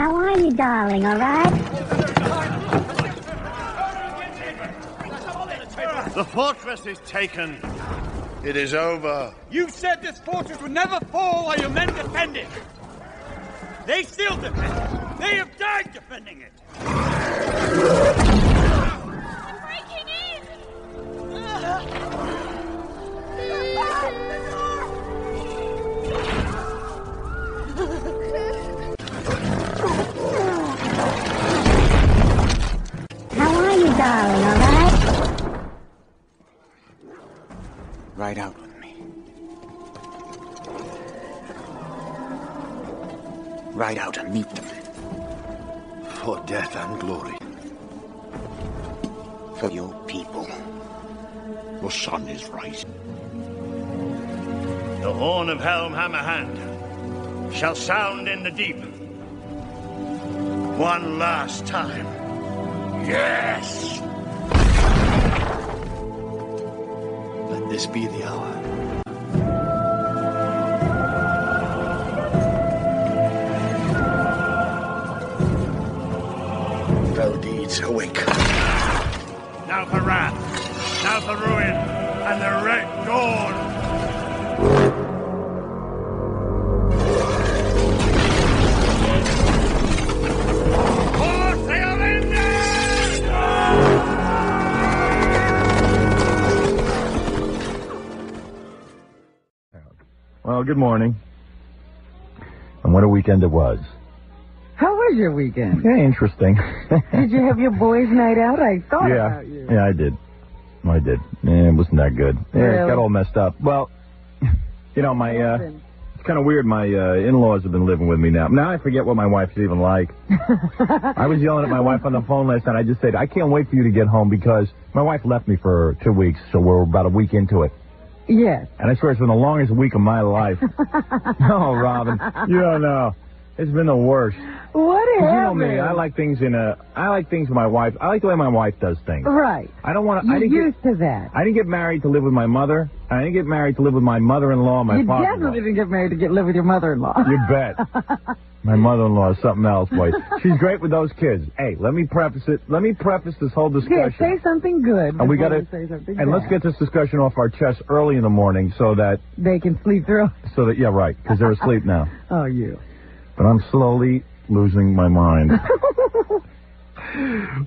How are you, darling, all right? The fortress is taken. It is over. You said this fortress would never fall while your men defend it. They still defend it. They have died defending it. Breaking in! How are you, darling, all right? Ride out with me. Ride out and meet them. For death and glory. For your people. The sun is rising. The horn of Helm Hammerhand shall sound in the deep. One last time. Yes! Let this be the hour. Fell deeds awake. Now for wrath, now for ruin, and the red dawn! Well, good morning. And what a weekend it was. How was your weekend? Yeah, interesting. Did you have your boys' night out? I thought about you. Yeah, I did. Yeah, it wasn't that good. Yeah, Really? It got all messed up. Well, you know, it's kind of weird. My in-laws have been living with me now. Now I forget what my wife's even like. I was yelling at my wife on the phone last night. I just said, I can't wait for you to get home because my wife left me for 2 weeks, so we're about a week into it. Yes. And I swear it's been the longest week of my life. No, Robin, you don't know. It's been the worst. What happened? You know me. I like things with my wife. I like the way my wife does things. Right. I don't want to. You're used to that. I didn't get married to live with my mother. I didn't get married to live with my mother-in-law and my You father-in-law. definitely didn't get married to live with your mother-in-law. You bet. My mother-in-law is something else, boy. She's great with those kids. Hey, let me preface this whole discussion. Yeah, say something good. And we got to, say something and bad. let's get this discussion off our chest early in the morning so that They can sleep through. yeah, right, because they're asleep now. Oh, you. But I'm slowly losing my mind.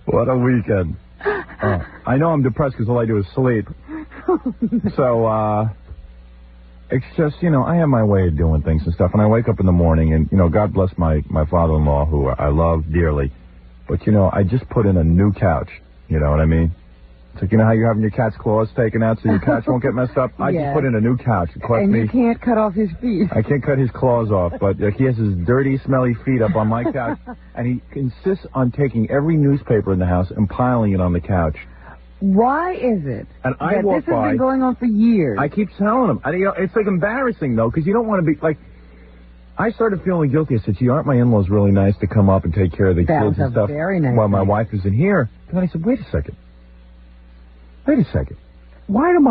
What a weekend. I know I'm depressed because all I do is sleep. So, it's just, I have my way of doing things and stuff. And I wake up in the morning and, God bless my father-in-law, who I love dearly. But, I just put in a new couch. You know what I mean? It's like, how you're having your cat's claws taken out so your couch won't get messed up? I just put in a new couch. It cost me. You can't cut off his feet. I can't cut his claws off, but he has his dirty, smelly feet up on my couch. And he insists on taking every newspaper in the house and piling it on the couch. Why is it and I that walk this has been going on for years? I keep telling him. It's like embarrassing, though, because you don't want to be like... I started feeling guilty. I said, gee, aren't my in-laws really nice to come up and take care of the kids and stuff very nice while my wife isn't here? And then I said, wait a second. Why am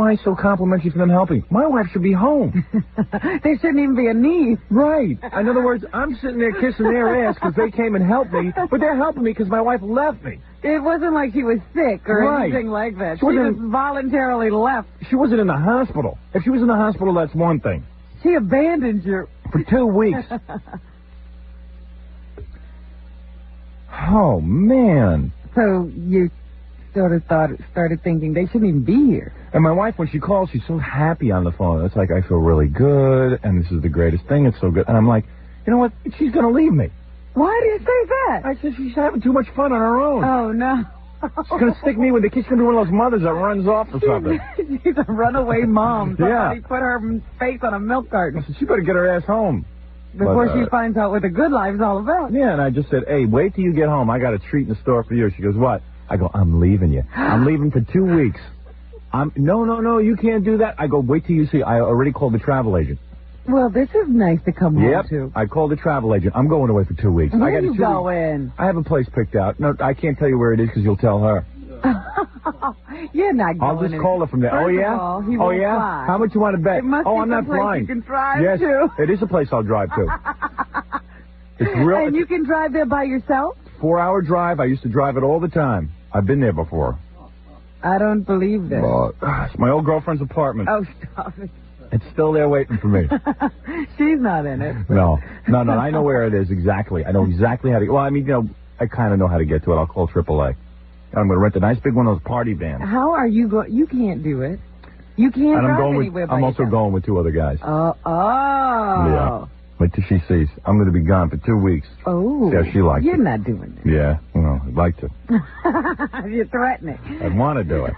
I so complimentary for them helping? My wife should be home. There shouldn't even be a need. Right. In other words, I'm sitting there kissing their ass because they came and helped me, but they're helping me because my wife left me. It wasn't like she was sick or anything like that. She just voluntarily left. She wasn't in the hospital. If she was in the hospital, that's one thing. She abandoned you. For 2 weeks. Oh, man. So you sort of started thinking they shouldn't even be here. And my wife, when she calls, she's so happy on the phone. It's like, I feel really good, and this is the greatest thing. It's so good. And I'm like, you know what? She's going to leave me. Why do you say that? I said she's having too much fun on her own. Oh, no. She's going to stick me with the kid. She's going to be one of those mothers that runs off or something. She's a runaway mom. Somebody Yeah. put her face on a milk carton. I said, she better get her ass home. Before she finds out what the good life's all about. Yeah, and I just said, hey, wait till you get home. I got a treat in the store for you. She goes, what? I go, I'm leaving you. I'm leaving for 2 weeks. No, you can't do that. I go, wait till you see. I already called the travel agent. Well, this is nice to come home to. I called the travel agent. I'm going away for 2 weeks. Where I got are you going? I have a place picked out. No, I can't tell you where it is because you'll tell her. You're not going. I'll just call her from there. First Oh, yeah? of all, he won't fly. How much you want to bet? It must be I'm not someplace flying. you can drive yes, to. it is a place I'll drive to. It's real. And you can drive there by yourself? 4-hour drive. I used to drive it all the time. I've been there before. I don't believe this. It's my old girlfriend's apartment. Oh, stop it. It's still there waiting for me. She's not in it. No. I know where it is exactly. I know exactly how to. Well, I mean, I kind of know how to get to it. I'll call AAA. I'm going to rent a nice big one of those party vans. How are you going? You can't do it. You can't drive anywhere by I'm also going with 2 other guys. Oh. Yeah. Wait till she sees. I'm going to be gone for 2 weeks. Oh. See how she likes it. You're not doing it. Yeah. Well, I'd like to. You're threatening. I'd want to do it.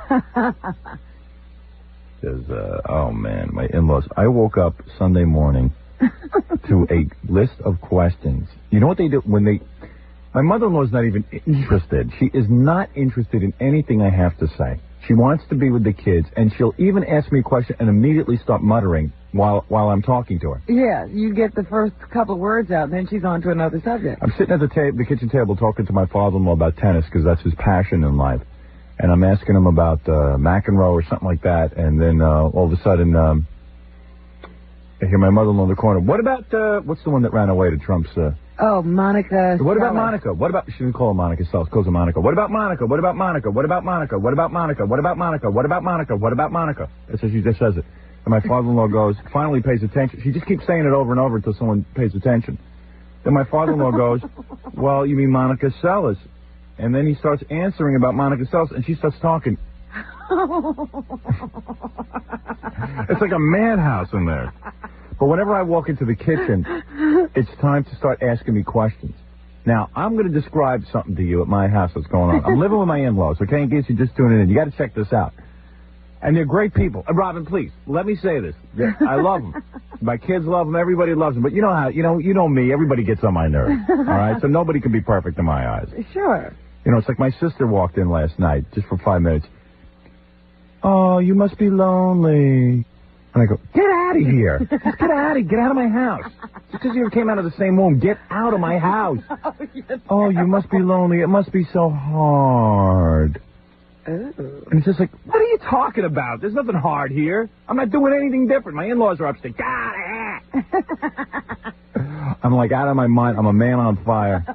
Because, oh, man, my in-laws. I woke up Sunday morning to a list of questions. You know what they do when they... My mother-in-law's not even interested. She is not interested in anything I have to say. She wants to be with the kids, and she'll even ask me a question and immediately start muttering while I'm talking to her. Yeah, you get the first couple words out, and then she's on to another subject. I'm sitting at the kitchen table talking to my father-in-law about tennis because that's his passion in life. And I'm asking him about McEnroe or something like that, and then all of a sudden I hear my mother-in-law in the corner. What about, what's the one that ran away to Trump's... Monica. What about Monica? What about... She didn't call her Monica Sells, calls her Monica. What about Monica? What about Monica? What about Monica? What about Monica? What about Monica? What about Monica? What about Monica? That's how she just says it. And my father-in-law goes, finally pays attention. She just keeps saying it over and over until someone pays attention. Then my father-in-law goes, well, you mean Monica Sells? And then he starts answering about Monica Sells, and she starts talking. It's like a madhouse in there. But whenever I walk into the kitchen, it's time to start asking me questions. Now, I'm going to describe something to you at my house that's going on. I'm living with my in-laws, okay, in case you're just tuning in. You got to check this out. And they're great people. Robin, please, let me say this. I love them. My kids love them. Everybody loves them. But you know how, you know me. Everybody gets on my nerves. All right? So nobody can be perfect in my eyes. Sure. You know, it's like my sister walked in last night, just for 5 minutes. Oh, you must be lonely. And I go, get out of here. Just get out of my house. Just because you came out of the same womb, get out of my house. Oh, you must be lonely. It must be so hard. Ooh. And it's just like, what are you talking about? There's nothing hard here. I'm not doing anything different. My in-laws are upstate. I'm like out of my mind. I'm a man on fire.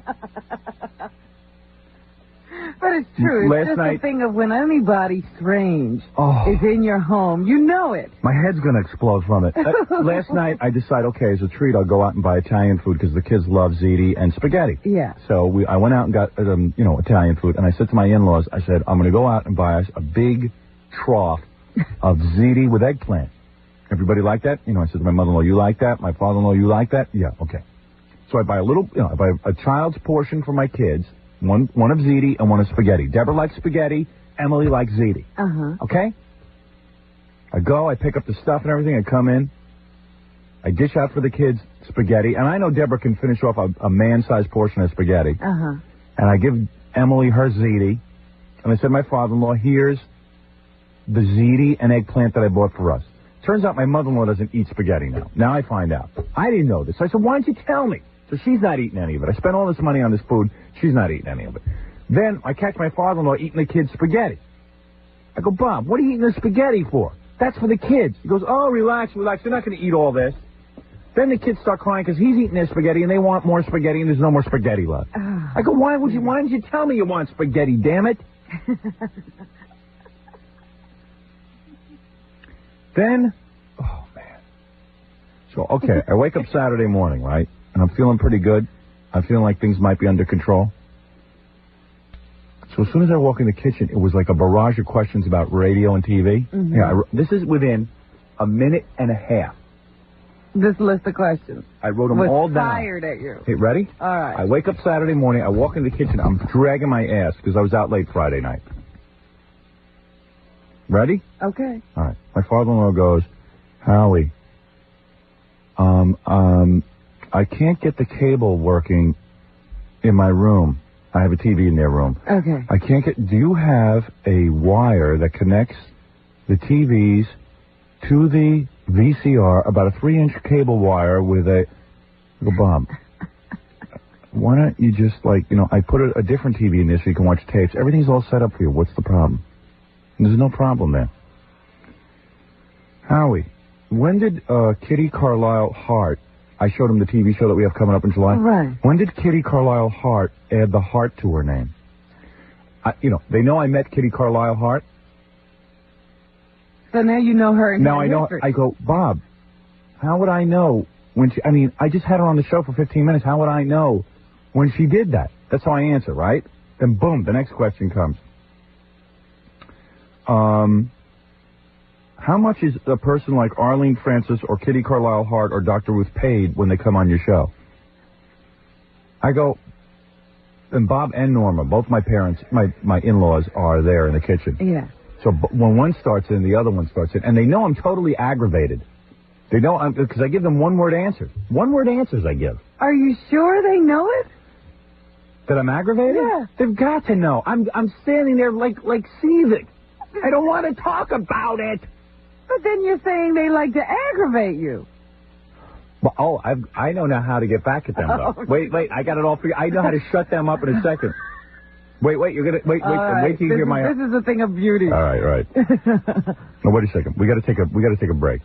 But it's true. It's just a thing of when anybody strange is in your home, you know it. My head's going to explode from it. Last night, I decided, okay, as a treat, I'll go out and buy Italian food because the kids love ziti and spaghetti. Yeah. So I went out and got, Italian food, and I said to my in-laws, I said, I'm going to go out and buy us a big trough of ziti with eggplant. Everybody like that? I said to my mother-in-law, you like that? My father-in-law, you like that? Yeah, okay. So I buy I buy a child's portion for my kids. One of ziti and one of spaghetti. Deborah likes spaghetti. Emily likes ziti. Okay? I go, I pick up the stuff and everything. I come in. I dish out for the kids spaghetti. And I know Deborah can finish off a man-sized portion of spaghetti. And I give Emily her ziti. And I said, my father-in-law, here's the ziti and eggplant that I bought for us. Turns out my mother-in-law doesn't eat spaghetti now. Now I find out. I didn't know this. I said, why didn't you tell me? So she's not eating any of it. I spent all this money on this food. She's not eating any of it. Then I catch my father-in-law eating the kids' spaghetti. I go, Bob, what are you eating the spaghetti for? That's for the kids. He goes, oh, relax. They're not going to eat all this. Then the kids start crying because he's eating their spaghetti and they want more spaghetti and there's no more spaghetti left. I go, why didn't you tell me you want spaghetti, damn it? Then, oh, man. So, okay, I wake up Saturday morning, right? And I'm feeling pretty good. I'm feeling like things might be under control. So as soon as I walk in the kitchen, it was like a barrage of questions about radio and TV. Yeah, this is within a minute and a half. This list of questions. I wrote them all down. Fired at you. Hey, ready? All right. I wake up Saturday morning. I walk in the kitchen. I'm dragging my ass because I was out late Friday night. Ready? Okay. All right. My father-in-law goes, Howie, I can't get the cable working in my room. I have a TV in their room. Okay. I can't get... Do you have a wire that connects the TVs to the VCR, about a 3-inch cable wire with a... I go, Bob, why don't you just, I put a different TV in there so you can watch tapes. Everything's all set up for you. What's the problem? And there's no problem there. Howie, when did Kitty Carlisle Hart... I showed them the TV show that we have coming up in July. Right. When did Kitty Carlisle Hart add the Hart to her name? They know I met Kitty Carlisle Hart. So now you know her. Now I know. I go, Bob, how would I know when she... I mean, I just had her on the show for 15 minutes. How would I know when she did that? That's how I answer, right? Then boom, the next question comes. How much is a person like Arlene Francis or Kitty Carlisle Hart or Dr. Ruth paid when they come on your show? I go, and Bob and Norma, both my parents, my in-laws are there in the kitchen. Yeah. So when one starts in, the other one starts in. And they know I'm totally aggravated. They know, because I give them one-word answers. One-word answers I give. Are you sure they know it? That I'm aggravated? Yeah. They've got to know. I'm standing there like seething. I don't want to talk about it. But then you're saying they like to aggravate you. Well, I know now how to get back at them, though. Wait, I got it all figured. I know how to shut them up in a second. Wait, you're gonna wait till you hear my. This is a thing of beauty. All right. No, wait a second. We got to take a break.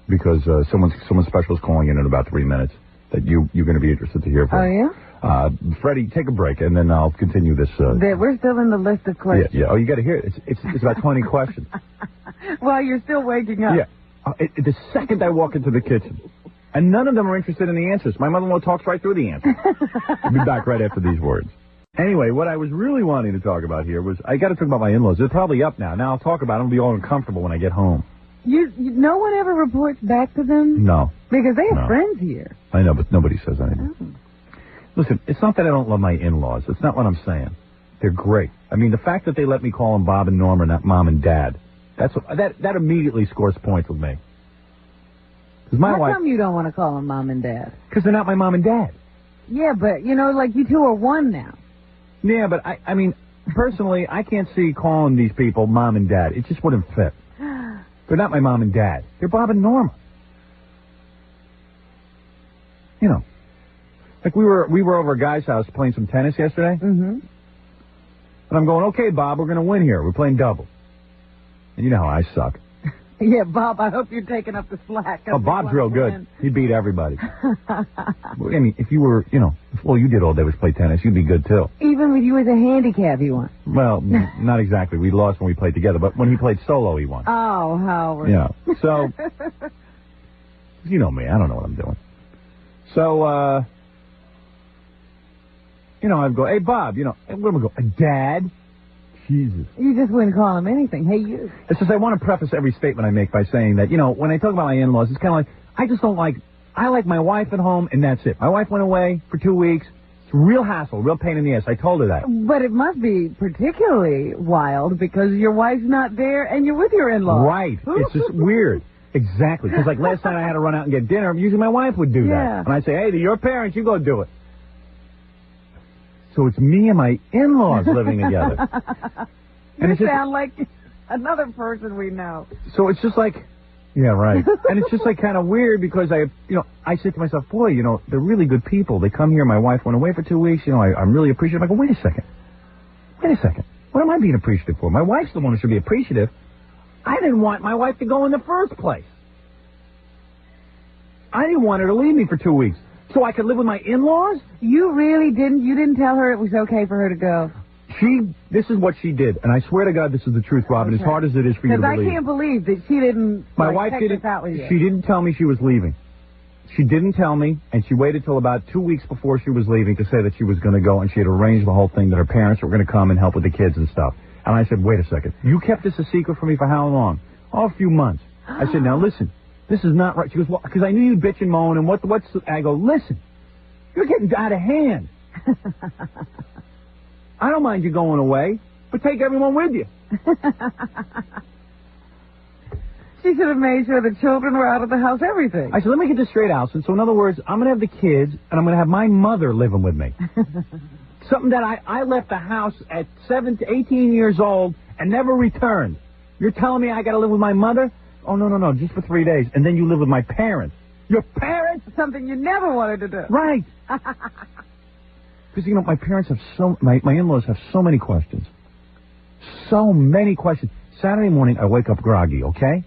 Because someone special is calling in about 3 minutes that you're going to be interested to hear from. Oh yeah. Freddie, take a break, and then I'll continue this. We're still in the list of questions. Yeah. Oh, you got to hear it. It's about 20 questions. Well, you're still waking up. Yeah. The second I walk into the kitchen, and none of them are interested in the answers. My mother-in-law talks right through the answers. We'll be back right after these words. Anyway, what I was really wanting to talk about here was I got to talk about my in-laws. They're probably up now. Now I'll talk about them. I'll be all uncomfortable when I get home. No one ever reports back to them? No. Because they have friends here. I know, but nobody says anything. Oh. Listen, it's not that I don't love my in-laws. It's not what I'm saying. They're great. I mean, the fact that they let me call them Bob and Norma, not Mom and Dad, that immediately scores points with me. How come you don't want to call them Mom and Dad? Because they're not my Mom and Dad. Yeah, but, like you two are one now. Yeah, but I mean, personally, I can't see calling these people Mom and Dad. It just wouldn't fit. They're not my Mom and Dad. They're Bob and Norma. Like we were over a guy's house playing some tennis yesterday. Mm-hmm. And I'm going, okay, Bob, we're going to win here. We're playing double. And you know how I suck. Yeah, Bob, I hope you're taking up the slack. Oh, Bob's real good. He beat everybody. I mean, if you were, if all you did all day was play tennis, you'd be good, too. Even with you as a handicap, he won. Well, not exactly. We lost when we played together, but when he played solo, he won. Oh, Howard. Yeah. So, you know me. I don't know what I'm doing. So, I'd go, hey, Bob, what am I go? Dad? Jesus. You just wouldn't call him anything. Hey, you. It's just I want to preface every statement I make by saying that, when I talk about my in-laws, it's kind of like, I just don't like, I like my wife at home, and that's it. My wife went away for 2 weeks. It's a real hassle, real pain in the ass. I told her that. But it must be particularly wild because your wife's not there and you're with your in-laws. Right. It's just weird. Exactly. Because like last night I had to run out and get dinner. Usually my wife would do that. And I'd say, hey, to your parents, you go do it. So it's me and my in-laws living together. You sound like another person we know. So it's just like, yeah, right. And it's just like kind of weird because I say to myself, boy, they're really good people. They come here. My wife went away for 2 weeks. I'm really appreciative. I go, wait a second. What am I being appreciative for? My wife's the one who should be appreciative. I didn't want my wife to go in the first place. I didn't want her to leave me for 2 weeks. So I could live with my in-laws? You really didn't? You didn't tell her it was okay for her to go? This is what she did. And I swear to God, this is the truth, Robin, as hard as it is for you to believe. Because I can't believe that she didn't My wife didn't. She didn't tell me she was leaving. She didn't tell me, and she waited till about 2 weeks before she was leaving to say that she was going to go, and she had arranged the whole thing that her parents were going to come and help with the kids and stuff. And I said, wait a second. You kept this a secret from me for how long? Oh, a few months. I said, now listen, this is not right. She goes, well, because I knew you'd bitch and moan, and I go, listen, you're getting out of hand. I don't mind you going away, but take everyone with you. She should have made sure the children were out of the house, everything. I said, let me get this straight, Allison. So in other words, I'm going to have the kids, and I'm going to have my mother living with me. Something that I left the house at 18 years old and never returned. You're telling me I got to live with my mother? Oh, no, just for 3 days. And then you live with my parents. Your parents? Something you never wanted to do. Right. Because, my parents have my in-laws have so many questions. So many questions. Saturday morning, I wake up groggy, okay?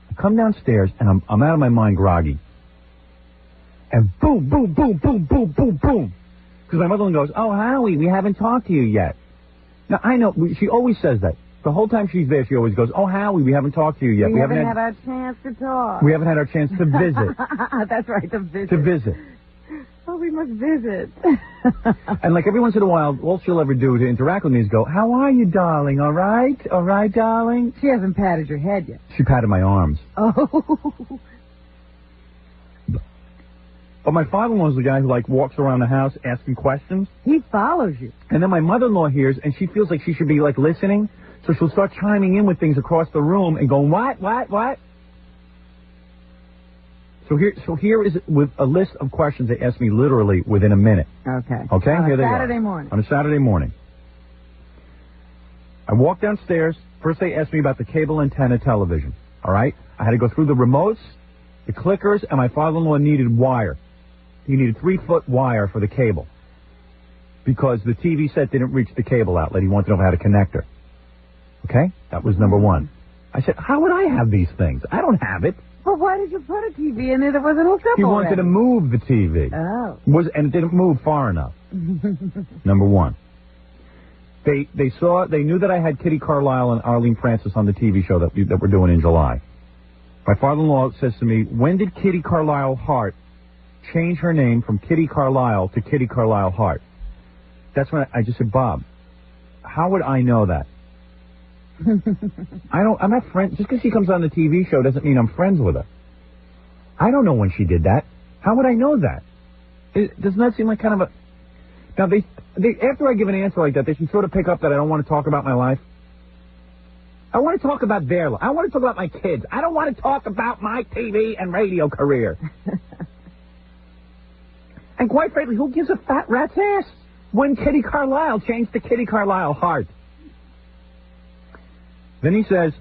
I come downstairs, and I'm out of my mind groggy. And boom, boom, boom, boom, boom, boom, boom. Because my mother-in-law goes, oh, Howie, we haven't talked to you yet. Now, I know, she always says that. The whole time she's there, she always goes, oh, Howie, we haven't talked to you yet. We haven't had our chance to talk. We haven't had our chance to visit. That's right, to visit. To visit. Oh, we must visit. And like every once in a while, all she'll ever do to interact with me is go, how are you, darling? All right? All right, darling? She hasn't patted your head yet. She patted my arms. Oh. But my father-in-law is the guy who, like, walks around the house asking questions. He follows you. And then my mother-in-law hears, and she feels like she should be, like, listening. So she'll start chiming in with things across the room and going, what? So here is with a list of questions they asked me literally within a minute. Okay. Okay? Here they are. Saturday morning. On a Saturday morning. I walked downstairs. First they asked me about the cable antenna television. All right? I had to go through the remotes, the clickers, and my father-in-law needed wire. He needed 3-foot wire for the cable. Because the TV set didn't reach the cable outlet. He wanted to know how to connect her. Okay? That was number one. I said, how would I have these things? I don't have it. Well, why did you put a TV in there that wasn't hooked up He wanted to move the TV. Oh. And it didn't move far enough. Number one. They knew that I had Kitty Carlisle and Arlene Francis on the TV show that we're doing in July. My father-in-law says to me, when did Kitty Carlisle Hart change her name from Kitty Carlisle to Kitty Carlisle Hart? That's when I just said, Bob, how would I know that? I'm not friends. Just because she comes on the TV show doesn't mean I'm friends with her. I don't know when she did that. How would I know that? Doesn't that seem like kind of a... Now, they after I give an answer like that, they should sort of pick up that I don't want to talk about my life. I want to talk about their life. I want to talk about my kids. I don't want to talk about my TV and radio career. And quite frankly, who gives a fat rat's ass when Kitty Carlisle changed to Kitty Carlisle Hart? Then he says,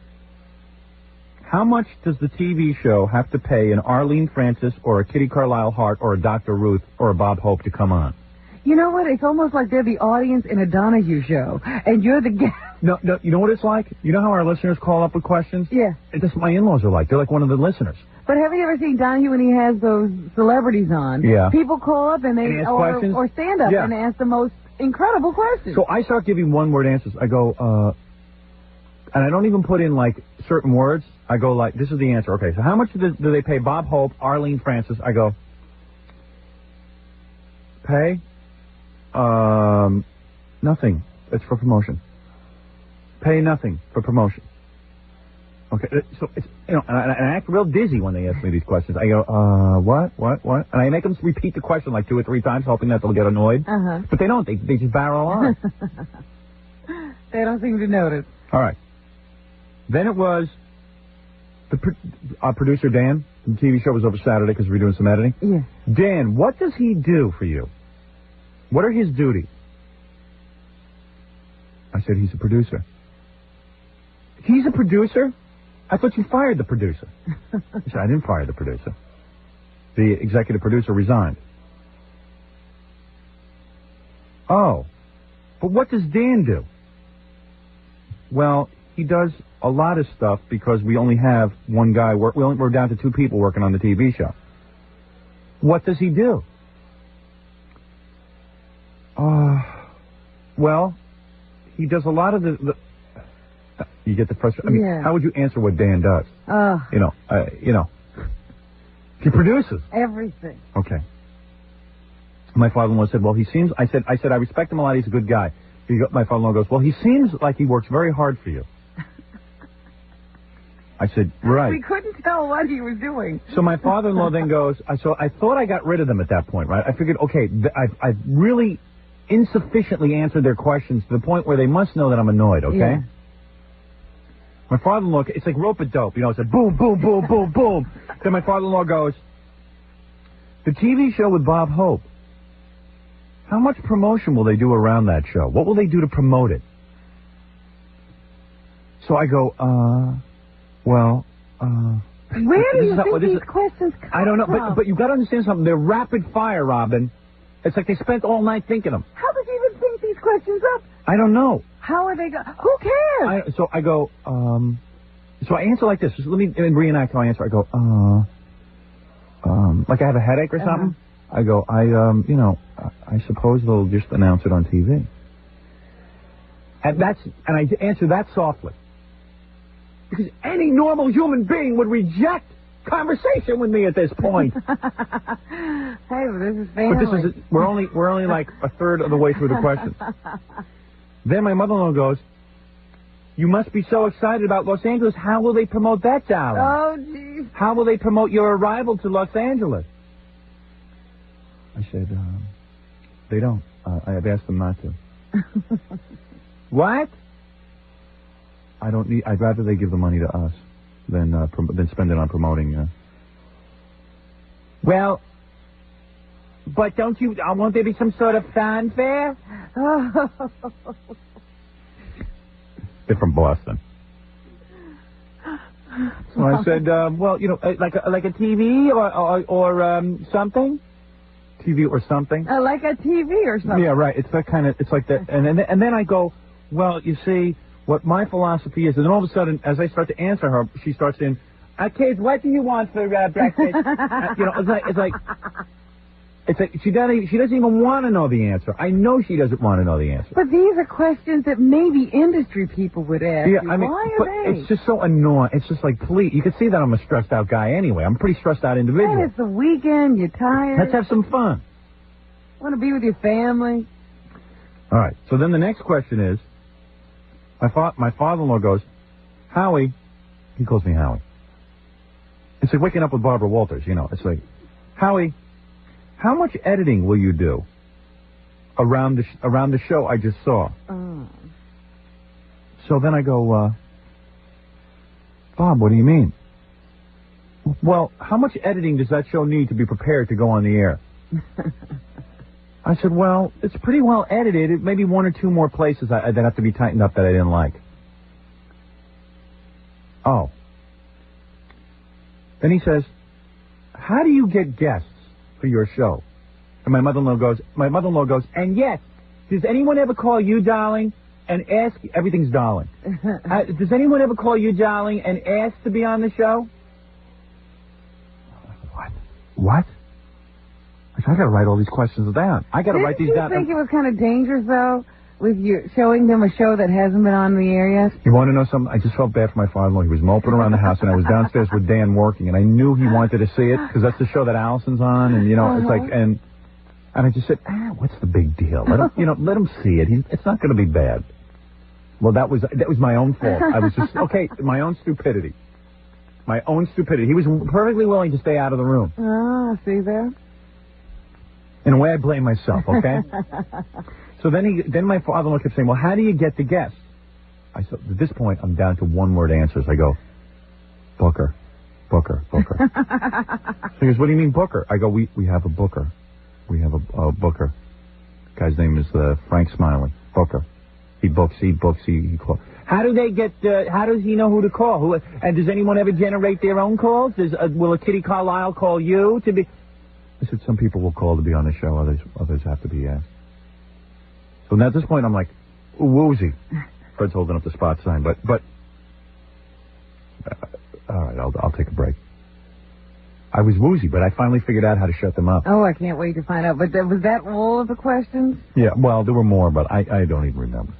how much does the TV show have to pay an Arlene Francis or a Kitty Carlisle Hart or a Dr. Ruth or a Bob Hope to come on? You know what? It's almost like they're the audience in a Donahue show, and you're the guest. No, you know what it's like? You know how our listeners call up with questions? Yeah. That's what my in-laws are like. They're like one of the listeners. But have you ever seen Donahue when he has those celebrities on? Yeah. People call up and they ask questions? Or stand up Yeah. and ask the most incredible questions. So I start giving one-word answers. I go, and I don't even put in, like, certain words. I go, like, this is the answer. Okay, so how much do they pay Bob Hope, Arlene Francis? I go, pay? Nothing. It's for promotion. Pay nothing for promotion. Okay, so it's, you know, and I act real dizzy when they ask me these questions. I go, what? And I make them repeat the question like 2 or 3 times, hoping that they'll get annoyed. Uh-huh. But they don't. They just barrel on. They don't seem to notice. All right. Then it was our producer, Dan, from the TV show was over Saturday because we were doing some editing. Yeah. Dan, what does he do for you? What are his duties? I said, he's a producer. He's a producer? I thought you fired the producer. I said, I didn't fire the producer. The executive producer resigned. Oh. But what does Dan do? Well, he does a lot of stuff because we only have one guy. We're down to 2 people working on the TV show. What does he do? Well, he does a lot of the you get the frustration. I mean, yeah. How would you answer what Dan does? You know, he produces everything. Okay. My father-in-law said, "Well, he seems." I said, I respect him a lot. He's a good guy. My father-in-law goes, "Well, he seems like he works very hard for you." I said, "Right." We couldn't tell what he was doing. So my father-in-law then goes, "So I thought I got rid of them at that point, right? I figured, okay, I've really insufficiently answered their questions to the point where they must know that I'm annoyed, okay?" Yeah. My father-in-law, it's like rope-a-dope, you know, it's like boom, boom, boom, boom, boom. Then my father-in-law goes, the TV show with Bob Hope, how much promotion will they do around that show? What will they do to promote it? So I go, where do you think these questions come from? I don't know, but you've got to understand something. They're rapid fire, Robin. It's like they spent all night thinking them. How did you even think these questions up? I don't know. How are they going? Who cares? So I go, so I answer like this. Just let me reenact how I answer. I go, like I have a headache or something, I go, I suppose they'll just announce it on TV. And I answer that softly. Because any normal human being would reject conversation with me at this point. Hey, well, this is family. But we're only like a third of the way through the questions. Then my mother-in-law goes, "You must be so excited about Los Angeles. How will they promote that, darling? Oh, geez. How will they promote your arrival to Los Angeles?" I said, "They don't. I've asked them not to." What? I'd rather they give the money to us than spend it on promoting. Well, but don't you? Won't there be some sort of fanfare? They're from Boston. So I said, well, like a TV or something. TV or something. Like a TV or something. Yeah, right. It's that kind of. It's like that. And then I go, well, you see, what my philosophy is, and then all of a sudden, as I start to answer her, she starts saying, "Kids, what do you want for breakfast?" It's like she doesn't even want to know the answer. I know she doesn't want to know the answer. But these are questions that maybe industry people would ask. Yeah, I mean, why are they? It's just so annoying. It's just like, please, you can see that I'm a stressed out guy anyway. I'm a pretty stressed out individual. And it's the weekend. You're tired. Let's have some fun. Want to be with your family. All right. So then the next question is, my father-in-law goes, "Howie," he calls me Howie. It's like waking up with Barbara Walters, It's like, "Howie, how much editing will you do around the show I just saw?" So then I go, "Bob, what do you mean?" "Well, how much editing does that show need to be prepared to go on the air?" I said, "Well, it's pretty well edited. It maybe one or two more places that have to be tightened up that I didn't like." Oh. Then he says, "How do you get guests for your show?" And my mother-in-law goes, "And yes, does anyone ever call you darling and ask?" Everything's darling. "Does anyone ever call you darling and ask to be on the show?" What? I got to write all these questions down. I got to write these down. Didn't you think it was kind of dangerous, though, with you showing them a show that hasn't been on the air yet? You want to know something? I just felt bad for my father-in-law. He was moping around the house, and I was downstairs with Dan working, and I knew he wanted to see it, because that's the show that Allison's on, and, it's like, and I just said, what's the big deal? Let him, let him see it. It's not going to be bad. Well, that was my own fault. I was just, my own stupidity. My own stupidity. He was perfectly willing to stay out of the room. Oh, see there? In a way, I blame myself, okay? So then my father-in-law kept saying, "Well, how do you get the guests?" I said, at this point, I'm down to one-word answers. I go, Booker. So he goes, "What do you mean Booker?" I go, we have a Booker. We have a Booker. Guy's name is Frank Smiley. Booker. He calls. How do they get, how does he know who to call? And does anyone ever generate their own calls? Will a Kitty Carlisle call you to be... I said, some people will call to be on the show, others have to be asked. So now at this point, I'm like, woozy. Fred's holding up the spot sign, but all right, I'll take a break. I was woozy, but I finally figured out how to shut them up. Oh, I can't wait to find out. But was that all of the questions? Yeah, well, there were more, but I don't even remember.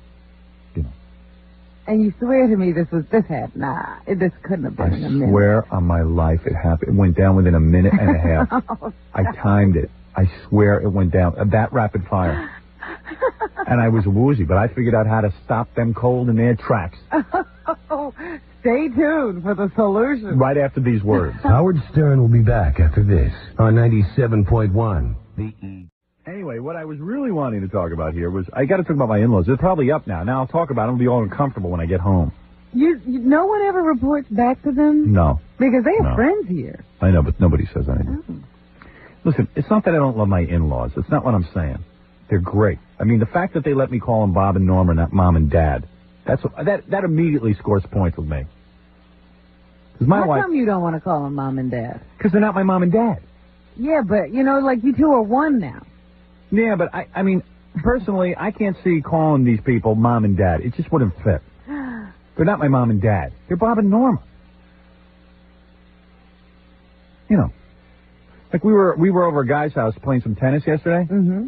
And you swear to me this happened. Nah, this couldn't have been in a minute. I swear on my life it happened. It went down within a minute and a half. I timed it. I swear it went down. That rapid fire. And I was woozy, but I figured out how to stop them cold in their tracks. Stay tuned for the solution. Right after these words. Howard Stern will be back after this on 97.1. Anyway, what I was really wanting to talk about here was, I got to talk about my in-laws. They're probably up now. Now I'll talk about them. It'll be all uncomfortable when I get home. No one ever reports back to them? No. Because they have friends here. I know, but nobody says anything. Oh. Listen, it's not that I don't love my in-laws. It's not what I'm saying. They're great. I mean, the fact that they let me call them Bob and Norma, not Mom and Dad, that immediately scores points with me. How come you don't want to call them Mom and Dad? Because they're not my Mom and Dad. Yeah, but, like you two are one now. Yeah, but I mean, personally, I can't see calling these people Mom and Dad. It just wouldn't fit. They're not my Mom and Dad. They're Bob and Norma. Like we were over a guy's house playing some tennis yesterday. Mm-hmm.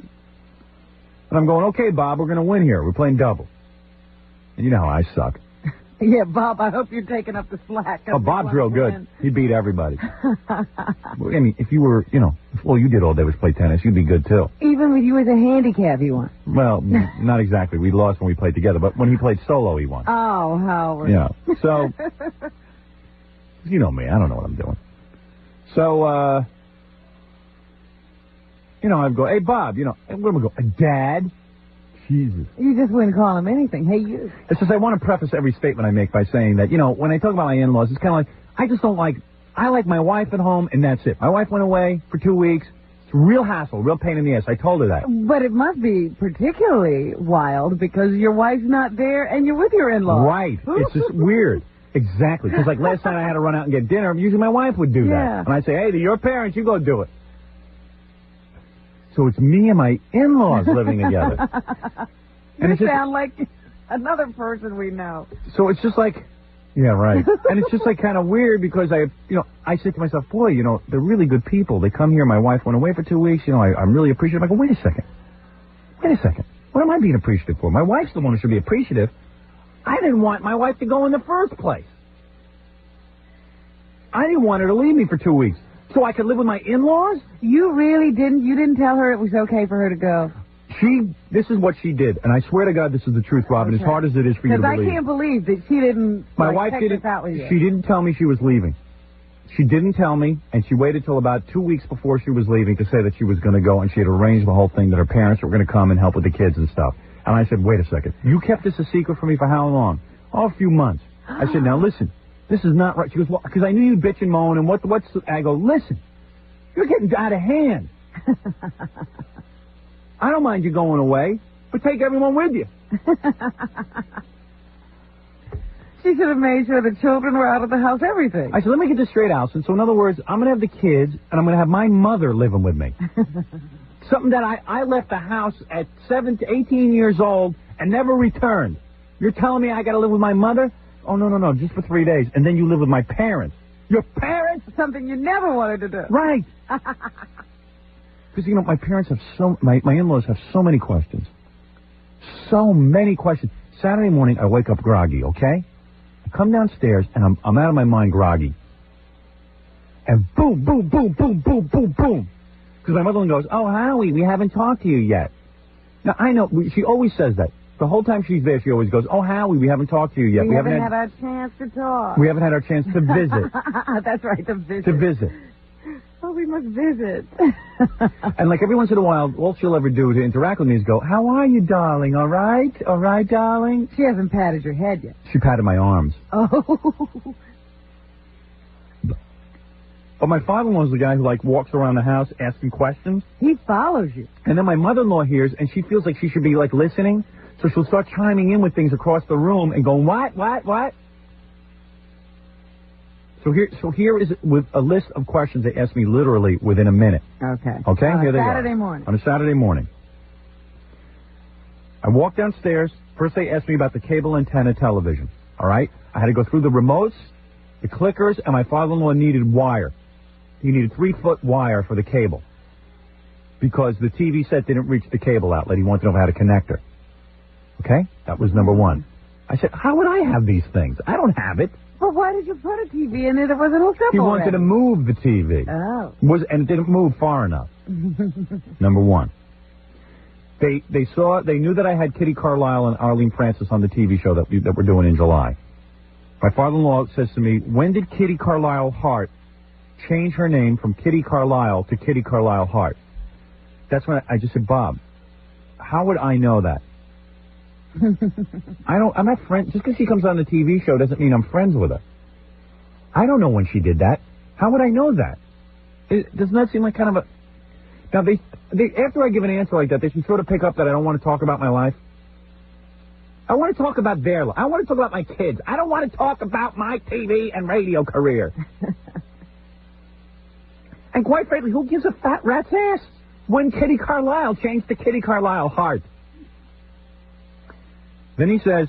And I'm going, okay, Bob, we're going to win here. We're playing double. And you know how I suck. Yeah, Bob, I hope you're taking up the slack. Oh, Bob's real good. He'd beat everybody. I mean, if you were, if all you did all day was play tennis, you'd be good, too. Even with you as a handicap, he won. Well, not exactly. We lost when we played together, but when he played solo, he won. Oh, Howard. Yeah. So, you know me. I don't know what I'm doing. So, I'd go, hey, Bob, what am I going to go? Dad? Jesus. You just wouldn't call him anything. Hey, you. It's just I want to preface every statement I make by saying that, when I talk about my in-laws, it's kind of like, I like my wife at home, and that's it. My wife went away for 2 weeks. It's a real hassle, real pain in the ass. I told her that. But it must be particularly wild because your wife's not there and you're with your in-laws. Right. It's just weird. Exactly. Because like last night I had to run out and get dinner. Usually my wife would do that. And I'd say, hey, they're your parents. You go do it. So it's me and my in-laws living together. You sound like another person we know. So it's just like, yeah, right. And it's just like kind of weird because I said to myself, boy, they're really good people. They come here. My wife went away for 2 weeks. I'm really appreciative. I go, wait a second. What am I being appreciative for? My wife's the one who should be appreciative. I didn't want my wife to go in the first place. I didn't want her to leave me for 2 weeks. So I could live with my in-laws? You really didn't? You didn't tell her it was okay for her to go? This is what she did, and I swear to God this is the truth, Robin, as hard as it is for you to believe. Because I can't believe that she didn't My wife didn't. out with you. She didn't tell me she was leaving. She didn't tell me, and she waited till about 2 weeks before she was leaving to say that she was going to go, and she had arranged the whole thing that her parents were going to come and help with the kids and stuff. And I said, wait a second. You kept this a secret from me for how long? Oh, a few months. I said, now listen, this is not right. She goes, well, because I knew you'd bitch and moan, and what's... I go, listen, you're getting out of hand. I don't mind you going away, but take everyone with you. She should have made sure the children were out of the house, everything. I said, let me get this straight, Allison. So in other words, I'm going to have the kids, and I'm going to have my mother living with me. Something that I left the house at 18 years old and never returned. You're telling me I got to live with my mother? Oh, no, just for 3 days. And then you live with my parents. Your parents? Something you never wanted to do. Right. Because, my parents have my in-laws have so many questions. So many questions. Saturday morning, I wake up groggy, okay? I come downstairs, and I'm out of my mind groggy. And boom, boom, boom, boom, boom, boom, boom. Because my mother goes, oh, Howie, we haven't talked to you yet. Now, I know, she always says that. The whole time she's there, she always goes, oh, Howie, we haven't talked to you yet. We haven't had our chance to talk. We haven't had our chance to visit. That's right, to visit. To visit. Oh, we must visit. And like every once in a while, all she'll ever do to interact with me is go, how are you, darling? All right? All right, darling? She hasn't patted your head yet. She patted my arms. Oh. But my father-in-law is the guy who, walks around the house asking questions. He follows you. And then my mother-in-law hears, and she feels like she should be, listening. So she'll start chiming in with things across the room and going, what? So here is with a list of questions they asked me literally within a minute. Okay. Okay? Here they Saturday are. morning. On a Saturday morning. I walked downstairs. First they asked me about the cable antenna television. All right? I had to go through the remotes, the clickers, and my father-in-law needed wire. He needed 3-foot wire for the cable. Because the TV set didn't reach the cable outlet. He wanted to know how to connect her. Okay? That was number one. I said, how would I have these things? I don't have it. Well, why did you put a TV in it that wasn't hooked up He already? wanted to move the TV. Oh. And it didn't move far enough. Number one. They knew that I had Kitty Carlisle and Arlene Francis on the TV show that we're doing in July. My father-in-law says to me, when did Kitty Carlisle Hart change her name from Kitty Carlisle to Kitty Carlisle Hart? That's when I just said, Bob, how would I know that? I'm not friends. Just because she comes on the TV show doesn't mean I'm friends with her. I don't know when she did that. How would I know that? Doesn't that seem like kind of a... Now, they after I give an answer like that, they should sort of pick up that I don't want to talk about my life. I want to talk about their life. I want to talk about my kids. I don't want to talk about my TV and radio career. And quite frankly, who gives a fat rat's ass when Kitty Carlisle changed to Kitty Carlisle Hart? Then he says,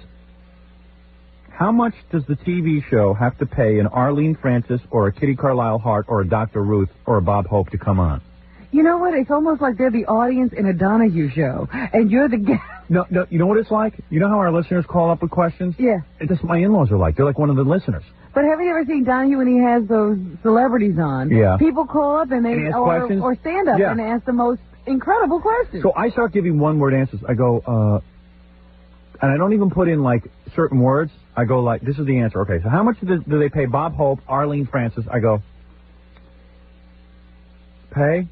How much does the TV show have to pay an Arlene Francis or a Kitty Carlisle Hart or a Dr. Ruth or a Bob Hope to come on? You know what? It's almost like they're the audience in a Donahue show, and you're the guest. No, you know what it's like? You know how our listeners call up with questions? Yeah. That's what my in-laws are like. They're like one of the listeners. But have you ever seen Donahue when he has those celebrities on? Yeah. People call up and ask questions? or stand up and ask the most incredible questions. So I start giving one-word answers. I go, and I don't even put in, like, certain words. I go, like, this is the answer. Okay, so how much do they pay Bob Hope, Arlene Francis? I go, pay?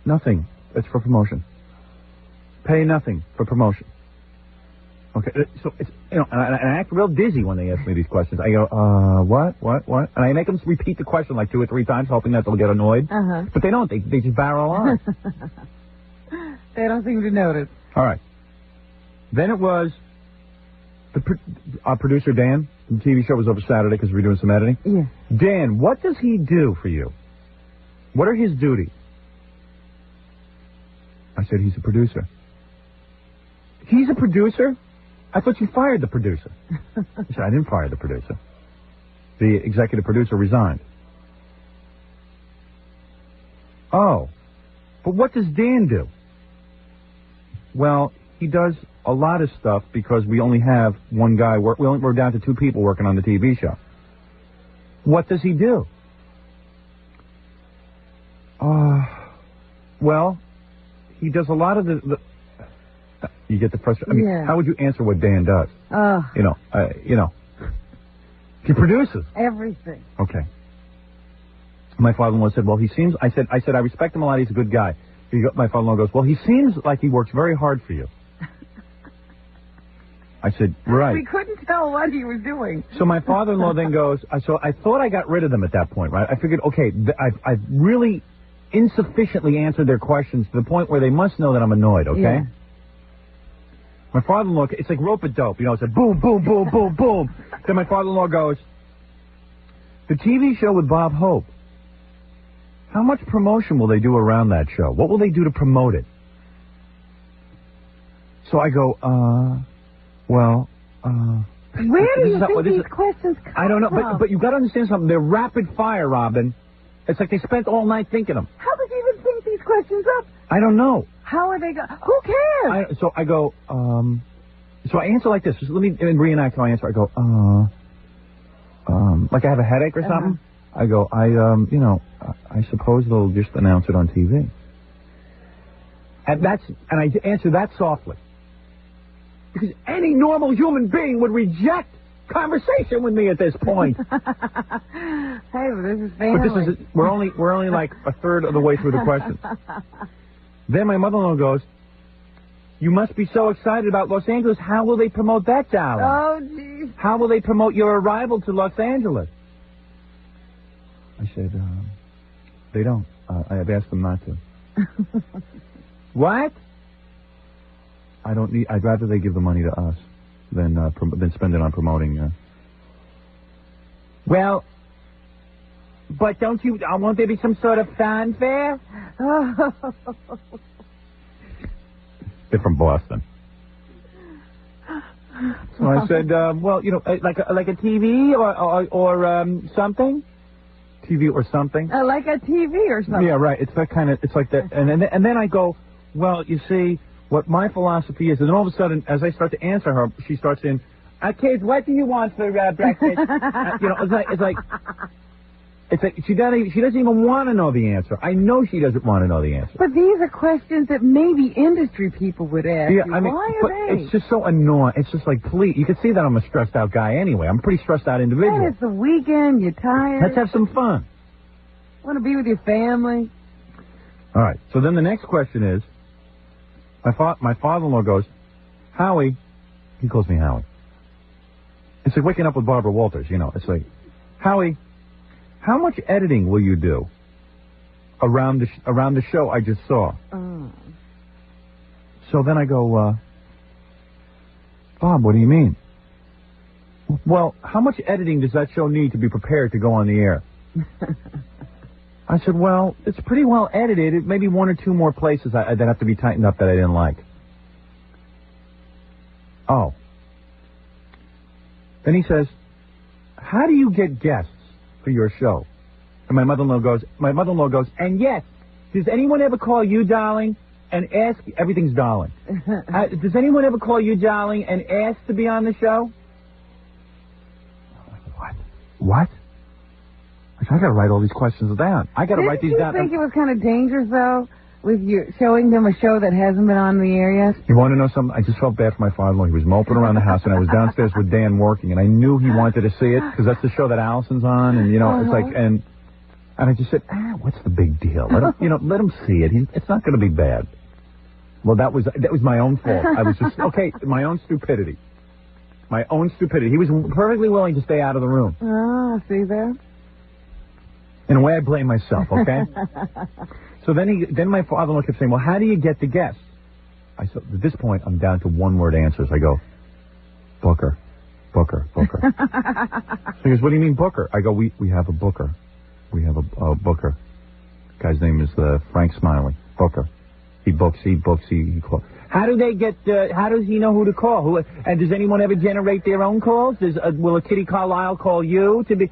Nothing. It's for promotion. Pay nothing for promotion. Okay, so it's, you know, and I act real dizzy when they ask me these questions. I go, what? And I make them repeat the question like 2 or 3 times, hoping that they'll get annoyed. But they don't. They just barrel on. They don't seem to notice. All right. Then it was our producer, Dan. The TV show was over Saturday because we were doing some editing. Yeah. Dan, what does he do for you? What are his duties? I said, he's a producer. He's a producer? I thought you fired the producer. I said, I didn't fire the producer. The executive producer resigned. Oh. But what does Dan do? Well, he does a lot of stuff because we only have one guy. We're down to 2 people working on the TV show. What does he do? Well, he does a lot of the you get the frustration. I mean, how would you answer what Dan does? He produces everything. Okay. My father-in-law said, well, he seems, I said, I respect him a lot. He's a good guy. My father-in-law goes, well, he seems like he works very hard for you. I said, right. We couldn't tell what he was doing. So my father-in-law then goes, so I thought I got rid of them at that point, right? I figured, okay, I've really insufficiently answered their questions to the point where they must know that I'm annoyed, okay? Yeah. My father-in-law, it's like rope-a-dope, you know, it's like boom, boom, boom, boom, boom. Then my father-in-law goes, the TV show with Bob Hope, how much promotion will they do around that show? What will they do to promote it? So I go, where do you think these questions come I don't know, from? but you got to understand something. They're rapid fire, Robin. It's like they spent all night thinking them. How does he even think these questions up? I don't know. How are they Who cares? So I go, so I answer like this. Just let me reenact how I answer. I go, like I have a headache or something. I go, I suppose they'll just announce it on TV. And I answer that softly. Because any normal human being would reject conversation with me at this point. Hey, but this is family. But we're only like a third of the way through the question. Then my mother-in-law goes, you must be so excited about Los Angeles. How will they promote that, darling? Oh, geez. How will they promote your arrival to Los Angeles? I said, they don't. I have asked them not to. What? I'd rather they give the money to us than spend it on promoting. Well, but won't there be some sort of fanfare? They're from Boston. So I said, well, like a TV or something. TV or something. Like a TV or something. Yeah, right. It's that kind of. It's like that. And then I go, well, you see, what my philosophy is, and then all of a sudden, as I start to answer her, she starts in, kids, what do you want for breakfast? It's like she doesn't even want to know the answer. I know she doesn't want to know the answer. But these are questions that maybe industry people would ask. Yeah, you. I mean, why are they? It's just so annoying. It's just like, please, you can see that I'm a stressed out guy anyway. I'm a pretty stressed out individual. And it's the weekend. You're tired. Let's have some fun. Want to be with your family. All right. So then the next question is, my father-in-law goes, Howie. He calls me Howie. It's like waking up with Barbara Walters, It's like, Howie, how much editing will you do around the show I just saw? So then I go, Bob, what do you mean? Well, how much editing does that show need to be prepared to go on the air? I said, well, it's pretty well edited. Maybe 1 or 2 more places that have to be tightened up that I didn't like. Oh. Then he says, how do you get guests for your show? And my mother-in-law goes, and yes, does anyone ever call you darling and ask, everything's darling. Does anyone ever call you darling and ask to be on the show? What? I gotta write all these questions down. I gotta write these down. Didn't you think it was kind of dangerous, though, with you showing them a show that hasn't been on the air yet? You want to know something? I just felt bad for my father-in-law. He was moping around the house, and I was downstairs with Dan working, and I knew he wanted to see it, because that's the show that Allison's on, and, it's like, and I just said, what's the big deal? Let him, let him see it. It's not going to be bad. Well, that was my own fault. I was just, my own stupidity. My own stupidity. He was perfectly willing to stay out of the room. Oh, see there? In a way, I blame myself, okay? So then my father-in-law kept saying, well, how do you get the guests? I said, at this point, I'm down to one-word answers. I go, Booker. So he goes, what do you mean Booker? I go, we have a Booker. We have a Booker. The guy's name is Frank Smiley. Booker. He books, he calls. How do they get, how does he know who to call? And does anyone ever generate their own calls? Will a Kitty Carlisle call you to be...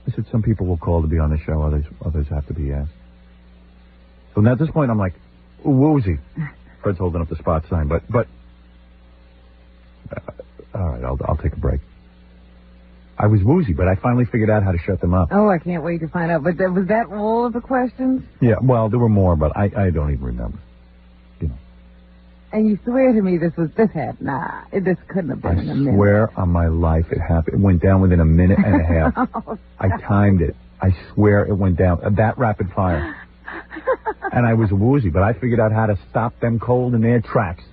I said, some people will call to be on the show, others have to be asked. So now at this point, I'm like, woozy. Fred's holding up the spot sign, but all right, I'll take a break. I was woozy, but I finally figured out how to shut them up. Oh, I can't wait to find out. But was that all of the questions? Yeah, well, there were more, but I don't even remember. And you swear to me this couldn't have been in a minute. I swear on my life it happened. It went down within a minute and a half. Oh, I timed it. I swear it went down. That rapid fire. And I was woozy, but I figured out how to stop them cold in their tracks.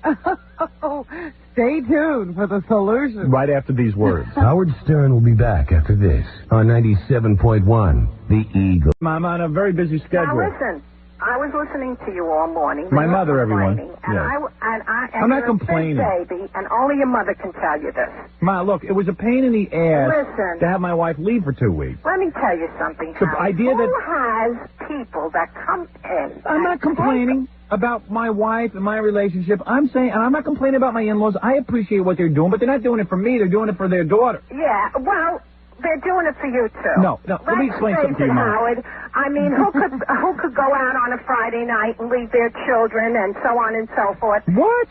Oh, stay tuned for the solution. Right after these words. Howard Stern will be back after this on 97.1 The Eagle. I'm on a very busy schedule. Now listen, I was listening to you all morning. My mother, everyone. And I'm not complaining. Baby, and only your mother can tell you this. Ma, look, it was a pain in the ass Listen, to have my wife leave for 2 weeks. let me tell you something. The idea Who has people that come in? I'm not complaining about my wife and my relationship. I'm saying, and I'm not complaining about my in-laws. I appreciate what they're doing, but they're not doing it for me. They're doing it for their daughter. Yeah, well, they're doing it for you too. No. Let me explain something to you, Mom. Howard. I mean, who could go out on a Friday night and leave their children and so on and so forth? What?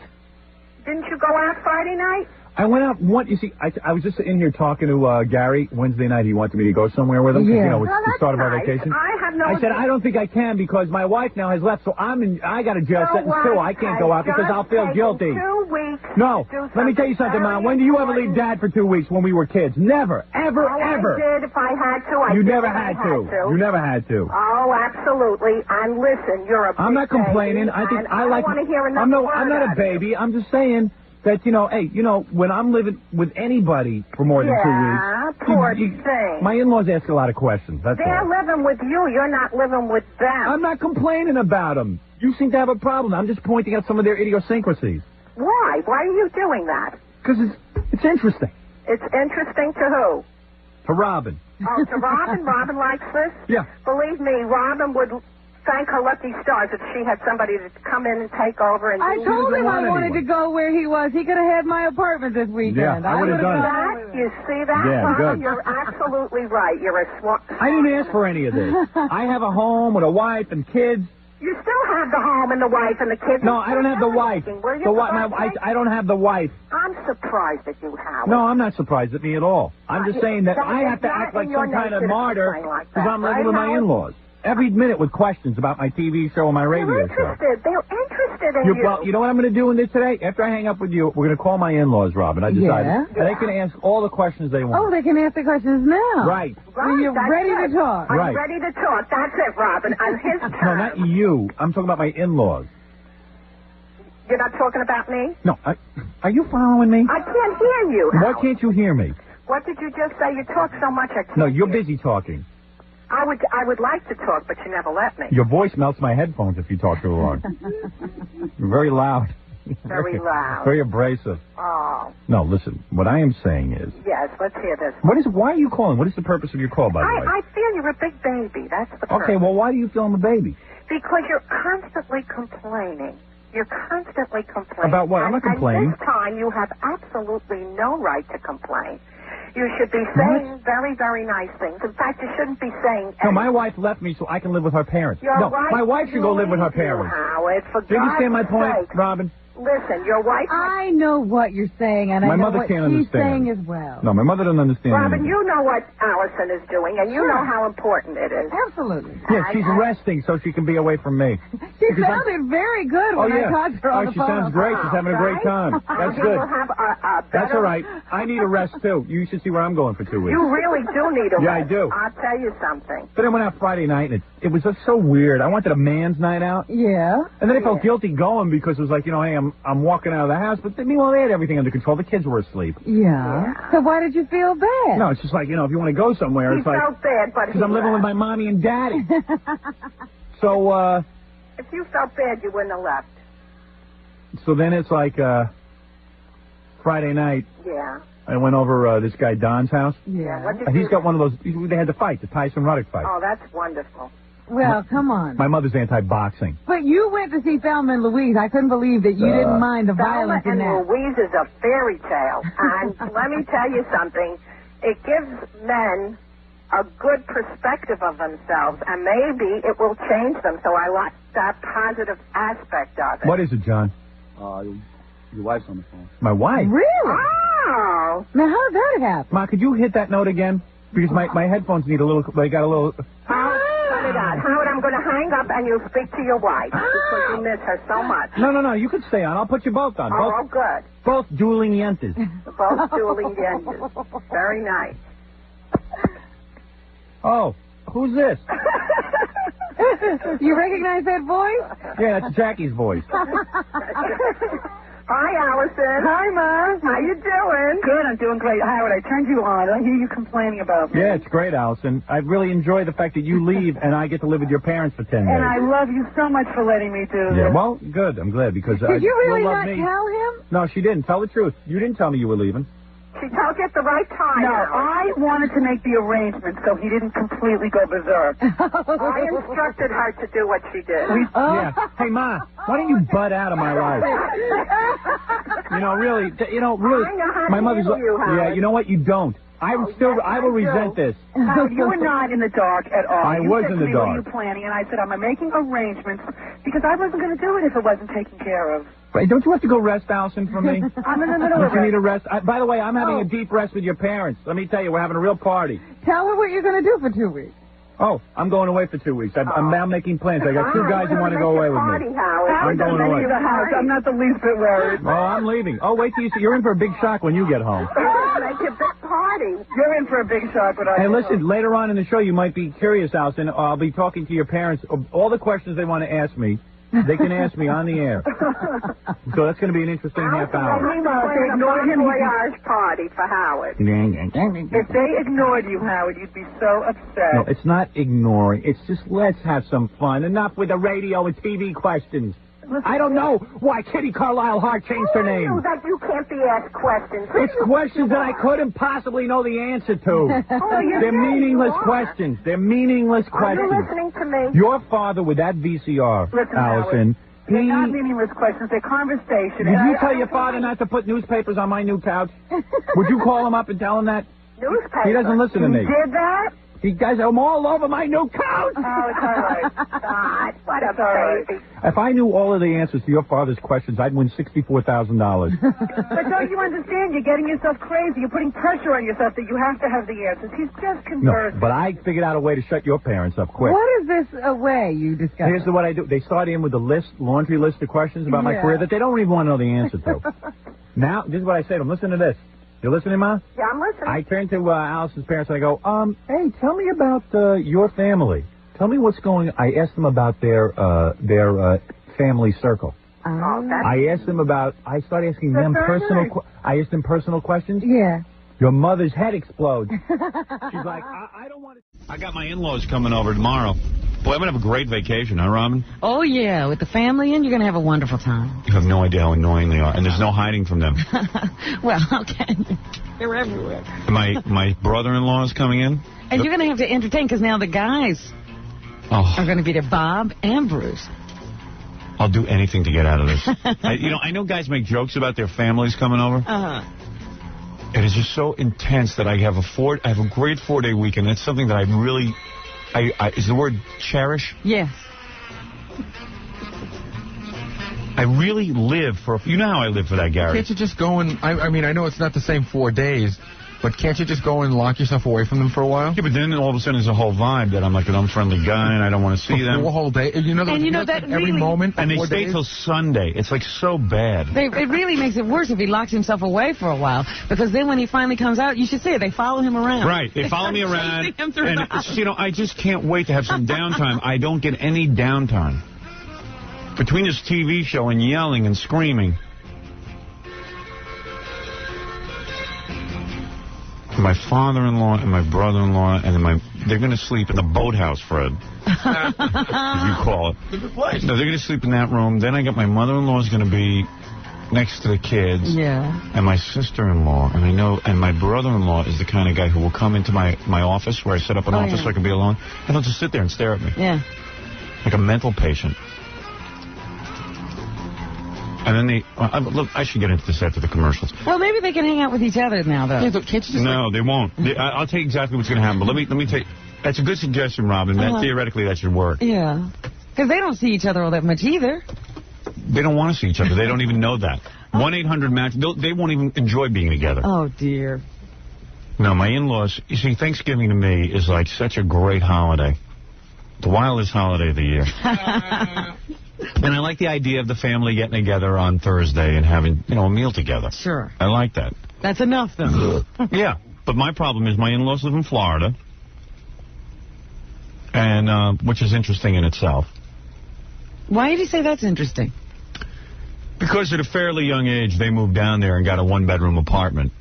Didn't you go out Friday night? I went out you see, I was just in here talking to Gary Wednesday night. He wanted me to go somewhere with him. Yeah. It's the start of our vacation. I said, I don't think I can because my wife now has left, so I got a jail sentence too. I can't go out because I'll feel guilty. 2 weeks. No, let me tell you something, Mom. When do you ever leave Dad for 2 weeks when we were kids? Never, ever. I did if I had to. You never had to. You never had to. Oh, absolutely. And listen, you're a I'm not complaining. baby, I think I like. want to hear another I'm word not a baby. I'm just saying that when I'm living with anybody for more than 2 weeks, poor thing. My in-laws ask a lot of questions. That's They're all. living with you. You're not living with them. I'm not complaining about them. You seem to have a problem. I'm just pointing out some of their idiosyncrasies. Why? Why are you doing that? Because it's interesting. It's interesting to who? To Robin. Oh, to Robin? Robin likes this? Yeah. Believe me, Robin would thank her lucky stars if she had somebody to come in and take over. And I told him I wanted to go where he was. He could have had my apartment this weekend. Yeah, I would have done that. You see that? Yeah, Robin? good. You're absolutely right. You're a swamp. I didn't ask for any of this. I have a home with a wife and kids. You still have the home and the wife and the kids. No, I don't have the wife. I don't have the wife. I'm surprised at you, Howard. No, I'm not surprised at me at all. I'm just saying that I have to act like some kind of martyr because I'm living with my in-laws. Every minute with questions about my TV show and my radio show. They're interested in you. Well, you know what I'm going to do in this today? After I hang up with you, we're going to call my in-laws, Robin. I decided. Yeah. And they can ask all the questions they want. Oh, they can ask the questions now. Right. When you're ready to talk. I'm ready to talk. That's it, Robin. On his turn. No, not you. I'm talking about my in-laws. You're not talking about me? No. Are you following me? I can't hear you, Howard. Why can't you hear me? What did you just say? You talk so much I can't No, you're hear. busy talking. I would like to talk, but you never let me. Your voice melts my headphones if you talk too long. You're very loud. Very loud. Very abrasive. Oh. No, listen. What I am saying is. Yes, let's hear this. Why are you calling? What is the purpose of your call, by the way? I feel you're a big baby. That's the purpose. Okay, well, why do you feel I'm a baby? Because you're constantly complaining. You're constantly complaining. About what? I'm not complaining. And this time, you have absolutely no right to complain. You should be saying very, very nice things. In fact, you shouldn't be saying anything. No, my wife left me so I can live with her parents. My wife should go live with her parents. Howard, for Do you understand my point, sake. Robin? Listen, your wife... I know what you're saying, and I know what she's saying as well. No, my mother doesn't understand Robin, anything. you know what Allison is doing, and you know how important it is. Absolutely. Yeah, she's resting so she can be away from me. She sounded very good when I talked to her on the phone. She sounds great. She's having a great time. That's good. That's all right. I need a rest, too. You should see where I'm going for 2 weeks. You really do need a rest. Yeah, I do. I'll tell you something. But I went out Friday night, and it was just so weird. I wanted a man's night out. Yeah. And then I felt guilty going because it was like, hey, I'm walking out of the house. But meanwhile, they had everything under control. The kids were asleep. Yeah. So why did you feel bad? No, it's just like, if you want to go somewhere, it's like... He felt bad, but because I'm living with my mommy and daddy. So, if you felt bad, you wouldn't have left. So then it's like, Friday night. Yeah. I went over this guy Don's house. Yeah. He's got one of those... They had to fight, the Tyson Ruddock fight. Oh, that's wonderful. Well, come on. My mother's anti-boxing. But you went to see Thelma and Louise. I couldn't believe that you didn't mind the violence in that. Thelma and Louise is a fairy tale. And let me tell you something. It gives men a good perspective of themselves, and maybe it will change them. So I like that positive aspect of it. What is it, John? Your wife's on the phone. My wife? Really? Oh. Now, how did that happen? Ma, could you hit that note again? Because my headphones need a little... They got a little... Howard, I'm going to hang up and you'll speak to your wife because you miss her so much. No. You could stay on. I'll put you both on. Oh, good. Both dueling yentas. Both dueling yentas. Very nice. Oh, who's this? You recognize that voice? Yeah, that's Jackie's voice. Hi, Allison. Hi, Ma. How you doing? Good, I'm doing great. Howard, I turned you on. I hear you complaining about me. Yeah, it's great, Allison. I really enjoy the fact that you leave and I get to live with your parents for 10 days. And I love you so much for letting me do this. Yeah, well, good. I'm glad because... Did you really love not me. tell him? No, she didn't. Tell the truth. You didn't tell me you were leaving. She told you at the right time. No, I wanted to make the arrangements so he didn't completely go berserk. I instructed her to do what she did. Yeah. Hey, Ma, why don't you butt out of my life? Really, I know how my to mother's... handle you, Howard. Yeah, you know what? You don't. I will resent this. Howard, you were not in the dark at all. I was in the You said to me, dark. what are you planning? And I said, I'm making arrangements because I wasn't going to do it if it wasn't taken care of. Wait, don't you have to go rest, Allison, for me? I'm in the middle of You it. need a rest. By the way, I'm having a deep rest with your parents. Let me tell you, we're having a real party. Tell her what you're going to do for 2 weeks. Oh, I'm going away for 2 weeks. I'm now making plans. I got two guys who want to go away with me. I'm going away. The house. I'm not the least bit worried. Oh, I'm leaving. Oh, wait till you see. You're in for a big shock when you get home. Make a big party. You're in for a big shock when I Hey, get listen, home. later on in the show, you might be curious, Allison. I'll be talking to your parents. All the questions they want to ask me, they can ask me on the air. So that's going to be an interesting half hour. If they ignored him, voyage party for Howard. If they ignored you, Howard, you'd be so upset. No, it's not ignoring. It's just let's have some fun. Enough with the radio and TV questions. I don't know why Kitty Carlisle Hart changed her name. You know that you can't be asked questions. It's questions that I couldn't possibly know the answer to. They're meaningless questions. They're meaningless questions. Are you listening to me? Your father with that VCR, Listen, Allison. They're not meaningless questions. They're conversation. Did you tell your father not to put newspapers on my new couch? Would you call him up and tell him that? Newspapers? He doesn't listen to me. You did that? He does them all over my new couch. Oh, it's all right. God, what a baby. If I knew all of the answers to your father's questions, I'd win $64,000. But don't you understand? You're getting yourself crazy. You're putting pressure on yourself that you have to have the answers. He's just No, conversing. but I figured out a way to shut your parents up quick. What is this way you discuss? Here's what I do. They start in with a laundry list of questions about my career that they don't even want to know the answer to. Now, this is what I say to them. Listen to this. You listening, Ma? Yeah, I'm listening. I turn to Allison's parents and I go, hey, tell me about your family. Tell me what's going on. I asked them about their family circle. I asked them about, I started asking them I asked them personal questions. Yeah. Your mother's head explodes. She's like, I don't want to. I got my in-laws coming over tomorrow. Boy, I'm going to have a great vacation, huh, Robin? Oh, yeah. With the family in, you're going to have a wonderful time. You have no idea how annoying they are, and there's no hiding from them. Well, how can you? They're everywhere. My brother-in-law is coming in. And you're going to have to entertain, because now the guys are going to be there, Bob and Bruce. I'll do anything to get out of this. I know guys make jokes about their families coming over. Uh-huh. It is just so intense that I have a great 4-day weekend. It's something that I really, is the word cherish? Yes. I really live for, you know how I live for that, Gary. Can't you just go and, I mean, I know it's not the same 4 days, but can't you just go and lock yourself away from them for a while? Yeah, but then all of a sudden there's a whole vibe that I'm like an unfriendly guy and I don't want to see them. The whole day. You know, that every really, moment. And they stay till Sunday. It's like so bad. It really makes it worse if he locks himself away for a while. Because then when he finally comes out, you should see it. They follow him around. Right. They follow me around. And, you know, I just can't wait to have some downtime. I don't get any downtime. Between this TV show and yelling and screaming. My father-in-law and my brother-in-law and then they're going to sleep in the boathouse, Fred. As you call it. No, they're going to sleep in that room. Then I got my mother-in-law is going to be next to the kids. Yeah. And my sister-in-law. And my brother-in-law is the kind of guy who will come into my office where I set up an office so I can be alone. And he'll just sit there and stare at me. Yeah. Like a mental patient. And then look, I should get into this after the commercials. Well, maybe they can hang out with each other now, though. Yeah, can't you just no, they won't. I'll tell you exactly what's going to happen. But let me tell you. That's a good suggestion, Robin. Theoretically, that should work. Yeah. Because they don't see each other all that much either. They don't want to see each other. They don't even know that. 1-800-MATCH. They won't even enjoy being together. Oh, dear. No, my in-laws. You see, Thanksgiving to me is like such a great holiday. The wildest holiday of the year. And I like the idea of the family getting together on Thursday and having, a meal together. Sure. I like that. That's enough, though. Yeah. But my problem is my in-laws live in Florida. And, which is interesting in itself. Why did you say that's interesting? Because at a fairly young age, they moved down there and got a one-bedroom apartment.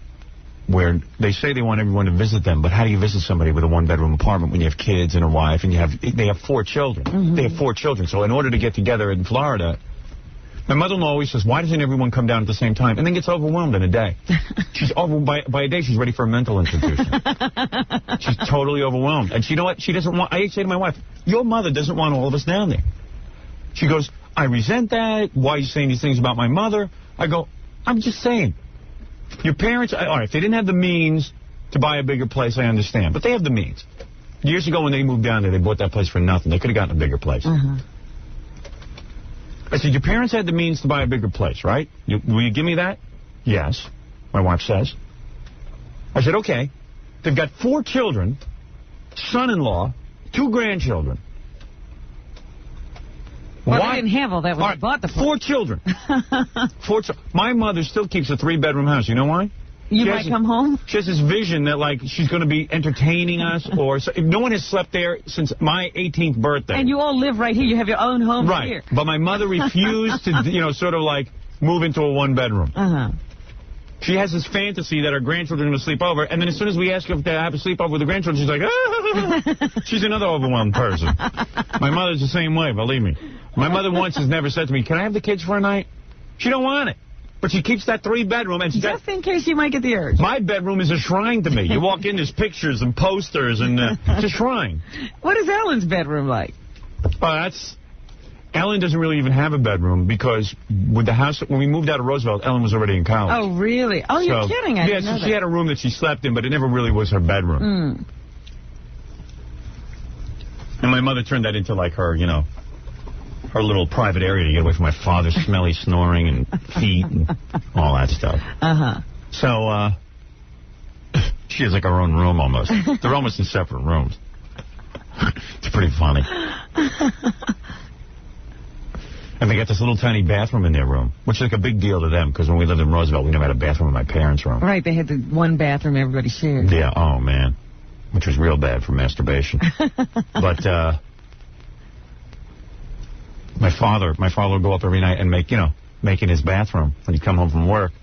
Where they say they want everyone to visit them, but how do you visit somebody with a one-bedroom apartment when you have kids and a wife and they have 4 children? Mm-hmm. They have 4 children. So in order to get together in Florida, my mother-in-law always says, why doesn't everyone come down at the same time? And then gets overwhelmed in a day. She's by a day, she's ready for a mental institution. She's totally overwhelmed. And you know what? She doesn't want, I say to my wife, your mother doesn't want all of us down there. She goes, I resent that. Why are you saying these things about my mother? I go, I'm just saying. Your parents, all right, if they didn't have the means to buy a bigger place, I understand. But they have the means. Years ago when they moved down there, they bought that place for nothing. They could have gotten a bigger place. Uh-huh. I said, your parents had the means to buy a bigger place, right? Will you give me that? Yes, my wife says. I said, okay. They've got 4 children, son-in-law, 2 grandchildren. Well, they didn't have all that when they bought the place. 4 children. 4 My mother still keeps a 3-bedroom house. You know why? You might come home? She has this vision that, like, she's going to be entertaining us. Or no one has slept there since my 18th birthday. And you all live right here. You have your own home right here. But my mother refused to, sort of, like, move into a 1-bedroom. Uh-huh. She has this fantasy that her grandchildren are going to sleep over, and then as soon as we ask her if they have a sleepover with the grandchildren, she's like, ah! She's another overwhelmed person. My mother's the same way, believe me. My mother once has never said to me, can I have the kids for a night? She don't want it. But she keeps that 3-bedroom. And just in case you might get the urge. My bedroom is a shrine to me. You walk in, there's pictures and posters, and it's a shrine. What is Ellen's bedroom like? Ellen doesn't really even have a bedroom because with the house, when we moved out of Roosevelt, Ellen was already in college. Oh, really? Oh, you're kidding. I didn't know that. She had a room that she slept in, but it never really was her bedroom. Mm. And my mother turned that into, like, her, her little private area to get away from my father's smelly snoring and feet and all that stuff. Uh-huh. So, she has, like, her own room almost. They're almost in separate rooms. It's pretty funny. And they got this little tiny bathroom in their room, which is like a big deal to them, because when we lived in Roosevelt, we never had a bathroom in my parents' room. Right, they had the one bathroom everybody shared. Yeah, oh, man. Which was real bad for masturbation. But, my father would go up every night and make in his bathroom when he'd come home from work.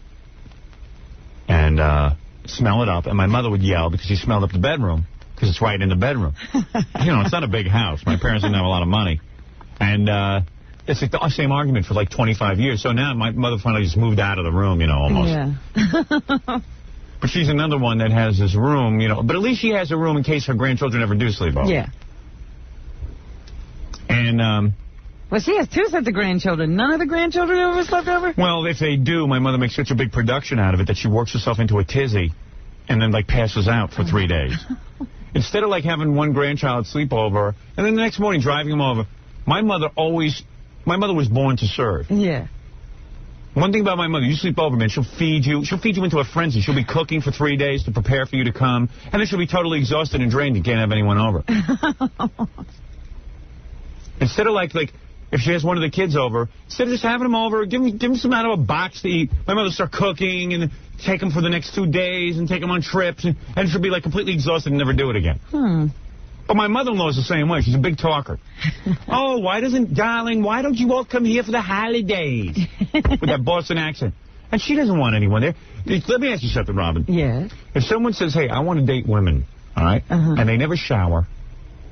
And, smell it up. And my mother would yell because he smelled up the bedroom, because it's right in the bedroom. It's not a big house. My parents didn't have a lot of money. And, it's like the same argument for like 25 years. So now my mother finally just moved out of the room, almost. Yeah. But she's another one that has this room, But at least she has a room in case her grandchildren ever do sleep over. Yeah. And Well, she has 2 sets of grandchildren. None of the grandchildren ever slept over? Well, if they do, my mother makes such a big production out of it that she works herself into a tizzy and then, like, passes out for 3 days. Instead of, like, having one grandchild sleep over and then the next morning driving them over, my mother was born to serve. Yeah. One thing about my mother, you sleep over, man, she'll feed you into a frenzy. She'll be cooking for 3 days to prepare for you to come, and then she'll be totally exhausted and drained and can't have anyone over. Instead of, like, if she has one of the kids over, instead of just having them over, give them some out of a box to eat, my mother start cooking and take them for the next 2 days and take them on trips, and she'll be, like, completely exhausted and never do it again. But my mother-in-law is the same way. She's a big talker. Oh, darling, why don't you all come here for the holidays? With that Boston accent. And she doesn't want anyone there. Let me ask you something, Robin. Yeah. If someone says, hey, I want to date women, all right, and they never shower,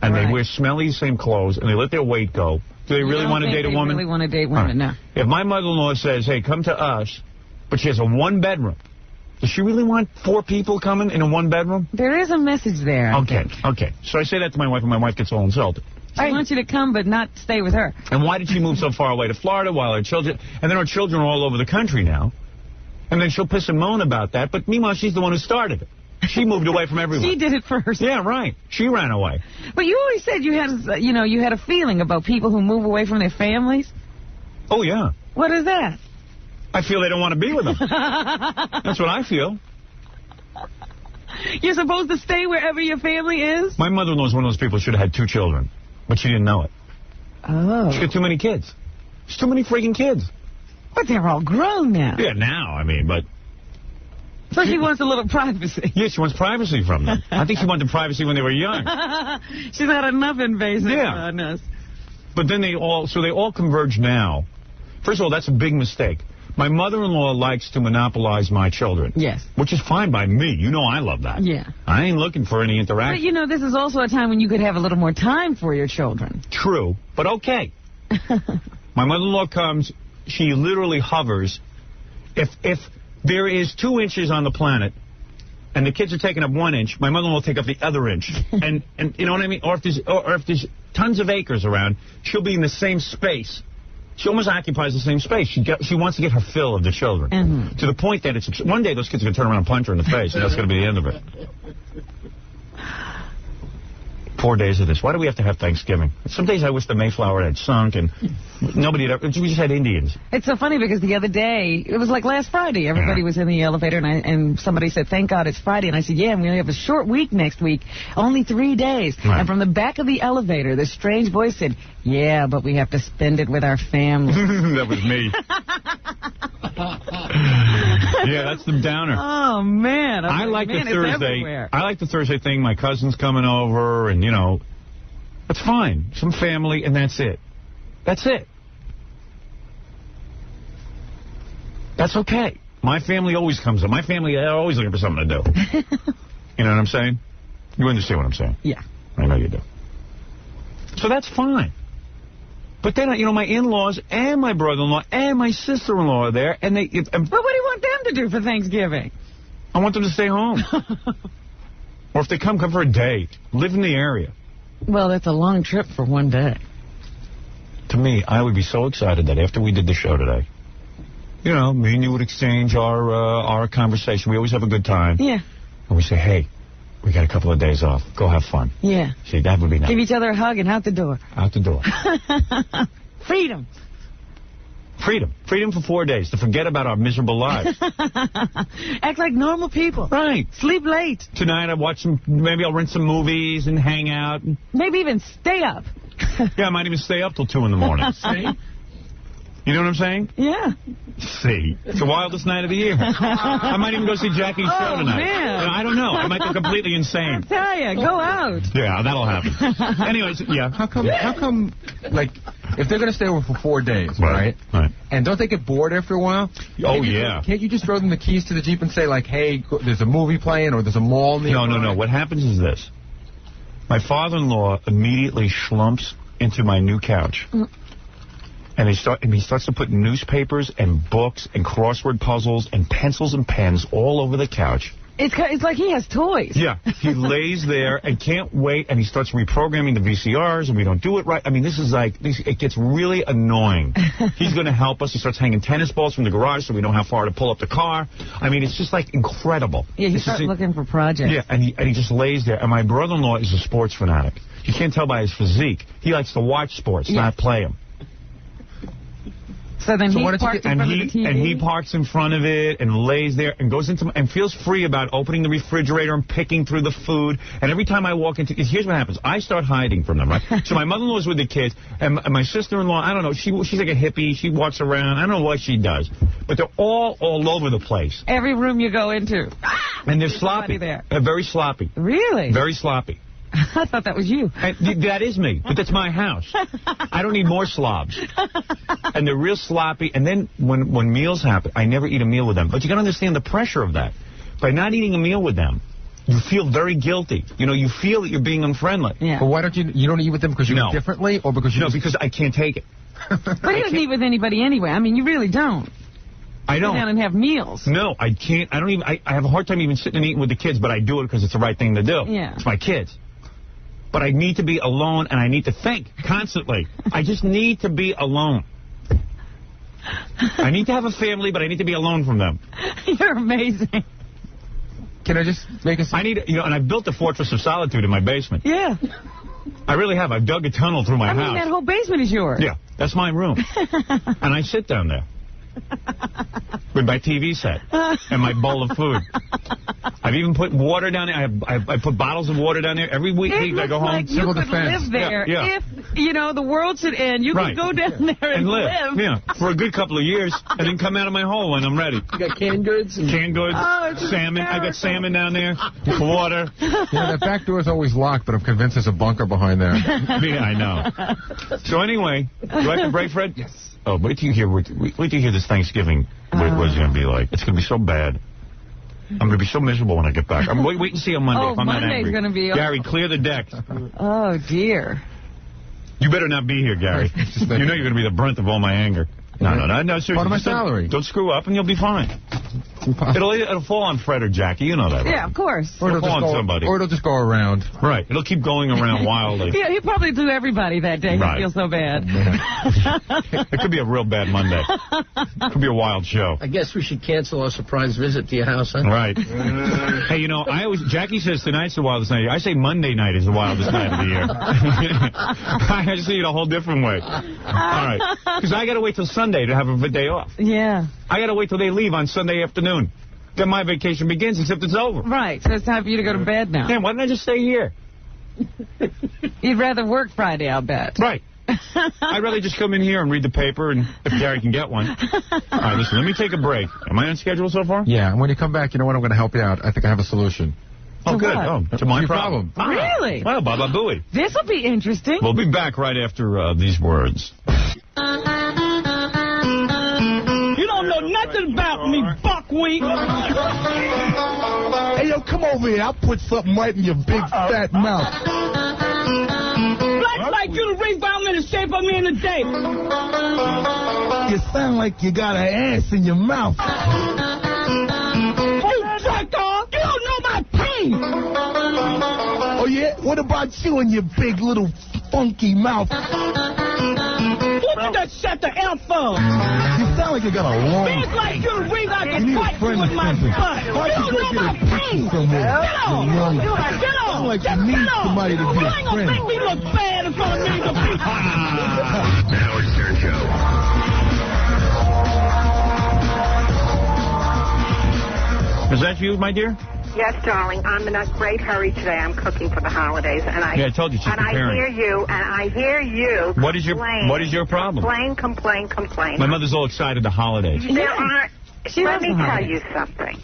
and they wear smelly same clothes, and they let their weight go, do they really want to date a woman? They really want to date women, no. If my mother-in-law says, hey, come to us, but she has a 1-bedroom, does she really want 4 people coming in a 1-bedroom? There is a message there. Okay. So I say that to my wife, and my wife gets all insulted. She wants you to come, but not stay with her. And why did she move so far away to Florida while her children... And then her children are all over the country now. And then she'll piss and moan about that, but meanwhile, she's the one who started it. She moved away from everyone. She did it first. Yeah, right. She ran away. But you always said you had a feeling about people who move away from their families. Oh, yeah. What is that? I feel they don't want to be with them. That's what I feel. You're supposed to stay wherever your family is? My mother-in-law is one of those people who should have had 2 children, but she didn't know it. Oh. She got too many kids. There's too many freaking kids. But they're all grown now. Yeah, now, I mean, but... So she wants a little privacy. Yeah, she wants privacy from them. I think she wanted privacy when they were young. She's had enough invasive on us. But then they all converge now. First of all, that's a big mistake. My mother-in-law likes to monopolize my children. Yes. Which is fine by me. You know I love that. Yeah. I ain't looking for any interaction. But, this is also a time when you could have a little more time for your children. True, but okay. My mother-in-law comes, she literally hovers. If there is 2 inches on the planet, and the kids are taking up 1 inch, my mother-in-law will take up the other inch. and you know what I mean? Or if there's tons of acres around, she'll be in the same space. She almost occupies the same space. She wants to get her fill of the children. To the point that one day those kids are going to turn around and punch her in the face, and that's going to be the end of it. 4 days of this. Why do we have to have Thanksgiving? Some days I wish the Mayflower had sunk and nobody had we just had Indians. It's so funny because the other day, it was like last Friday, everybody was in the elevator and somebody said, thank God it's Friday. And I said, yeah, and we only have a short week next week, only 3 days. Right. And from the back of the elevator, this strange voice said, yeah, but we have to spend it with our family. That was me. Yeah, that's the downer. Oh, man. I like the Thursday. I like the Thursday thing. My cousin's coming over, and, that's fine. Some family, and that's it. That's it. That's okay. My family always comes up. My family are always looking for something to do. You know what I'm saying? You understand what I'm saying? Yeah. I know you do. So that's fine. But then, my in-laws and my brother-in-law and my sister-in-law are there, and they... But what do you want them to do for Thanksgiving? I want them to stay home. Or if they come for a day. Live in the area. Well, that's a long trip for 1 day. To me, I would be so excited that after we did the show today, me and you would exchange our conversation. We always have a good time. Yeah. And we say, hey, we got a couple of days off. Go have fun. Yeah. See, that would be nice. Give each other a hug and out the door. Out the door. Freedom. Freedom for 4 days to forget about our miserable lives. Act like normal people. Right. Sleep late. Tonight maybe I'll rent some movies and hang out. Maybe even stay up. Yeah, I might even stay up till 2 in the morning. See? You know what I'm saying? Yeah. See, it's the wildest night of the year. I might even go see Jackie's show tonight. Man. I don't know. I might go completely insane. I tell you, go out. Yeah, that'll happen. Anyways, yeah. How come, like, if they're going to stay over for 4 days, right? And don't they get bored after a while? Oh, yeah. Can't you just throw them the keys to the Jeep and say, like, hey, there's a movie playing or there's a mall nearby? No. What happens is this. My father-in-law immediately slumps into my new couch. And he starts to put newspapers and books and crossword puzzles and pencils and pens all over the couch. It's like he has toys. Yeah, he lays there and can't wait, and he starts reprogramming the VCRs, and we don't do it right. I mean, this is like, it gets really annoying. He's going to help us. He starts hanging tennis balls from the garage so we know how far to pull up the car. I mean, it's just like incredible. Yeah, he starts looking for projects. Yeah, and he just lays there. And my brother-in-law is a sports fanatic. You can't tell by his physique. He likes to watch sports, not play them. So then he parks in front of the TV? And he parks in front of it and lays there and goes into and feels free about opening the refrigerator and picking through the food. And every time I walk into, here's what happens. I start hiding from them, right? So my mother-in-law's with the kids, and my sister-in-law, I don't know, she's like a hippie. She walks around. I don't know what she does. But they're all over the place. Every room you go into. And they're sloppy. There. Very sloppy. Really? Very sloppy. I thought that was you. That is me, but that's my house. I don't need more slobs. And they're real sloppy. And then when meals happen, I never eat a meal with them. But you got to understand the pressure of that. By not eating a meal with them, you feel very guilty. You know, you feel that you're being unfriendly. Yeah. But why don't you don't eat with them because you eat differently, or because you because I can't take it. But you don't eat with anybody anyway. I mean, you really don't. I don't. Sit down and have meals. No, I can't. I don't even. I have a hard time even sitting and eating with the kids, but I do it because it's the right thing to do. Yeah. It's my kids. But I need to be alone, and I need to think constantly. I just need to be alone. I need to have a family, but I need to be alone from them. You're amazing. Can I just make a... I need, and I've built a fortress of solitude in my basement. Yeah. I really have. I've dug a tunnel through my house. I mean, that whole basement is yours. Yeah, that's my room. And I sit down there with my TV set and my bowl of food. I've even put water down there. I put bottles of water down there every week. I go home. Like you could live there if, the world should end. You could go down there and live. Yeah, for a good couple of years and then come out of my hole when I'm ready. You got canned goods? Canned goods, salmon. I got salmon down there, water. That back door is always locked, but I'm convinced there's a bunker behind there. Yeah, I know. So anyway, do I have to break, Fred? Yes. Oh, wait till you hear this Thanksgiving. What it's going to be like. It's going to be so bad. I'm going to be so miserable when I get back. Wait and see on Monday if I'm not angry. Monday's going to be... Gary, clear the deck. Oh, dear. You better not be here, Gary. You know you're going to be the brunt of all my anger. No, seriously. Part of my salary. Don't screw up and you'll be fine. It'll fall on Fred or Jackie. You know that, right? Yeah, of course. Or it'll fall on somebody. Or it'll just go around. Right. It'll keep going around wildly. Yeah, he'll probably do everybody that day. Right. He'll feel so bad. It could be a real bad Monday. It could be a wild show. I guess we should cancel our surprise visit to your house, huh? Right. Hey, Jackie says tonight's the wildest night. I say Monday night is the wildest night of the year. I see it a whole different way. All right. Because I got to wait till Sunday to have a day off. Yeah. I got to wait till they leave on Sunday afternoon. Then my vacation begins, except it's over. Right. So it's time for you to go to bed now. Damn, why didn't I just stay here? You'd rather work Friday, I'll bet. Right. I'd rather just come in here and read the paper, and if Gary can get one. All right, listen, let me take a break. Am I on schedule so far? Yeah, and when you come back, you know what? I'm going to help you out. I think I have a solution. Oh, good. Oh, to my problem. Really? Well, Baba Booey. This will be interesting. We'll be back right after these words. You don't know nothing about me, buckwheat. Hey, yo, come over here. I'll put something right in your big fat mouth. Blacks like you to rebound me to shape of me in the day. You sound like you got an ass in your mouth. Oh, jack off. You don't know my pain. Oh, yeah? What about you and your big little funky mouth? What you just shut the F up? You sound like you got a long... It's like you to ring I can fight you with my butt. You don't know my pain. Get on. Get on. Sound like you need somebody to be a friend. You ain't gonna make me look bad in front of millions of people. The Howard Stern Show. Is that you, my dear? Yes, darling. I'm in a great hurry today. I'm cooking for the holidays, and I told you she's preparing. I hear you. What is your problem? Complain. My mother's all excited the holidays. Let me tell you something.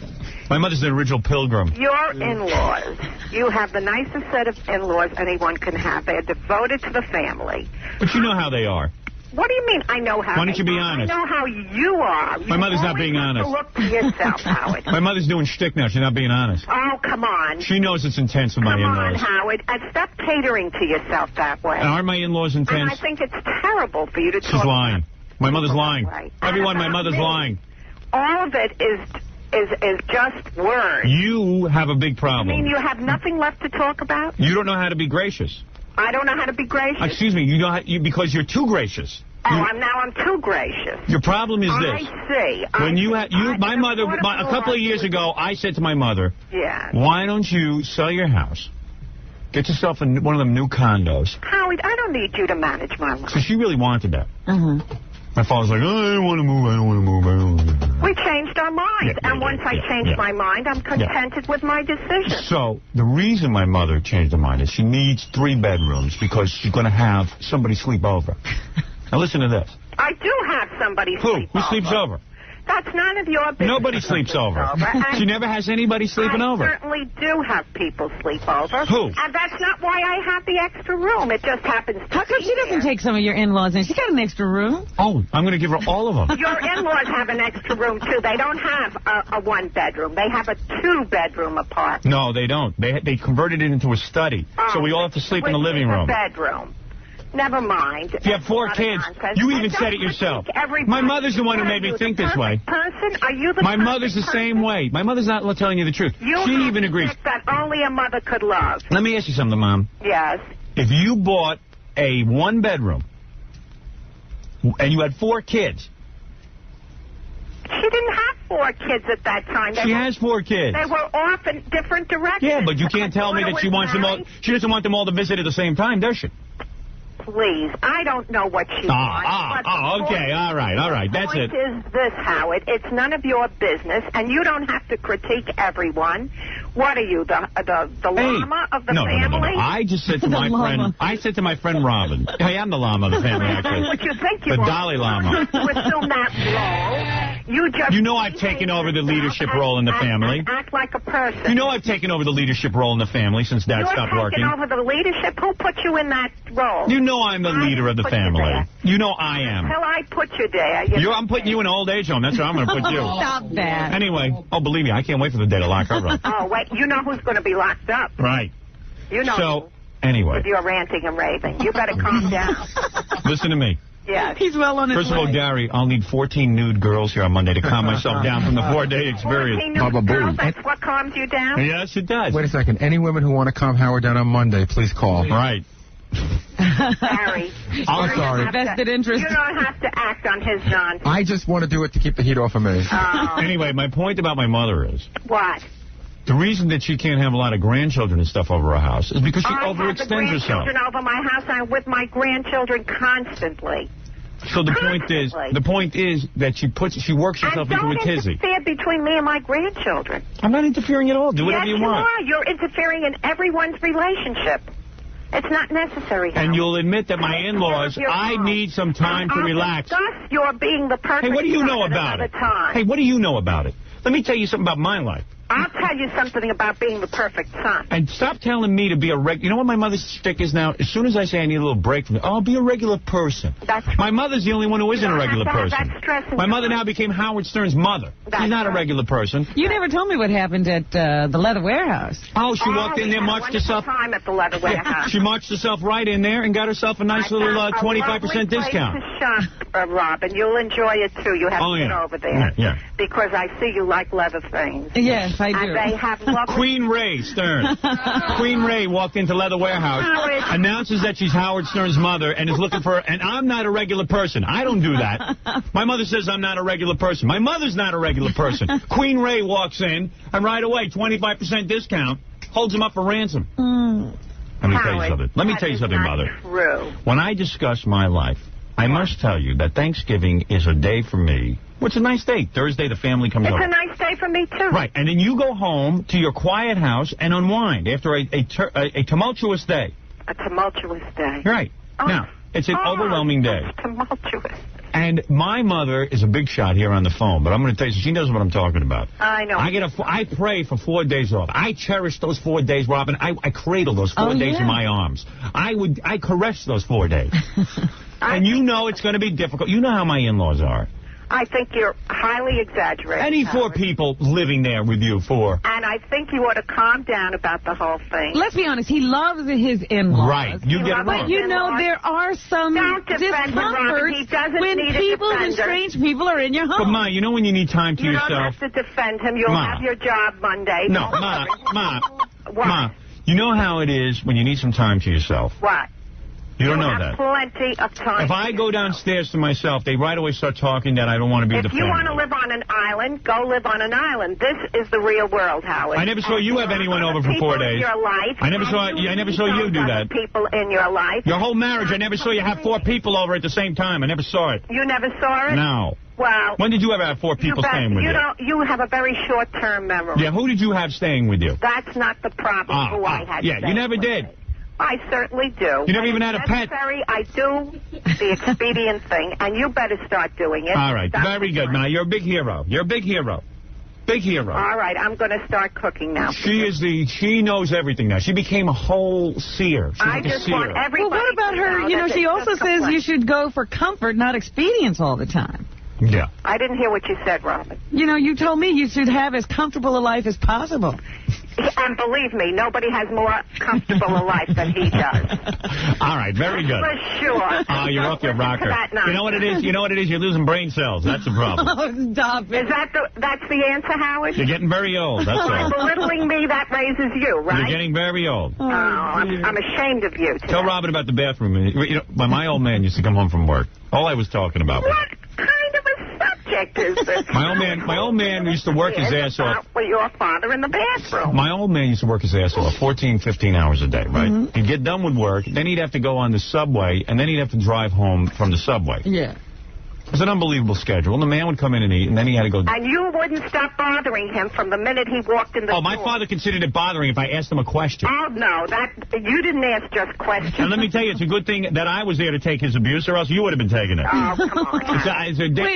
My mother's an original pilgrim. Your in-laws. You have the nicest set of in-laws anyone can have. They are devoted to the family. But you know how they are. What do you mean, I know how? Why don't you be honest? I know how you are. My mother's not being honest. Look to yourself, Howard. My mother's doing shtick now. She's not being honest. Oh, come on. She knows it's intense with my in-laws. Come on, Howard. And stop catering to yourself that way. And aren't my in-laws intense? And I think it's terrible for you to talk. She's lying. My mother's lying. Right. Everyone, my mother's lying. All of it is is just words. You have a big problem. You mean you have nothing left to talk about? You don't know how to be gracious. I don't know how to be gracious? Excuse me, because you're too gracious. I'm too gracious. Your problem is this. I see. When my mother, a couple of years ago, I said to my mother, why don't you sell your house, get yourself one of them new condos. Howard, I don't need you to manage my life. So she really wanted that. My father's like, oh, I don't want to move, I don't want to move, I don't want to move. We changed our minds, and once I changed my mind, I'm contented with my decision. So, the reason my mother changed her mind is she needs 3 bedrooms because she's going to have somebody sleep over. Now listen to this. I do have somebody sleep over. Who sleeps over? That's none of your business. Nobody sleeps over. She never has anybody sleeping over. I certainly do have people sleep over. Who? And that's not why I have the extra room. It just happens to How come she doesn't take some of your in-laws in? She got an extra room. Oh, I'm going to give her all of them. Your in-laws have an extra room, too. They don't have a 1-bedroom. They have a 2-bedroom apartment. No, they don't. They converted it into a study. So we all have to sleep in the living room. Bedroom. Never mind. If you have 4 kids, you even said it yourself. My mother's the one who made me think this way. Are you the My mother's the same way. My mother's not telling you the truth. She even agrees. That only a mother could love. Let me ask you something, Mom. Yes. If you bought a 1-bedroom and you had 4 kids. She didn't have 4 kids at that time. She has 4 kids. They were off in different directions. Yeah, but you can't tell me that she wants them all. She doesn't want them all to visit at the same time, does she? Please, I don't know what she wants. Okay, all right, that's it. The point is this, Howard, it's none of your business, and you don't have to critique everyone. What are you, the llama of the family? No. I just said to my friend, Robin. Hey, I'm the llama of the family, actually. What you think you the are. Dalai Lama. You assume that role. You know I've taken over the leadership role in the family. Act like a person. You know I've taken over the leadership role in the family since Dad stopped working. You're taking over the leadership? Who put you in that role? You know I'm the leader of the family. You know I am. Till I put you there. I'm putting you in an old age home. That's where I'm going to put you. Stop that. Anyway, believe me, I can't wait for the day to lock her up. Oh, wait. You know who's going to be locked up. Right. You know. So, anyway. With your ranting and raving. You better calm down. Listen to me. Yes. He's well on his way. First of all, Gary, I'll need 14 nude girls here on Monday to calm myself down from the 4-day experience. 14 nude girls, that's what calms you down? Yes, it does. Wait a second. Any women who want to calm Howard down on Monday, please call. Right. Barry. I'm sorry. Vested interest. You don't have to act on his nonsense. I just want to do it to keep the heat off of me. Anyway, my point about my mother is... What? The reason that she can't have a lot of grandchildren and stuff over her house is because she overextends herself. I have the grandchildren over my house. I'm with my grandchildren constantly. So the point is that she works herself into a tizzy. Don't interfere between me and my grandchildren. I'm not interfering at all. Do whatever you want. Yes, you are. You're interfering in everyone's relationship. It's not necessary. And you'll admit that my in-laws, I need some time to relax. Discuss your being the perfect. Hey, what do you know about it? Hey, what do you know about it? Let me tell you something about my life. I'll tell you something about being the perfect son. And stop telling me to be a regular... You know what my mother's shtick is now? As soon as I say I need a little break from it, I'll be a regular person. That's my mother's the only one who isn't a regular person. My mother now became Howard Stern's mother. She's not a regular person. You never told me what happened at the Leather Warehouse. Oh, she walked in there, marched herself... time at the Leather Warehouse. She marched herself right in there and got herself a nice little 25% discount. Shop, Robin. You'll enjoy it, too. You have to get over there. Yeah. Because I see you like leather things. Yes, I do. And they have Queen Ray Stern. Queen Ray walked into Leather Warehouse, announces that she's Howard Stern's mother, and is looking for... And I'm not a regular person. I don't do that. My mother says I'm not a regular person. My mother's not a regular person. Queen Ray walks in, and right away, 25% discount, holds him up for ransom. Let me tell you something. Let me tell you something, Mother. True. When I discuss my life, I must tell you that Thanksgiving is a day for me. Well, it's a nice day. Thursday, the family comes over. It's a nice day for me, too. Right, and then you go home to your quiet house and unwind after a tumultuous day. A tumultuous day. Right. Now, it's an overwhelming day. It's tumultuous. And my mother is a big shot here on the phone, but I'm going to tell you, she knows what I'm talking about. I know. I pray for 4 days off. I cherish those 4 days, Robin. I cradle those 4 days in my arms. I caress those 4 days. And you know it's going to be difficult. You know how my in-laws are. I think you're highly exaggerating. Any 4 Howard. people living there with you, 4. And I think you ought to calm down about the whole thing. Let's be honest, he loves his in-laws. Right, you get it wrong. But you know, there are some discomforts when people and strange people are in your home. But, Ma, you know when you need time to yourself? You don't have to defend him. You'll have your job Monday. No, Ma, you know how it is when you need some time to yourself. What? You don't know that. Plenty of time. If I go downstairs to myself, they right away start talking that I don't want to be the family. If you want to live on an island, go live on an island. This is the real world, Howard. I never saw you have anyone over for 4 days. In your life, I never saw you do that. People in your life. Your whole marriage, I never saw you have 4 people over at the same time. I never saw it. You never saw it? No. Well, when did you ever have 4 people staying with you? You have a very short-term memory. Yeah, who did you have staying with you? That's not the problem. Who I had. Yeah, you never did. I certainly do. You never even had a pet. I do the expedient thing, and you better start doing it. All right, very good. Now, you're a big hero. You're a big hero. Big hero. All right, I'm going to start cooking now. She knows everything now. She became a whole seer. She's like a seer. Want everybody. Well, what about her? You know, she also says you should go for comfort, not expedience all the time. Yeah. I didn't hear what you said, Robin. You know, you told me you should have as comfortable a life as possible. And believe me, nobody has more comfortable a life than he does. All right, very good. For sure. Oh, you're off your rocker. You know what it is? You're losing brain cells. That's the problem. Oh, stop it. Is that's the answer, Howard? You're getting very old. That's all. By belittling me, that raises you, right? You're getting very old. Oh, I'm ashamed of you. Tell Robin about the bathroom. You know, my old man used to come home from work. All I was talking about was... What kind of a subject is this? My old man used to work his ass off. With your father in the bathroom. My old man used to work his ass off 14, 15 hours a day, right? He'd get done with work, then he'd have to go on the subway, and then he'd have to drive home from the subway. Yeah. It was an unbelievable schedule. And the man would come in and eat, and then he had to go... And you wouldn't stop bothering him from the minute he walked in the door. Oh, my father considered it bothering if I asked him a question. Oh, no, you didn't ask just questions. And let me tell you, it's a good thing that I was there to take his abuse, or else you would have been taking it. Oh, come on.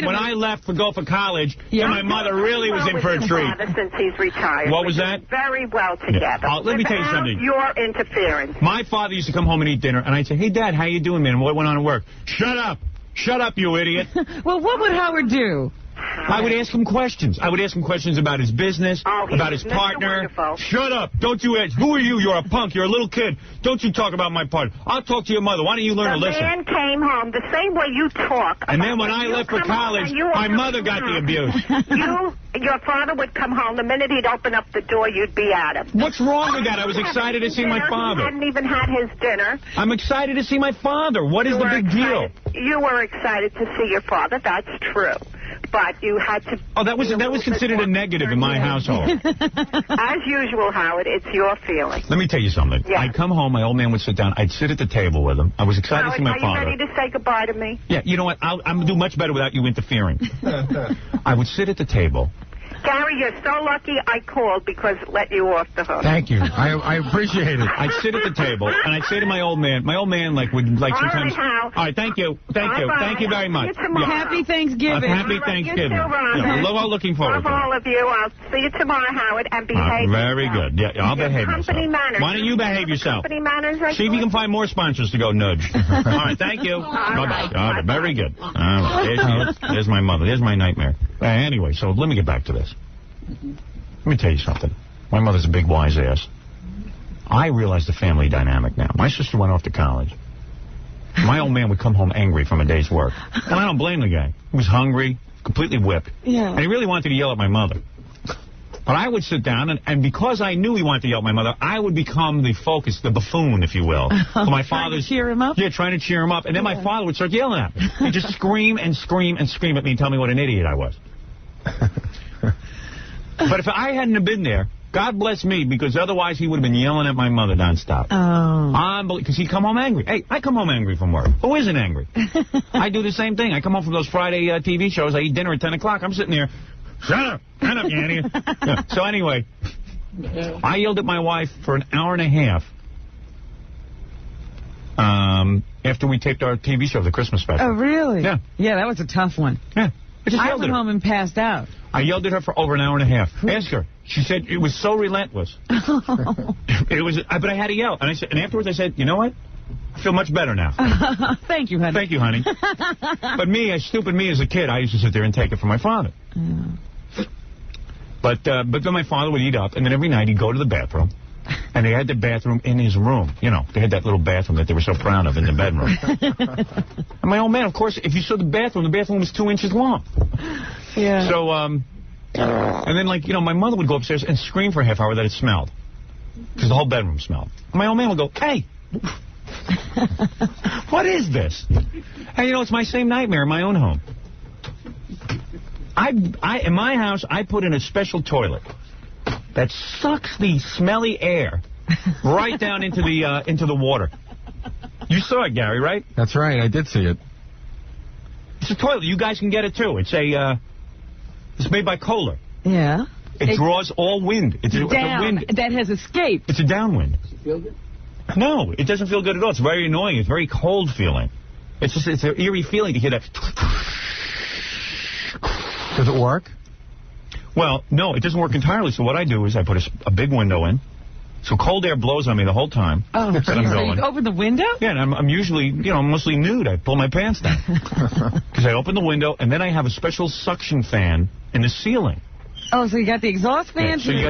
When I left to go for college, my mother really was in for a treat. Since he's retired. What was that? Very well together. Yeah. Let me tell you something. Your interference. My father used to come home and eat dinner, and I'd say, hey, Dad, how you doing, man? What went on at work? Shut up. Shut up, you idiot. Well, what would Howard do? I would ask him questions. I would ask him questions about his business, about his partner. Shut up. Don't you ask. Who are you? You're a punk. You're a little kid. Don't you talk about my partner. I'll talk to your mother. Why don't you learn to listen? The man came home the same way you talk. And then when I left for college, my mother got the abuse. Your father would come home. The minute he'd open up the door, you'd be at him. What's wrong with that? I was excited to see my father. He hadn't even had his dinner. I'm excited to see my father. What is the big deal? You were excited to see your father. That's true. But you had to... Oh, that was considered a negative in my household. As usual, Howard, it's your feeling. Let me tell you something. Yes. I'd come home, my old man would sit down. I'd sit at the table with him. I was excited to see my father. Are you ready to say goodbye to me? Yeah, you know what? I'm going to do much better without you interfering. I would sit at the table. Gary, you're so lucky I called because it let you off the hook. Thank you. I appreciate it. I'd sit at the table, and I'd say to my old man, would sometimes... All right, thank you. Thank you. Thank you very much. Yeah. Happy Thanksgiving. Happy Thanksgiving. I'm looking forward to it. All of you. I'll see you tomorrow, Howard, and behave Very good. Yeah, I'll behave myself. Company manners. Why don't you behave yourself? Company manners. See if you can find more sponsors to go nudge. All right, thank you. Bye-bye. All right, very good. All right, there's my mother. There's my nightmare. Anyway, so let me get back to this. Let me tell you something. My mother's a big wise ass. I realize the family dynamic now. My sister went off to college. My old man would come home angry from a day's work. And I don't blame the guy. He was hungry, completely whipped. Yeah. And he really wanted to yell at my mother. But I would sit down, and because I knew he wanted to yell at my mother, I would become the focus, the buffoon, if you will. So my father's cheer him up? Yeah, trying to cheer him up. And then my father would start yelling at me. He'd just scream and scream and scream at me and tell me what an idiot I was. But if I hadn't have been there, God bless me, because otherwise he would have been yelling at my mother nonstop. Oh. Because he'd come home angry. Hey, I come home angry from work. Who isn't angry? I do the same thing. I come home from those Friday TV shows. I eat dinner at 10 o'clock. I'm sitting there. Shut up, you idiot. Yeah. So anyway, I yelled at my wife for an hour and a half after we taped our TV show, the Christmas special. Oh, really? Yeah. Yeah, that was a tough one. Yeah. I went home and passed out. I yelled at her for over an hour and a half. Ask her. She said it was so relentless. But I had to yell. And afterwards I said, you know what? I feel much better now. Thank you, honey. Thank you, honey. But me, stupid me as a kid, I used to sit there and take it from my father. But then my father would eat up, and then every night he'd go to the bathroom, and they had the bathroom in his room. You know, they had that little bathroom that they were so proud of in the bedroom. And my old man, of course, if you saw the bathroom was 2 inches long. Yeah. So, and then, like, you know, my mother would go upstairs and scream for a half hour that it smelled. Because the whole bedroom smelled. And my old man would go, hey, what is this? And, you know, it's my same nightmare in my own home. In my house, I put in a special toilet that sucks the smelly air right down into the water. You saw it, Gary, right? That's right. I did see it. It's a toilet. You guys can get it, too. It's made by Kohler. Yeah. It draws all wind. It's a wind that has escaped. It's a downwind. Does it feel good? No, it doesn't feel good at all. It's very annoying. It's very cold feeling. It's an eerie feeling to hear that. Does it work? Well, no, it doesn't work entirely. So what I do is I put a big window in, so cold air blows on me the whole time. Oh, so you open the window? Yeah, and I'm usually, you know, mostly nude. I pull my pants down. Because I open the window, and then I have a special suction fan in the ceiling. Oh, so you got the exhaust fan? Yeah, so you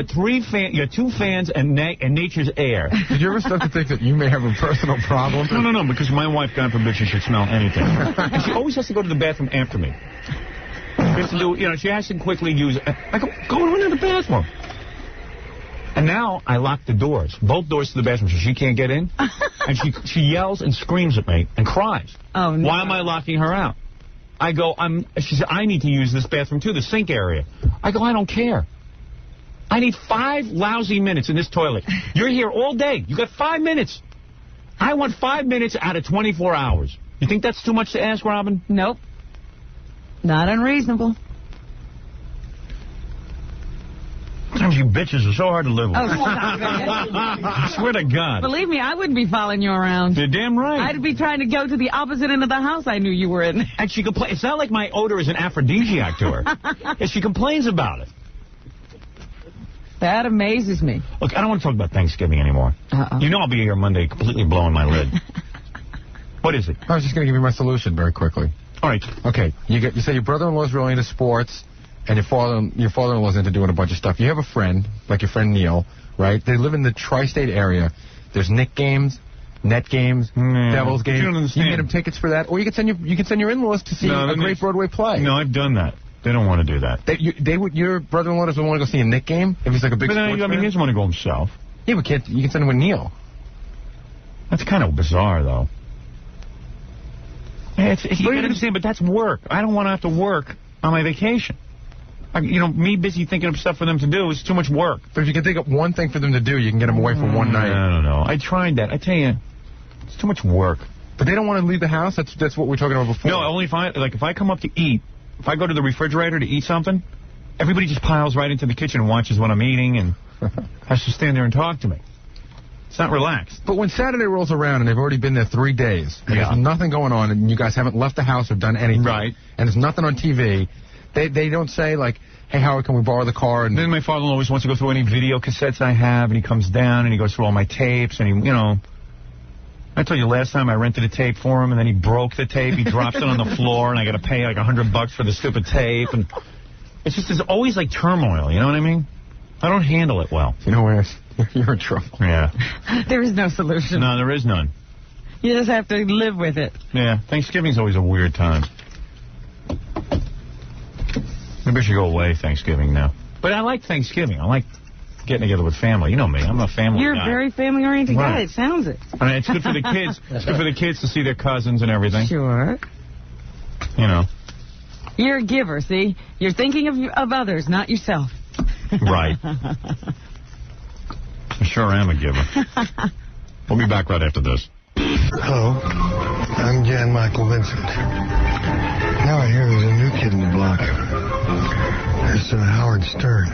got 2 fans and nature's air. Did you ever start to think that you may have a personal problem? No, because my wife, God forbid, she should smell anything. And she always has to go to the bathroom after me. She has to do, you know, she has to quickly use. I go into the bathroom. And now I lock the doors, both doors to the bathroom, so she can't get in. And she yells and screams at me and cries. Oh, no. Why am I locking her out? I go, she said, I need to use this bathroom too, the sink area. I go, I don't care. I need 5 lousy minutes in this toilet. You're here all day. You got 5 minutes. I want 5 minutes out of 24 hours. You think that's too much to ask, Robin? Nope. Not unreasonable. Sometimes you bitches are so hard to live with. Oh, stop it. I swear to God. Believe me, I wouldn't be following you around. You're damn right. I'd be trying to go to the opposite end of the house I knew you were in. And she complains. It's not like my odor is an aphrodisiac to her. And she complains about it. That amazes me. Look, I don't want to talk about Thanksgiving anymore. You know I'll be here Monday completely blowing my lid. What is it? I was just going to give you my solution very quickly. All right. Okay. You say your brother-in-law's really into sports, and your father-in-law's into doing a bunch of stuff. You have a friend, like your friend Neil, right? They live in the tri-state area. There's Knick games, Net games, Devils games. You don't understand. You can get them tickets for that, or you can send your in-laws to see a great Broadway play. No, I've done that. They don't want to do that. Your brother-in-law doesn't want to go see a Knick game if he's like a big sports fan? I mean, he doesn't want to go himself. Yeah, but you can send him with Neil. That's kind of bizarre, though. You can understand, but that's work. I don't want to have to work on my vacation. Me busy thinking of stuff for them to do is too much work. But if you can think of one thing for them to do, you can get them away for one night. I don't know. I tried that. I tell you, it's too much work. But they don't want to leave the house? That's what we were talking about before. No, only if I come up to eat, if I go to the refrigerator to eat something, everybody just piles right into the kitchen and watches what I'm eating and has to stand there and talk to me. It's not relaxed. But when Saturday rolls around and they've already been there 3 days, and there's nothing going on, and you guys haven't left the house or done anything, right? And there's nothing on TV, they don't say, like, hey, Howard, can we borrow the car? And then my father-in-law always wants to go through any video cassettes I have, and he comes down and he goes through all my tapes, and he, I told you last time I rented a tape for him, and then he broke the tape. He drops it on the floor, and I got to pay like $100 for the stupid tape, and it's just there's always like turmoil. You know what I mean? I don't handle it well. You know where you're in trouble. Yeah. There is no solution. No, there is none. You just have to live with it. Yeah, Thanksgiving's always a weird time. Maybe I should go away Thanksgiving now. But I like Thanksgiving. I like getting together with family. You know me. I'm a family guy. You're a very family-oriented guy. It sounds it. I mean, it's good for the kids. It's good for the kids to see their cousins and everything. Sure. You're a giver, see? You're thinking of others, not yourself. Right. I sure am a giver. We'll be back right after this. Hello. I'm Jan Michael Vincent. Now I hear there's a new kid in the block. It's Howard Stern.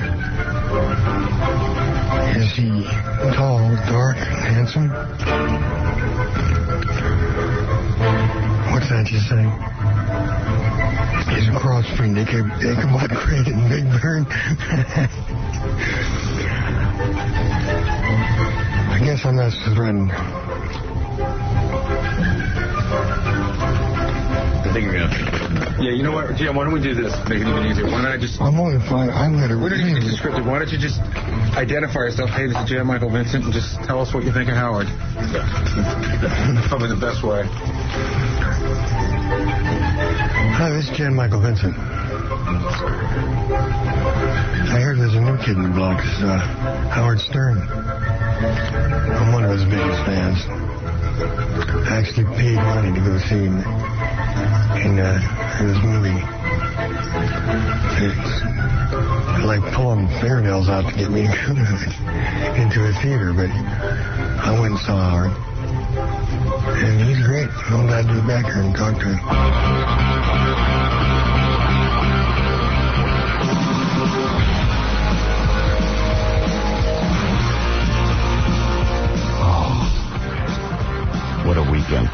Is he tall, dark, and handsome? What's that you say? He's a cross between Ichabod Crane and Big Bird. I guess I'm not threatened. I think you're gonna. Yeah, you know what, Jim? Why don't we do this? Make it even easier. Why don't I just? I'm only fine. I'm gonna. We don't need to get scripted. Why don't you just identify yourself? Hey, this is Jan Michael Vincent, and just tell us what you think of Howard. Yeah. Probably the best way. Hi, this is Jan Michael Vincent. I heard there's a new kid in the block. It's Howard Stern. I'm one of his biggest fans. I actually paid money to go see him in his movie. It's like pulling fingernails out to get me into a theater, but I went and saw Howard. And he's great. I'm glad to be back here and talk to him. What a weekend.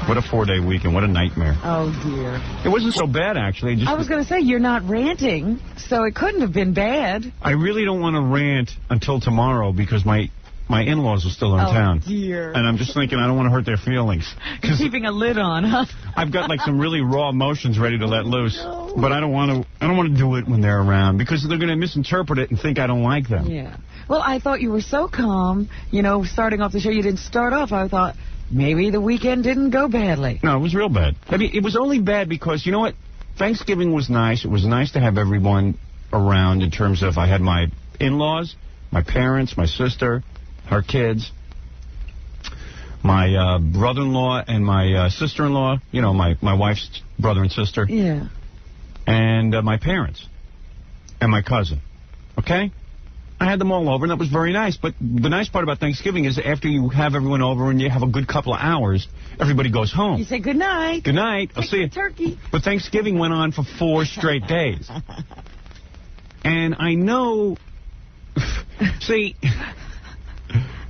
What a 4-day weekend. What a nightmare. Oh, dear. It wasn't so bad, actually. I was going to say, you're not ranting, so it couldn't have been bad. I really don't want to rant until tomorrow because my in-laws are still in town. Oh, dear. And I'm just thinking I don't want to hurt their feelings. You're keeping a lid on, huh? I've got like some really raw emotions ready to let loose. No. But I don't want to do it when they're around because they're going to misinterpret it and think I don't like them. Yeah. Well, I thought you were so calm, starting off the show. You didn't start off. I thought maybe the weekend didn't go badly. No, it was real bad. I mean, it was only bad because, you know what? Thanksgiving was nice. It was nice to have everyone around in terms of I had my in-laws, my parents, my sister, her kids, my brother-in-law and my sister-in-law, my wife's brother and sister. Yeah. And my parents and my cousin. Okay? I had them all over, and that was very nice. But the nice part about Thanksgiving is after you have everyone over and you have a good couple of hours, everybody goes home. You say good night. Good night. I'll see you. Turkey. But Thanksgiving went on for 4 straight days. And I know... See,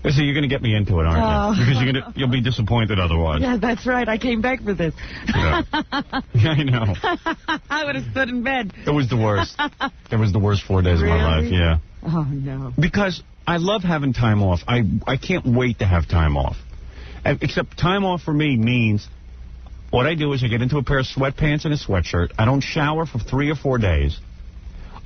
you're going to get me into it, aren't you? Because you'll be disappointed otherwise. Yeah, that's right. I came back for this. Yeah, I know. I would have stood in bed. It was the worst. It was the worst 4 days of my life, yeah. Oh, no. Because I love having time off. I can't wait to have time off. Except time off for me means what I do is I get into a pair of sweatpants and a sweatshirt. I don't shower for 3 or 4 days.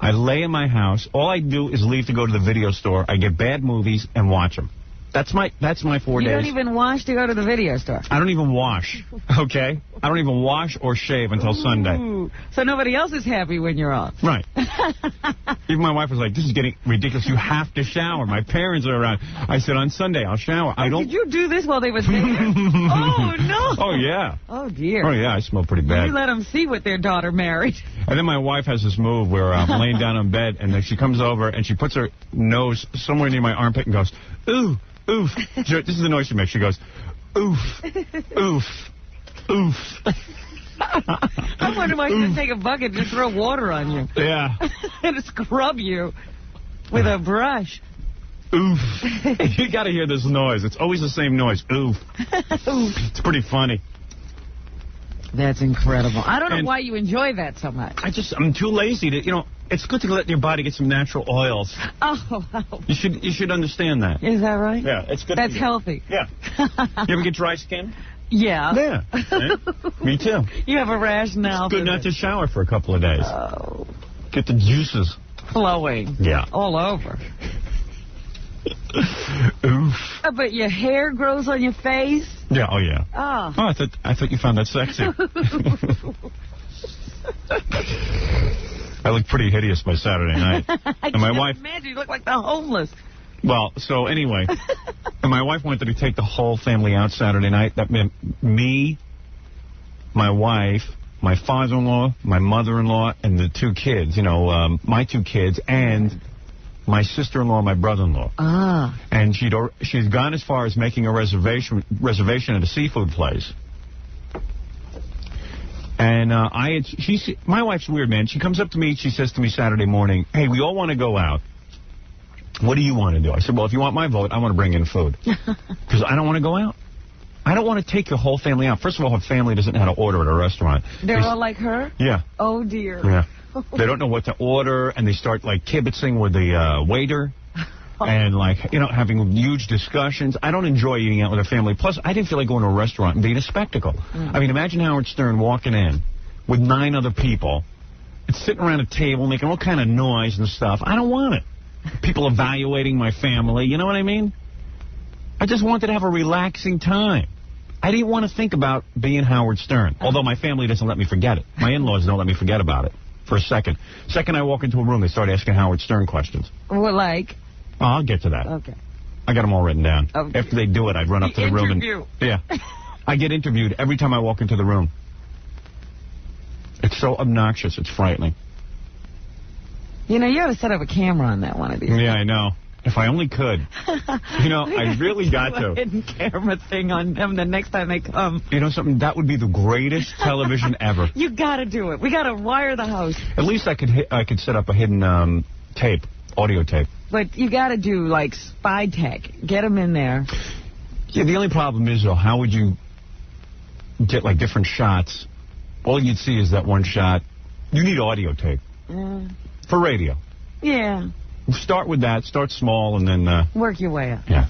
I lay in my house. All I do is leave to go to the video store. I get bad movies and watch them. That's my 4 days. You don't even wash to go to the video store? I don't even wash, okay? I don't even wash or shave until Sunday. So nobody else is happy when you're off? Right. Even my wife was like, this is getting ridiculous. You have to shower. My parents are around. I said, on Sunday, I'll shower. Did you do this while they were there? Oh, no. Oh, yeah. Oh, dear. Oh, yeah, I smell pretty bad. You let them see what their daughter married. And then my wife has this move where I'm laying down on bed, and then she comes over, and she puts her nose somewhere near my armpit and goes, ooh. Oof. This is the noise she makes. She goes, oof, oof, oof. I wonder if I should take a bucket and just throw water on you. Yeah. And scrub you with a brush. Oof. You got to hear this noise. It's always the same noise. Oof. It's pretty funny. That's incredible. I don't know why you enjoy that so much. I'm too lazy to, it's good to let your body get some natural oils. Oh. You should understand that. Is that right? Yeah, it's good. That's healthy. Yeah. You ever get dry skin? Yeah. Yeah. Me too. You have a rash now. It's good not to shower for a couple of days. Oh. Get the juices flowing. Yeah. All over. Oof. But your hair grows on your face? Yeah, oh yeah. Oh. I thought you found that sexy. I look pretty hideous by Saturday night. And my wife... Imagine you look like the homeless. Well, so anyway, and my wife wanted to take the whole family out Saturday night. That meant me, my wife, my father-in-law, my mother-in-law, and the 2 kids, my 2 kids, and my sister-in-law and my brother-in-law. Ah. And she's gone as far as making a reservation at a seafood place. And my wife's weird, man. She comes up to me, she says to me Saturday morning, hey, we all want to go out. What do you want to do? I said, well, if you want my vote, I want to bring in food. Because I don't want to go out. I don't want to take your whole family out. First of all, her family doesn't know how to order at a restaurant. They're all like her? Yeah. Oh, dear. Yeah. They don't know what to order, and they start, kibitzing with the waiter. and, like, you know, having huge discussions. I don't enjoy eating out with a family. Plus, I didn't feel like going to a restaurant and being a spectacle. I mean, imagine Howard Stern walking in with 9 other people and sitting around a table making all kind of noise and stuff. I don't want it. People evaluating my family. You know what I mean? I just wanted to have a relaxing time. I didn't want to think about being Howard Stern, although my family doesn't let me forget it. My in-laws don't let me forget about it for a second. Second I walk into a room, they start asking Howard Stern questions. Well, like? Oh, I'll get to that. Okay. I got them all written down. Okay. After they do it, I'd run up to the room and... Yeah. I get interviewed every time I walk into the room. It's so obnoxious, it's frightening. You know, you ought to set up a camera on that one of these. Yeah, I know. If I only could. You know, I really got to. A hidden camera thing on them the next time they come. You know something? That would be the greatest television ever. You got to do it. We got to wire the house. At least I could set up a hidden tape, audio tape. But you got to do, like, spy tech. Get them in there. Yeah, the only problem is, though, how would you get, like, different shots? All you'd see is that one shot. You need audio tape. For radio. Yeah. Start with that. Start small and then... work your way up. Yeah.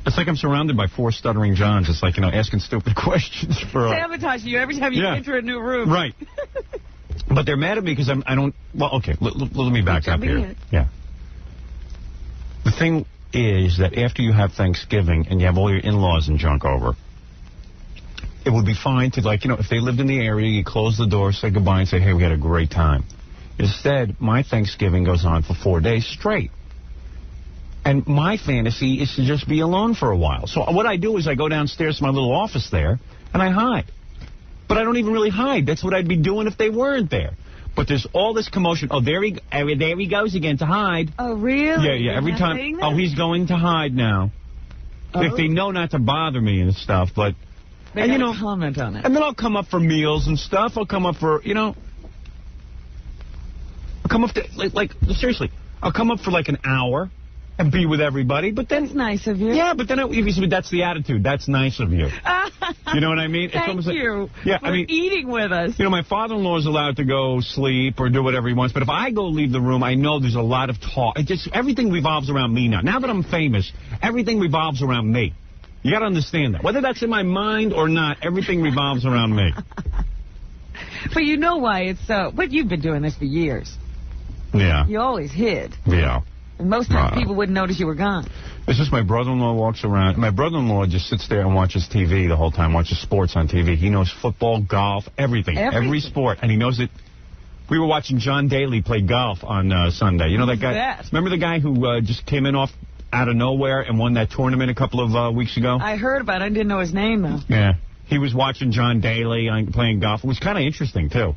It's like I'm surrounded by 4 stuttering Johns. It's like, you know, asking stupid questions for... Sabotaging you every time you enter a new room. Right. But they're mad at me because I don't... Well, okay, let me back up here. Yeah. The thing is that after you have Thanksgiving and you have all your in-laws and junk over, it would be fine to, like, you know, if they lived in the area, you close the door, say goodbye, and say, hey, we had a great time. Instead, my Thanksgiving goes on for 4 days straight. And my fantasy is to just be alone for a while. So what I do is I go downstairs to my little office there, and I hide. But I don't even really hide. That's what I'd be doing if they weren't there. But there's all this commotion. Oh, there he goes again to hide. Oh, really? Yeah, every time. Oh, he's going to hide now. If they know not to bother me and stuff, but... They don't comment on it. And then I'll come up for meals and stuff. I'll come up for, you know... I'll come up to, like, seriously, I'll come up for like an hour and be with everybody, but then... That's nice of you. Yeah, but then that's the attitude. That's nice of you. You know what I mean? Thank you for eating with us. You know, my father-in-law is allowed to go sleep or do whatever he wants, but if I go leave the room, I know there's a lot of talk. Everything revolves around me now. Now that I'm famous, everything revolves around me. You got to understand that. Whether that's in my mind or not, everything revolves around me. But you know why it's so... But you've been doing this for years. Yeah. You always hid. Yeah. And most times people wouldn't notice you were gone. It's just my brother-in-law walks around. My brother-in-law just sits there and watches TV the whole time, watches sports on TV. He knows football, golf, everything. Every sport. And he knows it. We were watching John Daly play golf on Sunday. You know that guy? Remember the guy who just came in out of nowhere and won that tournament a couple of weeks ago? I heard about it. I didn't know his name, though. Yeah. He was watching John Daly playing golf. It was kind of interesting, too.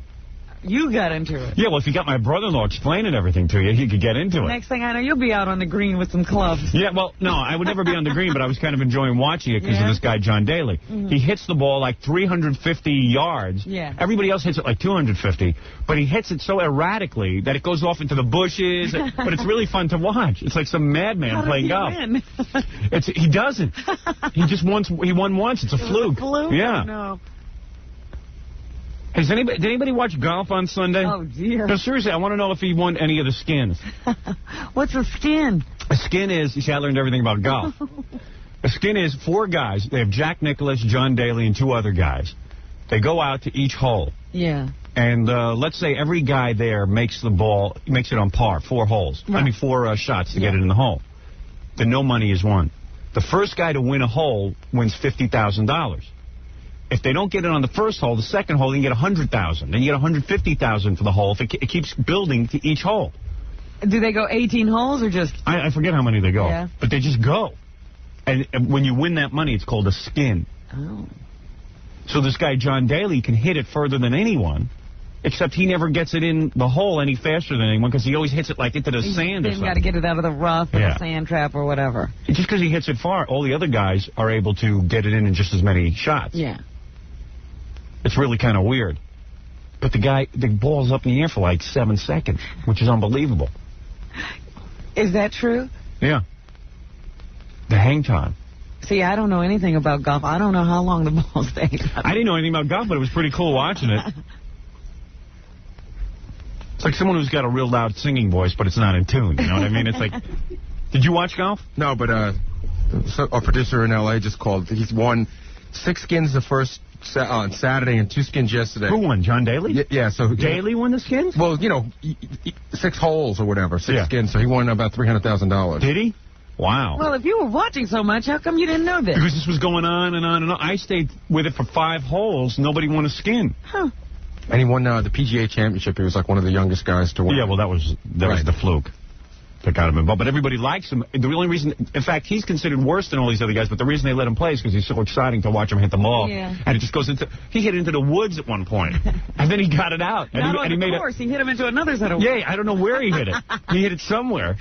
You got into it. Yeah, well, if you got my brother-in-law explaining everything to you, he could get into it. Next thing I know, you'll be out on the green with some clubs. Yeah, well, no, I would never be on the green, but I was kind of enjoying watching it because of this guy, John Daly. He hits the ball like 350 yards. Yeah. Everybody else hits it like 250, but he hits it so erratically that it goes off into the bushes, but it's really fun to watch. It's like some madman playing golf. Win? He doesn't. He won once. It's a fluke. Fluke? Yeah. No. Did anybody watch golf on Sunday? Oh, dear. No, seriously, I want to know if he won any of the skins. What's a skin? A skin is, you see, I learned everything about golf. A skin is 4 guys. They have Jack Nicklaus, John Daly, and 2 other guys. They go out to each hole. Yeah. And let's say every guy there makes it on par, 4 holes. Right. I mean, 4 shots to get it in the hole. Then no money is won. The first guy to win a hole wins $50,000. If they don't get it on the first hole, the second hole, you can get $100,000. Then you get $150,000 for the hole if it keeps building to each hole. Do they go 18 holes or just... I forget how many they go. Yeah. But they just go. And when you win that money, it's called a skin. Oh. So this guy, John Daly, can hit it further than anyone, except he never gets it in the hole any faster than anyone because he always hits it like into the sand or something. He's got to get it out of the rough or the sand trap or whatever. Just because he hits it far, all the other guys are able to get it in just as many shots. Yeah. It's really kind of weird. But the ball's up in the air for like 7 seconds, which is unbelievable. Is that true? Yeah. The hang time. See, I don't know anything about golf. I don't know how long the ball stays. I didn't know anything about golf, but it was pretty cool watching it. It's like someone who's got a real loud singing voice, but it's not in tune. You know what I mean? It's like, did you watch golf? No, but our producer in L.A. just called. He's won 6 skins the first on Saturday and 2 skins yesterday. Who won? John Daly? Yeah. So Daly won the skins? Well, 6 holes or whatever, 6 skins. So he won about $300,000. Did he? Wow. Well, if you were watching so much, how come you didn't know this? Because this was going on and on and on. I stayed with it for 5 holes. Nobody won a skin. Huh. And he won the PGA Championship. He was like one of the youngest guys to win. Yeah, well, that was the fluke that got him involved. But everybody likes him. The only reason, in fact, he's considered worse than all these other guys, but the reason they let him play is because he's so exciting to watch him hit the ball. Yeah. And it just goes into, he hit it into the woods at one point. And then he got it out. And Not on the course. He hit him into another set of woods. Yeah, I don't know where he hit it. He hit it somewhere.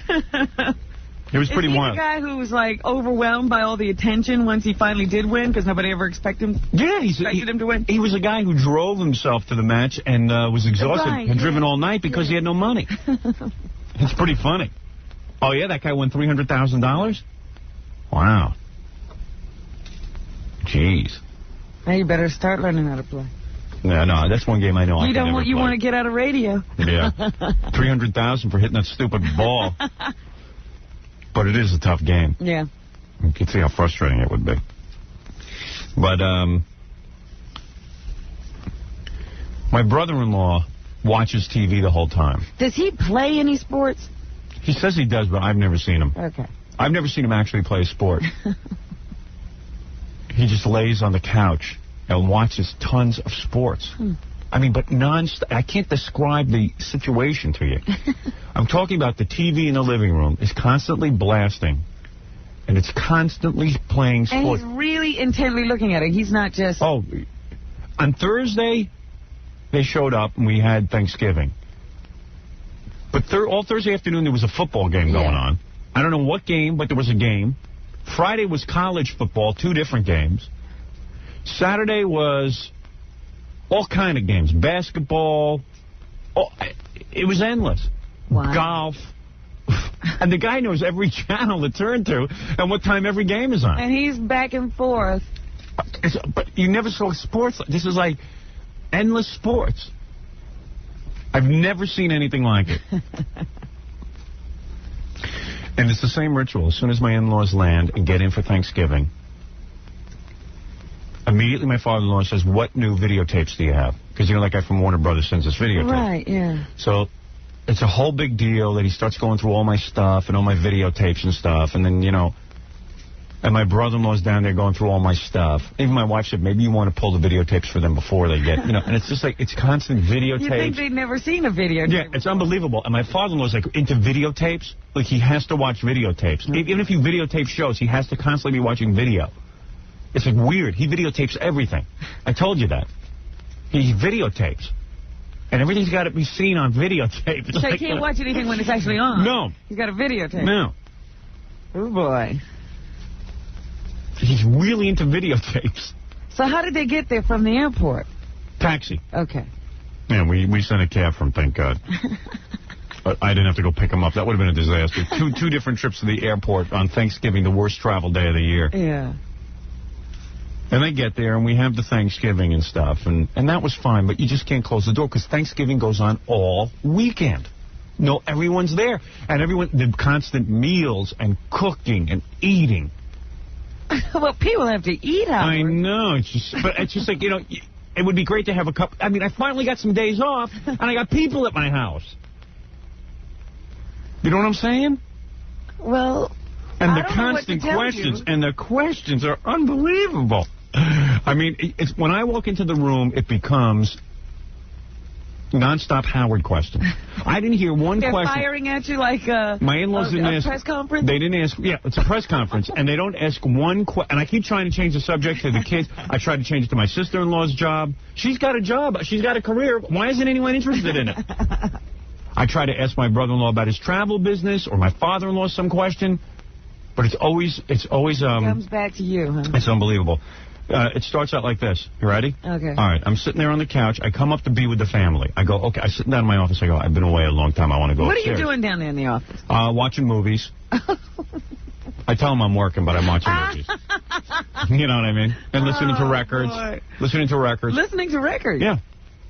It was pretty wild. Is he the guy who was, like, overwhelmed by all the attention once he finally did win because nobody ever expected him to win? He was a guy who drove himself to the match and was exhausted, had driven all night because he had no money. It's pretty funny. Oh, yeah, that guy won $300,000? Wow. Jeez. Now you better start learning how to play. No, that's one game I know I can never play. You want to get out of radio. Yeah. $300,000 for hitting that stupid ball. But it is a tough game. Yeah. You can see how frustrating it would be. But my brother-in-law watches TV the whole time. Does he play any sports? He says he does, but I've never seen him. Okay. I've never seen him actually play a sport. He just lays on the couch and watches tons of sports. I mean, but non-stop. I can't describe the situation to you. I'm talking about the TV in the living room is constantly blasting, and it's constantly playing sports. And he's really intently looking at it. He's not just... Oh, on Thursday, they showed up, and we had Thanksgiving. But all Thursday afternoon, there was a football game going on. I don't know what game, but there was a game. Friday was college football, 2 different games. Saturday was all kind of games. Basketball. It was endless. Wow. Golf. And the guy knows every channel to turn to and what time every game is on. And he's back and forth. But you never saw sports. This is like endless sports. I've never seen anything like it. And it's the same ritual. As soon as my in-laws land and get in for Thanksgiving, immediately my father-in-law says, what new videotapes do you have? Because, that guy from Warner Brothers sends us videotapes. Right, yeah. So it's a whole big deal that he starts going through all my stuff and all my videotapes and stuff. And then, and my brother-in-law's down there going through all my stuff. Even my wife said, maybe you want to pull the videotapes for them before they get, and it's just like, it's constant videotapes. You think they'd never seen a videotape? Yeah, it's unbelievable. And my father-in-law's like into videotapes. Like, he has to watch videotapes. Even if you videotape shows, he has to constantly be watching video. It's like weird. He videotapes everything. I told you that. He videotapes. And everything's got to be seen on videotape. So he can't watch anything when it's actually on? No. He's got a videotape? No. Oh, boy. He's really into videotapes. So how did they get there from the airport? Taxi. Okay. Yeah, we sent a cab from, thank God. I didn't have to go pick him up. That would have been a disaster. Two different trips to the airport on Thanksgiving, the worst travel day of the year. Yeah. And they get there, and we have the Thanksgiving and stuff, and that was fine, but you just can't close the door, because Thanksgiving goes on all weekend. No, everyone's there, and the constant meals and cooking and eating. Well, people have to eat out. I know, it's just like, it would be great to have a couple. I mean, I finally got some days off, and I got people at my house. You know what I'm saying? Well, and the constant questions, and the questions are unbelievable. I mean, it's when I walk into the room, it becomes nonstop Howard questions. I didn't hear one question. They're firing at you like my in-laws didn't ask. Press conference? They didn't ask. Yeah, it's a press conference, and they don't ask one question. And I keep trying to change the subject to the kids. I tried to change it to my sister-in-law's job. She's got a job. She's got a career. Why isn't anyone interested in it? I try to ask my brother-in-law about his travel business or my father-in-law some question, but it's always comes back to you, huh? It's unbelievable. It starts out like this. You ready? Okay. All right. I'm sitting there on the couch. I come up to be with the family. I go, okay. I sit down in my office. I go, I've been away a long time. I want to go upstairs. What are you doing down there in the office? Watching movies. I tell them I'm working, but I'm watching movies. You know what I mean? And listening to records. Boy. Listening to records. Listening to records? Yeah.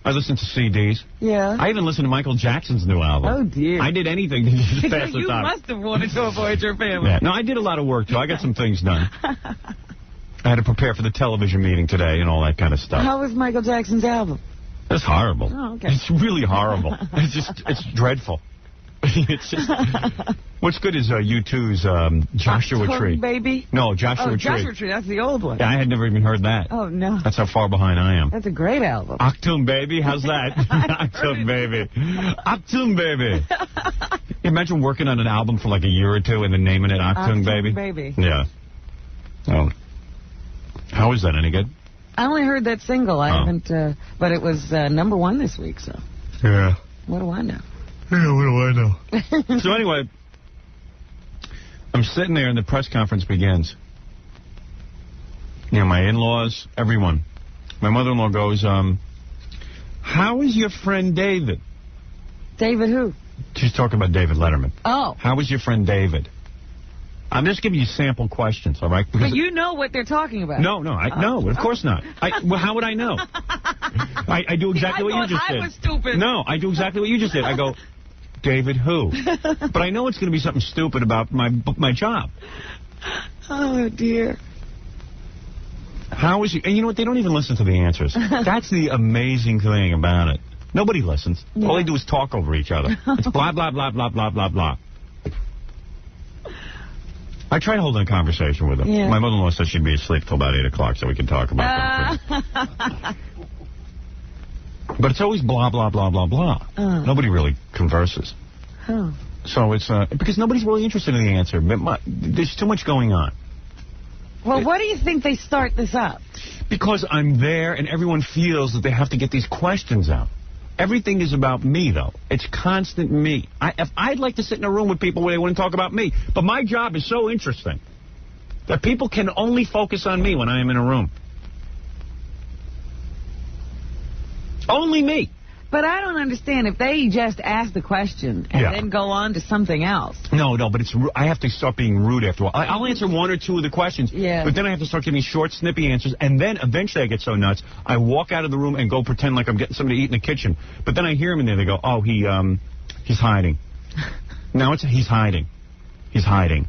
I listened to CDs. Yeah. I even listened to Michael Jackson's new album. Oh, dear. I did anything to just pass the You time. must have wanted to avoid your family. Yeah. No, I did a lot of work, too. I got some things done. I had to prepare for the television meeting today and all that kind of stuff. How was Michael Jackson's album? It's horrible. Oh, okay. It's really horrible. It's dreadful. It's just... What's good is U2's Joshua Tree. Baby? No, Joshua Tree. Joshua Tree, that's the old one. Yeah, I had never even heard that. Oh, no. That's how far behind I am. That's a great album. Octoon Baby, how's that? Octoon Baby. Octoon Baby. Imagine working on an album for like a year or two and then naming it Octoon Baby. Baby. Yeah. Oh. How is that? Any good? I only heard that single. I haven't, but it was #1 this week, so. Yeah. What do I know? Yeah, what do I know? So anyway, I'm sitting there and the press conference begins. You know, my in-laws, everyone. My mother-in-law goes, how is your friend David? David who? She's talking about David Letterman. Oh. How is your friend David? I'm just giving you sample questions, all right? But you know what they're talking about. No, of course not. Well, how would I know? I do exactly what you just did. I was stupid. No, I do exactly what you just did. I go, David who? But I know it's going to be something stupid about my job. Oh, dear. How is he? And you know what? They don't even listen to the answers. That's the amazing thing about it. Nobody listens. Yeah. All they do is talk over each other. It's blah, blah, blah, blah, blah, blah, blah. I tried holding a conversation with him. Yeah. My mother-in-law said she'd be asleep till about 8 o'clock so we could talk about that. But it's always blah, blah, blah, blah, blah. Nobody really converses. Oh. So it's because nobody's really interested in the answer. But there's too much going on. Well, why do you think they start this up? Because I'm there and everyone feels that they have to get these questions out. Everything is about me, though. It's constant me. I'd like to sit in a room with people where they wouldn't talk about me. But my job is so interesting that people can only focus on me when I am in a room. Only me. But I don't understand if they just ask the question and then go on to something else. No, but I have to start being rude after a while. I'll answer one or two of the questions, but then I have to start giving short, snippy answers, and then eventually I get so nuts, I walk out of the room and go pretend like I'm getting something to eat in the kitchen. But then I hear him in there, they go, oh, he's hiding. Now he's hiding. He's hiding.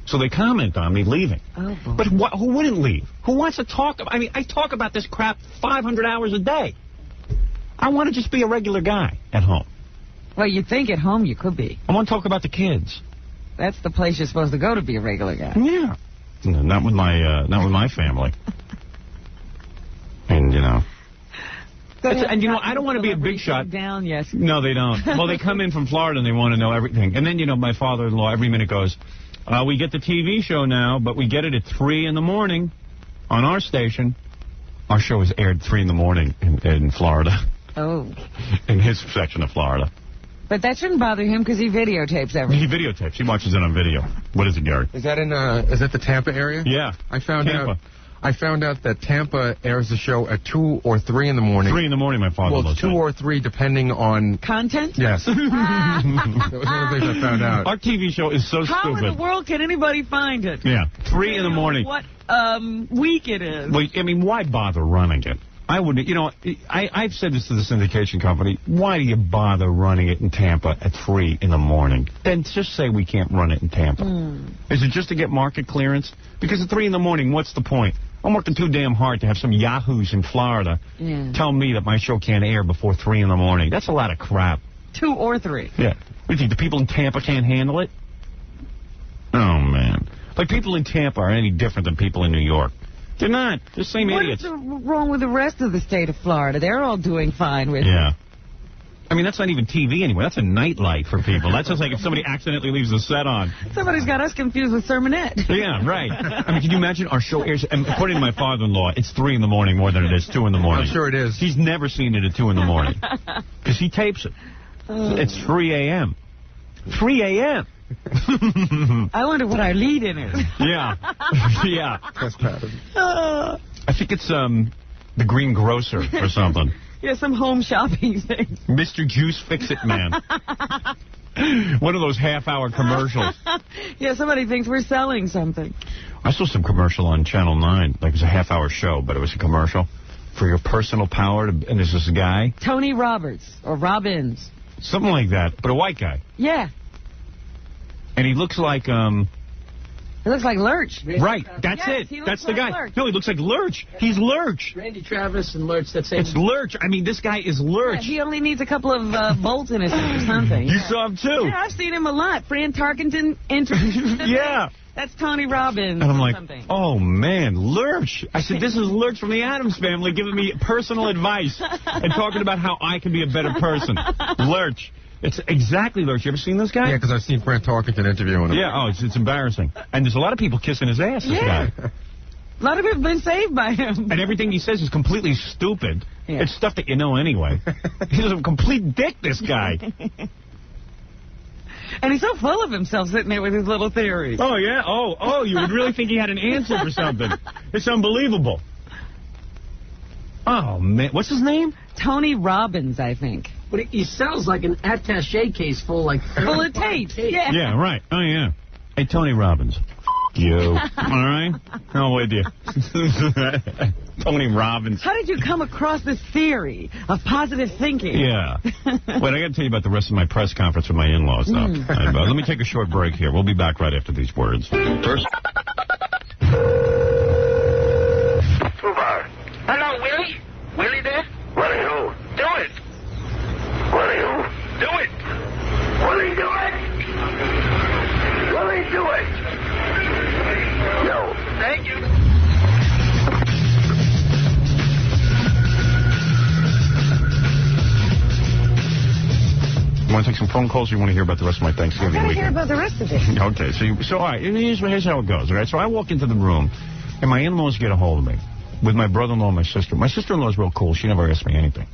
So they comment on me leaving. Oh, boy. But who wouldn't leave? Who wants to talk? I mean, I talk about this crap 500 hours a day. I want to just be a regular guy at home. Well, you think at home you could be. I want to talk about the kids. That's the place you're supposed to go to be a regular guy. Yeah. No, not with my family. And, you know. And, you know, I don't want to be a big shot. Down, yes. No, they don't. Well, they come in from Florida and they want to know everything. And then, you know, my father-in-law every minute goes, we get the TV show now, but we get it at 3 in the morning on our station. Our show is aired 3 in the morning in Florida. Oh. In his section of Florida. But that shouldn't bother him because he videotapes everything. He videotapes. He watches it on video. What is it, Gary? Is that is that the Tampa area? Yeah. I found out that Tampa airs the show at 2 or 3 in the morning. 3 in the morning, my father. Well, it's 2 or 3 depending on... Content? Yes. That was one of the things I found out. Our TV show is so stupid. How in the world can anybody find it? Yeah. 3 in the morning. What week it is. Well, I mean, why bother running it? I wouldn't, you know, I've said this to the syndication company. Why do you bother running it in Tampa at 3 in the morning? Then just say we can't run it in Tampa. Is it just to get market clearance? Because at 3 in the morning, what's the point? I'm working too damn hard to have some yahoos in Florida tell me that my show can't air before 3 in the morning. That's a lot of crap. 2 or 3. Yeah. What do you think, the people in Tampa can't handle it? Oh, man. Like, people in Tampa are any different than people in New York. They're not. They're the same idiots. What's wrong with the rest of the state of Florida? They're all doing fine with it. Yeah. I mean, that's not even TV anymore. That's a nightlight for people. That's just like if somebody accidentally leaves the set on. Somebody's got us confused with Sermonette. Yeah, right. I mean, can you imagine our show airs, and according to my father-in-law, it's 3 in the morning more than it is 2 in the morning. I'm sure it is. He's never seen it at 2 in the morning. Because he tapes it. It's 3 a.m. 3 a.m. I wonder what our lead-in is. Yeah. Yeah. That's pattern. I think it's the Green Grocer or something. Yeah, some home shopping thing. Mr. Juice Fix-It Man. One of those half-hour commercials. Yeah, somebody thinks we're selling something. I saw some commercial on Channel 9. Like, it was a half-hour show, but it was a commercial for your personal power, and there's this guy. Tony Roberts, or Robbins. Something like that, but a white guy. Yeah. And he looks like, He looks like Lurch. Right, that's yes, it. That's the guy. Lurch. No, he looks like Lurch. He's Lurch. Randy Travis and Lurch, that's it. It's Lurch. I mean, this guy is Lurch. Yeah, he only needs a couple of bolts in his head or something. You saw him, too. Yeah, I've seen him a lot. Fran Tarkenton introduced him. Yeah. That's Tony Robbins. And I'm like, something. oh, man, Lurch. I said, this is Lurch from the Addams Family giving me personal advice and talking about how I can be a better person. Lurch. It's exactly Lurch. You ever seen this guy? Yeah, because I've seen Fran Tarkenton interviewing him. Yeah, oh, it's embarrassing. And there's a lot of people kissing his ass, this guy. A lot of people have been saved by him. And everything he says is completely stupid. Yeah. It's stuff that you know anyway. He's a complete dick, this guy. And he's so full of himself sitting there with his little theories. Oh, yeah? Oh, you would really think he had an answer for something. It's unbelievable. Oh, man. What's his name? Tony Robbins, I think. But he sounds like an attaché case full of tape. Yeah. Yeah, right. Oh, yeah. Hey, Tony Robbins. You. All right? I'm with you. Tony Robbins. How did you come across this theory of positive thinking? Yeah. Wait, I got to tell you about the rest of my press conference with my in-laws, though. Let me take a short break here. We'll be back right after these words. First. Hello, Willie? Willie there? Willie who? Do it! Willie who? Do it! Willie, do it! Willie, do it! No. Thank you. You want to take some phone calls, or you want to hear about the rest of my Thanksgiving I want to weekend? hear about the rest of it. Okay, so all right, here's how it goes, all right? So I walk into the room, and my in-laws get a hold of me with my brother-in-law and my sister. My sister-in-law is real cool. She never asks me anything.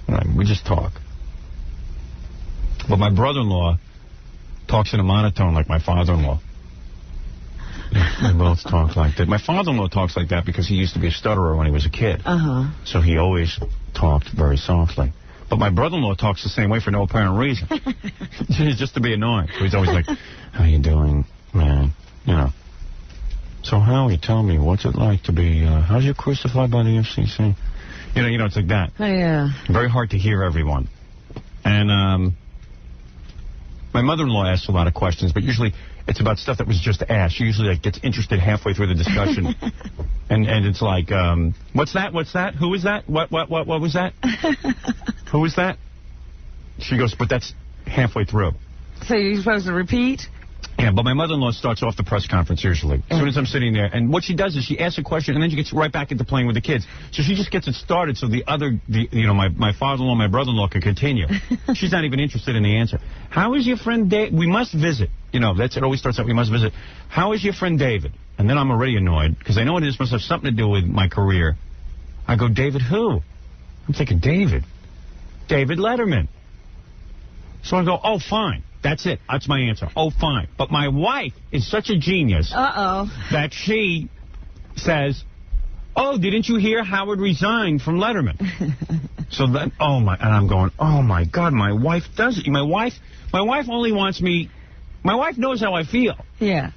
All right, we just talk. But my brother-in-law talks in a monotone like my father-in-law. They both talk like that. My father-in-law talks like that because he used to be a stutterer when he was a kid. So he always talked very softly. But my brother-in-law talks the same way for no apparent reason. Just to be annoying. So he's always like, how you doing, man? You know. So Howie, tell me, what's it like to be, how's you crucified by the FCC? You know, it's like that. Oh, yeah. Very hard to hear everyone. And my mother-in-law asks a lot of questions, but usually it's about stuff that was just asked. She usually gets interested halfway through the discussion. and it's like, what's that? What's that? Who is that? What was that? Who is that? She goes, but that's halfway through. So you're supposed to repeat? Yeah, but my mother-in-law starts off the press conference usually. As soon as I'm sitting there. And what she does is she asks a question, and then she gets right back into playing with the kids. So she just gets it started so my father-in-law and my brother-in-law can continue. She's not even interested in the answer. How is your friend David? We must visit. You know, it always starts out, we must visit. How is your friend David? And then I'm already annoyed, because I know this must have something to do with my career. I go, David who? I'm thinking, David Letterman. So I go, oh, fine. That's it. That's my answer. Oh, fine. But my wife is such a genius that she says, oh, didn't you hear Howard resigned from Letterman? So then, and I'm going, oh, my God, my wife does it. My wife only wants me, my wife knows how I feel. Yeah.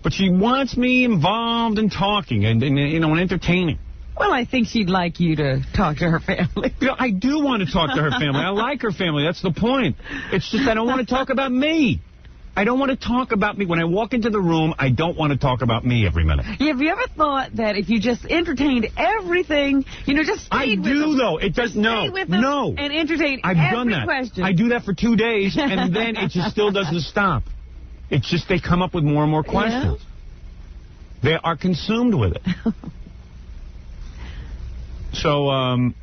But she wants me involved in talking and entertaining. Well, I think she'd like you to talk to her family. You know, I do want to talk to her family. I like her family. That's the point. It's just I don't want to talk about me. I don't want to talk about me. When I walk into the room, I don't want to talk about me every minute. Yeah, have you ever thought that if you just entertained everything, just stayed with them? I do, though. It does, no. And entertain I've every done that. question. I do that for 2 days, and then it just still doesn't stop. It's just they come up with more and more questions. Yeah? They are consumed with it. So, and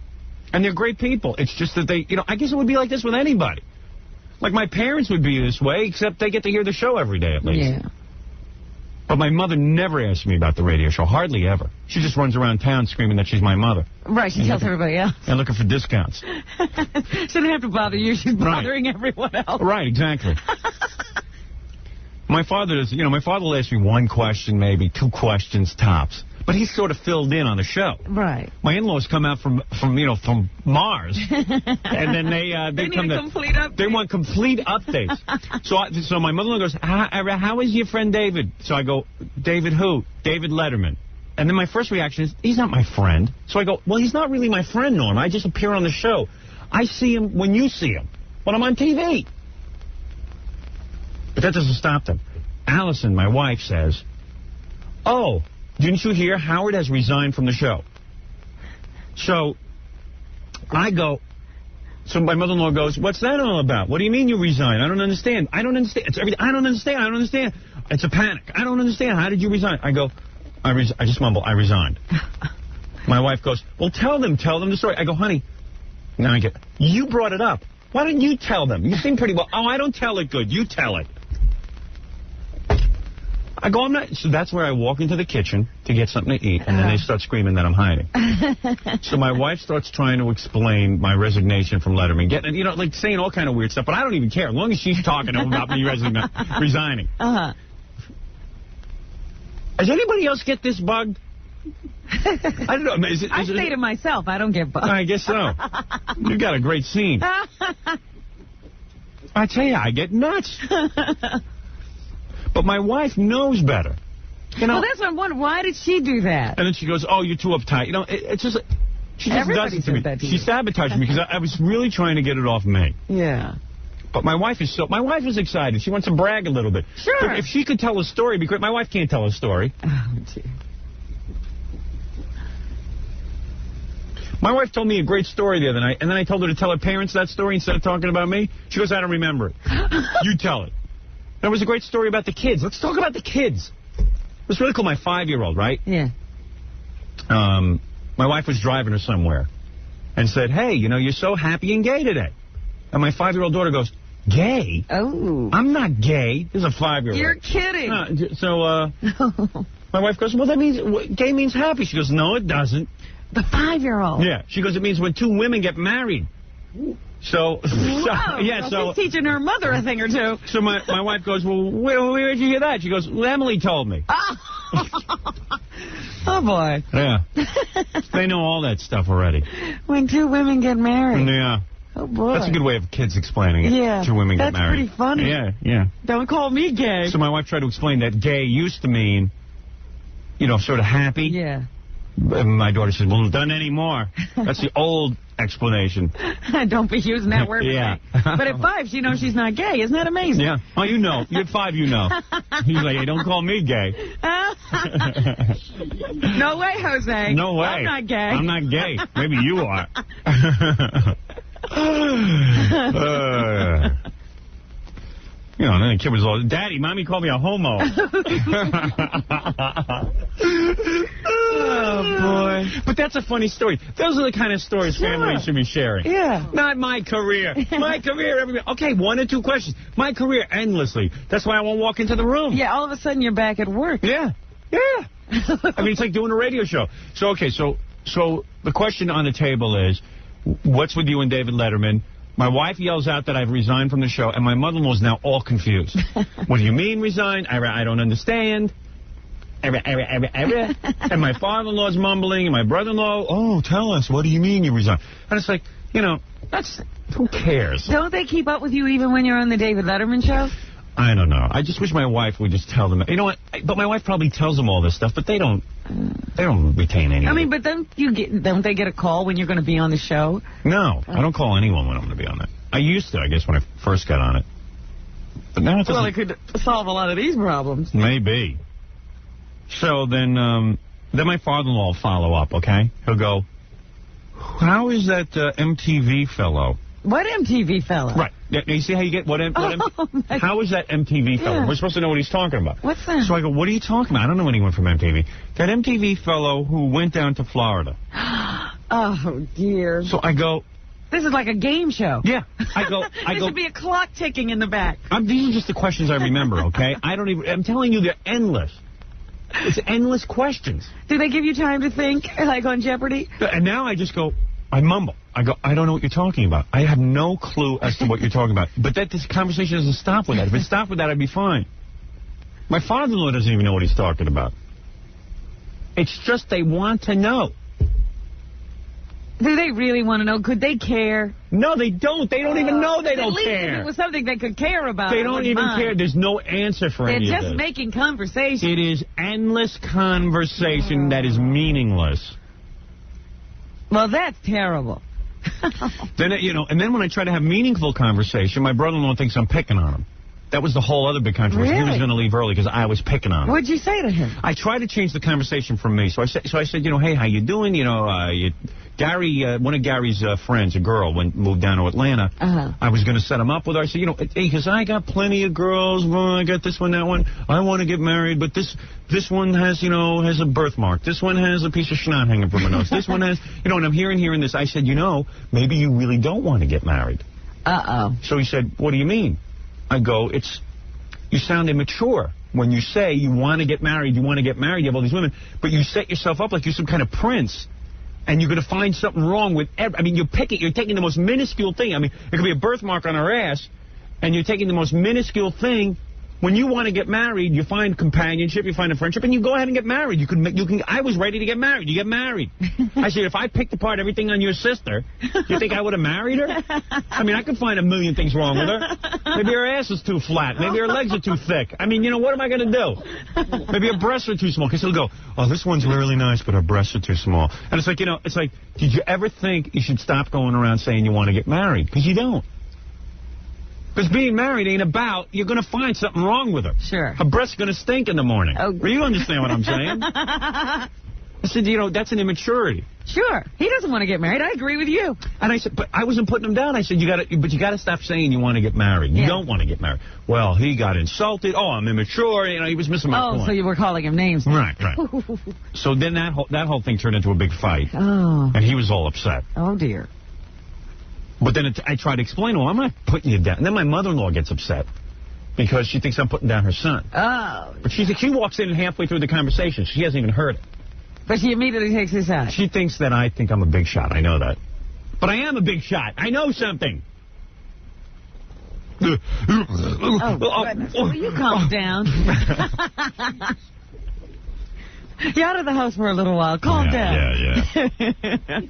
they're great people. It's just that they, I guess it would be like this with anybody. Like my parents would be this way, except they get to hear the show every day at least. Yeah. But my mother never asks me about the radio show, hardly ever. She just runs around town screaming that she's my mother. Right, she tells everybody else. And looking for discounts. Shouldn't have to bother you. She's bothering everyone else. Right, exactly. My father does, my father will ask me one question, maybe 2 questions tops. But he's sort of filled in on the show. Right. My in-laws come out from Mars, and then they come to complete updates. They want complete updates. So my mother-in-law goes, how is your friend David? So I go, David who? David Letterman. And then my first reaction is, he's not my friend. So I go, well, he's not really my friend, Norm. I just appear on the show. I see him when you see him, when I'm on TV. But that doesn't stop them. Allison, my wife, says, oh, didn't you hear? Howard has resigned from the show. So I go, so my mother-in-law goes, what's that all about? What do you mean you resigned? I don't understand. I don't understand. It's everything. I don't understand. I don't understand. It's a panic. I don't understand. How did you resign? I go, I just mumble, I resigned. My wife goes, well, tell them the story. I go, honey, now I get, you brought it up. Why didn't you tell them? You seem pretty well. Oh, I don't tell it good. You tell it. I go, I'm not. So that's where I walk into the kitchen to get something to eat, and then they start screaming that I'm hiding. So my wife starts trying to explain my resignation from Letterman, getting, you know, like saying all kind of weird stuff, but I don't even care as long as she's talking about me resigning. Does anybody else get this bug? I don't know. I say to myself, I don't get bugged. I guess so. You got a great scene. I tell you, I get nuts. But my wife knows better. You know, well, that's what I'm wondering. Why did she do that? And then she goes, oh, you're too uptight. You know, it's just, she just does it to me. She sabotaged me because I was really trying to get it off me. Yeah. But my wife is excited. She wants to brag a little bit. Sure. But if she could tell a story, because my wife can't tell a story. Oh, gee. My wife told me a great story the other night, and then I told her to tell her parents that story instead of talking about me. She goes, I don't remember it. You tell it. There was a great story about the kids. Let's talk about the kids. It was really cool. My 5-year-old, right? Yeah. My wife was driving her somewhere and said, hey, you know, you're so happy and gay today. And my 5-year-old daughter goes, gay? Oh. I'm not gay. This is a 5-year-old. You're kidding. My wife goes, well, that means, gay means happy. She goes, no, it doesn't. The 5-year-old? Yeah. She goes, it means when 2 women get married. So, she's teaching her mother a thing or two. So my wife goes, well, where did you hear that? She goes, well, Emily told me. Oh, boy. Yeah. They know all that stuff already. When 2 women get married. Yeah. Oh, boy. That's a good way of kids explaining it. Yeah. 2 women get married. That's pretty funny. Yeah. Don't call me gay. So my wife tried to explain that gay used to mean, you know, sort of happy. Yeah. And my daughter said, well, done anymore. That's the old explanation. Don't be using that word. Yeah. But at 5, she knows she's not gay. Isn't that amazing? Yeah. Oh, you know. You're at 5, you know. He's like, hey, don't call me gay. No way, Jose. No way. I'm not gay. I'm not gay. Maybe you are. You know, and then the kid was all, Daddy, Mommy called me a homo. Oh, boy. But that's a funny story. Those are the kind of stories families should be sharing. Yeah. Not my career. My career, everybody. Okay, 1 or 2 questions. My career, endlessly. That's why I won't walk into the room. Yeah, all of a sudden you're back at work. Yeah. Yeah. I mean, it's like doing a radio show. So, okay, so the question on the table is, what's with you and David Letterman? My wife yells out that I've resigned from the show, and my mother-in-law is now all confused. What do you mean resign? I don't understand. And my father-in-law's mumbling, and my brother-in-law, oh, tell us, what do you mean you resign? And it's like, you know, who cares? Don't they keep up with you even when you're on the David Letterman show? I don't know. I just wish my wife would just tell them. You know what? But my wife probably tells them all this stuff, but they don't retain anything. I mean, but don't they get a call when you're going to be on the show? No, I don't call anyone when I'm going to be on it. I used to, I guess, when I first got on it. But now it doesn't. Well, it could solve a lot of these problems. Maybe. So then my father-in-law will follow up, okay? He'll go, how is that MTV fellow? What MTV fellow? Right. You see how you get how is that MTV fellow? Yeah. We're supposed to know what he's talking about. What's that? So I go, what are you talking about? I don't know anyone from MTV. That MTV fellow who went down to Florida. Oh, dear. So I go... This is like a game show. Yeah. I go... There should be a clock ticking in the back. These are just the questions I remember, okay? I'm telling you, they're endless. It's endless questions. Do they give you time to think, like on Jeopardy? And now I just go... I mumble. I go, I don't know what you're talking about. I have no clue as to what you're talking about. But this conversation doesn't stop with that. If it stopped with that, I'd be fine. My father-in-law doesn't even know what he's talking about. It's just they want to know. Do they really want to know? Could they care? No, they don't. They don't even know they don't care. If it was something they could care about, they don't even care. There's no answer for any of this. They're just making conversation. It is endless conversation that is meaningless. Well, that's terrible. Then, and then when I try to have meaningful conversation, my brother-in-law thinks I'm picking on him. That was the whole other big controversy. Really? He was going to leave early because I was picking on him. What'd you say to him? I tried to change the conversation from me. So I said, hey, how you doing? Gary, one of Gary's friends, a girl, moved down to Atlanta. I was going to set him up with her. I said, hey, because I got plenty of girls. Well, I got this one, that one. I want to get married, but this one has, has a birthmark. This one has a piece of schnout hanging from her nose. This one has, and I'm hearing this. I said, maybe you really don't want to get married. So he said, what do you mean? I go, you sound immature when you say you want to get married, you have all these women, but you set yourself up like you're some kind of prince, and you're going to find something wrong with you're taking the most minuscule thing. It could be a birthmark on her ass, and you're taking the most minuscule thing. When you want to get married, you find companionship, you find a friendship, and you go ahead and get married. I was ready to get married. You get married. I said, if I picked apart everything on your sister, you think I would have married her? I could find a million things wrong with her. Maybe her ass is too flat. Maybe her legs are too thick. What am I going to do? Maybe her breasts are too small. Because he'll go, oh, this one's really nice, but her breasts are too small. And it's like, did you ever think you should stop going around saying you want to get married? Because you don't. Because being married ain't about, you're going to find something wrong with her. Sure. Her breast's going to stink in the morning. Oh. You understand what I'm saying? I said, that's an immaturity. Sure. He doesn't want to get married. I agree with you. And I said, but I wasn't putting him down. I said, you got to stop saying you want to get married. You don't want to get married. Well, he got insulted. Oh, I'm immature. He was missing my point. Oh, so you were calling him names. Right. So then that whole thing turned into a big fight. Oh. And he was all upset. Oh, dear. But then I tried to explain, I'm not putting you down. And then my mother-in-law gets upset because she thinks I'm putting down her son. Oh. But she walks in halfway through the conversation. She hasn't even heard it. But she immediately takes his side. She thinks that I think I'm a big shot. I know that. But I am a big shot. I know something. Oh, goodness. Will you calm down? You're out of the house for a little while. Calm down. Yeah.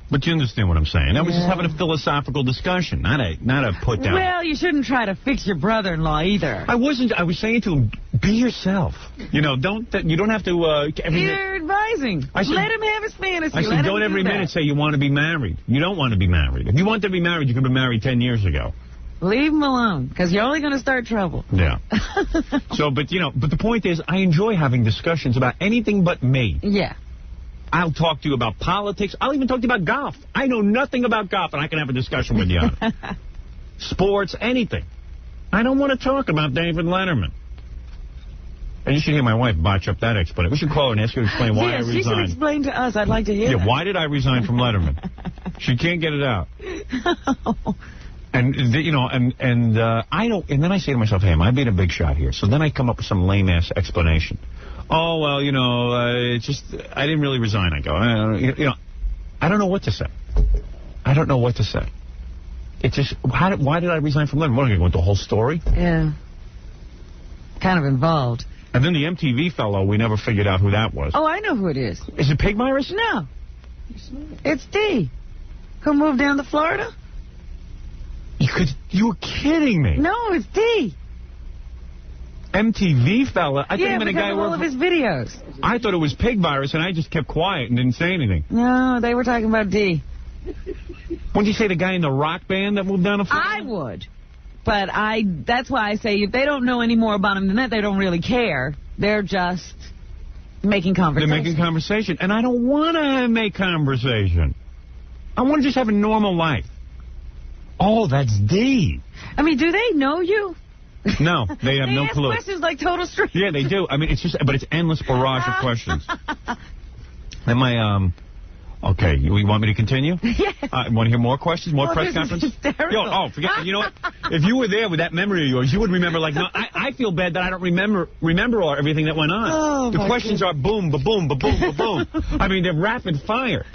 But you understand what I'm saying. I was just having a philosophical discussion, not a put down. Well, you shouldn't try to fix your brother-in-law either. I wasn't. I was saying to him, be yourself. You don't have to. You're advising. Let him have his fantasy. I said, don't every minute say you want to be married. You don't want to be married. If you want to be married, you could have been married 10 years ago. Leave him alone, because you're only going to start trouble. Yeah. But the point is, I enjoy having discussions about anything but me. Yeah. I'll talk to you about politics. I'll even talk to you about golf. I know nothing about golf, and I can have a discussion with you on it. Sports, anything. I don't want to talk about David Letterman. And you should hear my wife botch up that explanation. We should call her and ask her to explain why I resigned. She should explain to us. I'd like to hear that. Why did I resign from Letterman? She can't get it out. And I don't. And then I say to myself, hey, am I being a big shot here? So then I come up with some lame-ass explanation. Oh, well, it's just, I didn't really resign. I go, I don't know what to say. I don't know what to say. It's just, why did I resign from Letterman? What, am I going to go into the whole story? Yeah. Kind of involved. And then the MTV fellow, we never figured out who that was. Oh, I know who it is. Is it Pig Virus? No. It's D. Who moved down to Florida? You were kidding me. No, it's D. MTV fella? I thought you meant a guy all of his videos. I thought it was Pig Virus, and I just kept quiet and didn't say anything. No, they were talking about D. Wouldn't you say the guy in the rock band that moved down to Florida? I would. But that's why I say if they don't know any more about him than that, they don't really care. They're just making conversation. They're making conversation. And I don't want to make conversation. I want to just have a normal life. Oh, that's D. Do they know you? No, they have no clue. They ask questions like total strangers. Yeah, they do. But it's endless barrage of questions. Then okay, you want me to continue? Yes. Want to hear more questions? More press conference? Forget. You know what? If you were there with that memory of yours, you would remember. I feel bad that I don't remember everything that went on. Oh, the questions are boom, ba-boom, ba-boom, ba-boom. They're rapid fire.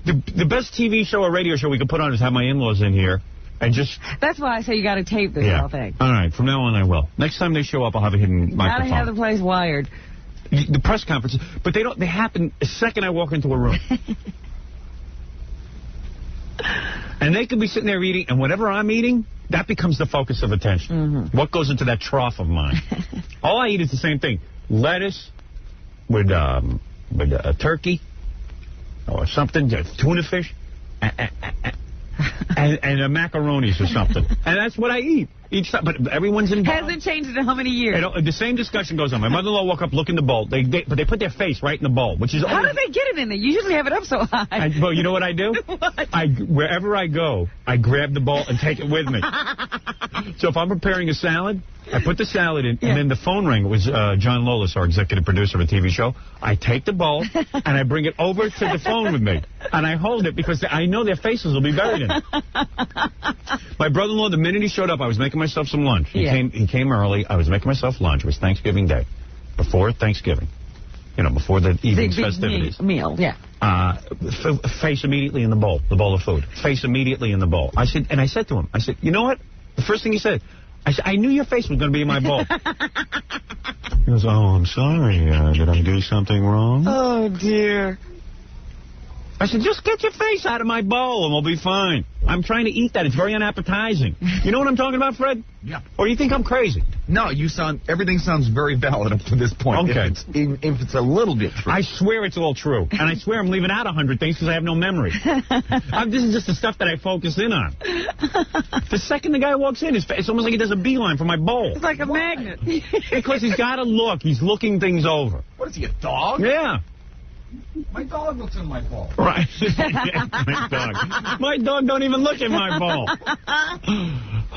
The best TV show or radio show we could put on is have my in-laws in here. And just... That's why I say you got to tape this whole thing. All right, from now on I will. Next time they show up, I'll have a hidden microphone. You got to have the place wired. The press conferences, but they happen the second I walk into a room. And they could be sitting there eating, and whatever I'm eating, that becomes the focus of attention. What goes into that trough of mine? All I eat is the same thing. Lettuce with a turkey or something, tuna fish, and macaronis or something. And that's what I eat each time. But everyone's in. Hasn't changed in how many years? The same discussion goes on. My mother-in-law woke up, look in the bowl. But they put their face right in the bowl, which is. How do they get it in there? You usually have it up so high. Well, you know what I do? Wherever I go, I grab the bowl and take it with me. So if I'm preparing a salad, I put the salad in, and then the phone rang. It was John Lolis, our executive producer of a TV show. I take the bowl, and I bring it over to the phone with me. And I hold it because I know their faces will be buried in it. My brother-in-law, the minute he showed up, I was making myself some lunch. He came early. I was making myself lunch. It was Thanksgiving Day. Before Thanksgiving. Before the evening's festivities. Meal, yeah. Face immediately in the bowl of food. Face immediately in the bowl. I said to him, you know what? The first thing he said, I knew your face was going to be in my bowl. He goes, oh, I'm sorry. Did I do something wrong? Oh, dear. I said, just get your face out of my bowl and we'll be fine. I'm trying to eat that. It's very unappetizing. You know what I'm talking about, Fred? Yeah. Or do you think I'm crazy? No, everything sounds very valid up to this point. Okay. If it's a little bit true. I swear it's all true. And I swear I'm leaving out 100 things because I have no memory. This is just the stuff that I focus in on. The second the guy walks in, it's almost like he does a beeline for my bowl. It's like a magnet. Because he's got to look. He's looking things over. What is he, a dog? Yeah. My dog looks in my bowl. Right. My dog. My dog don't even look in my bowl.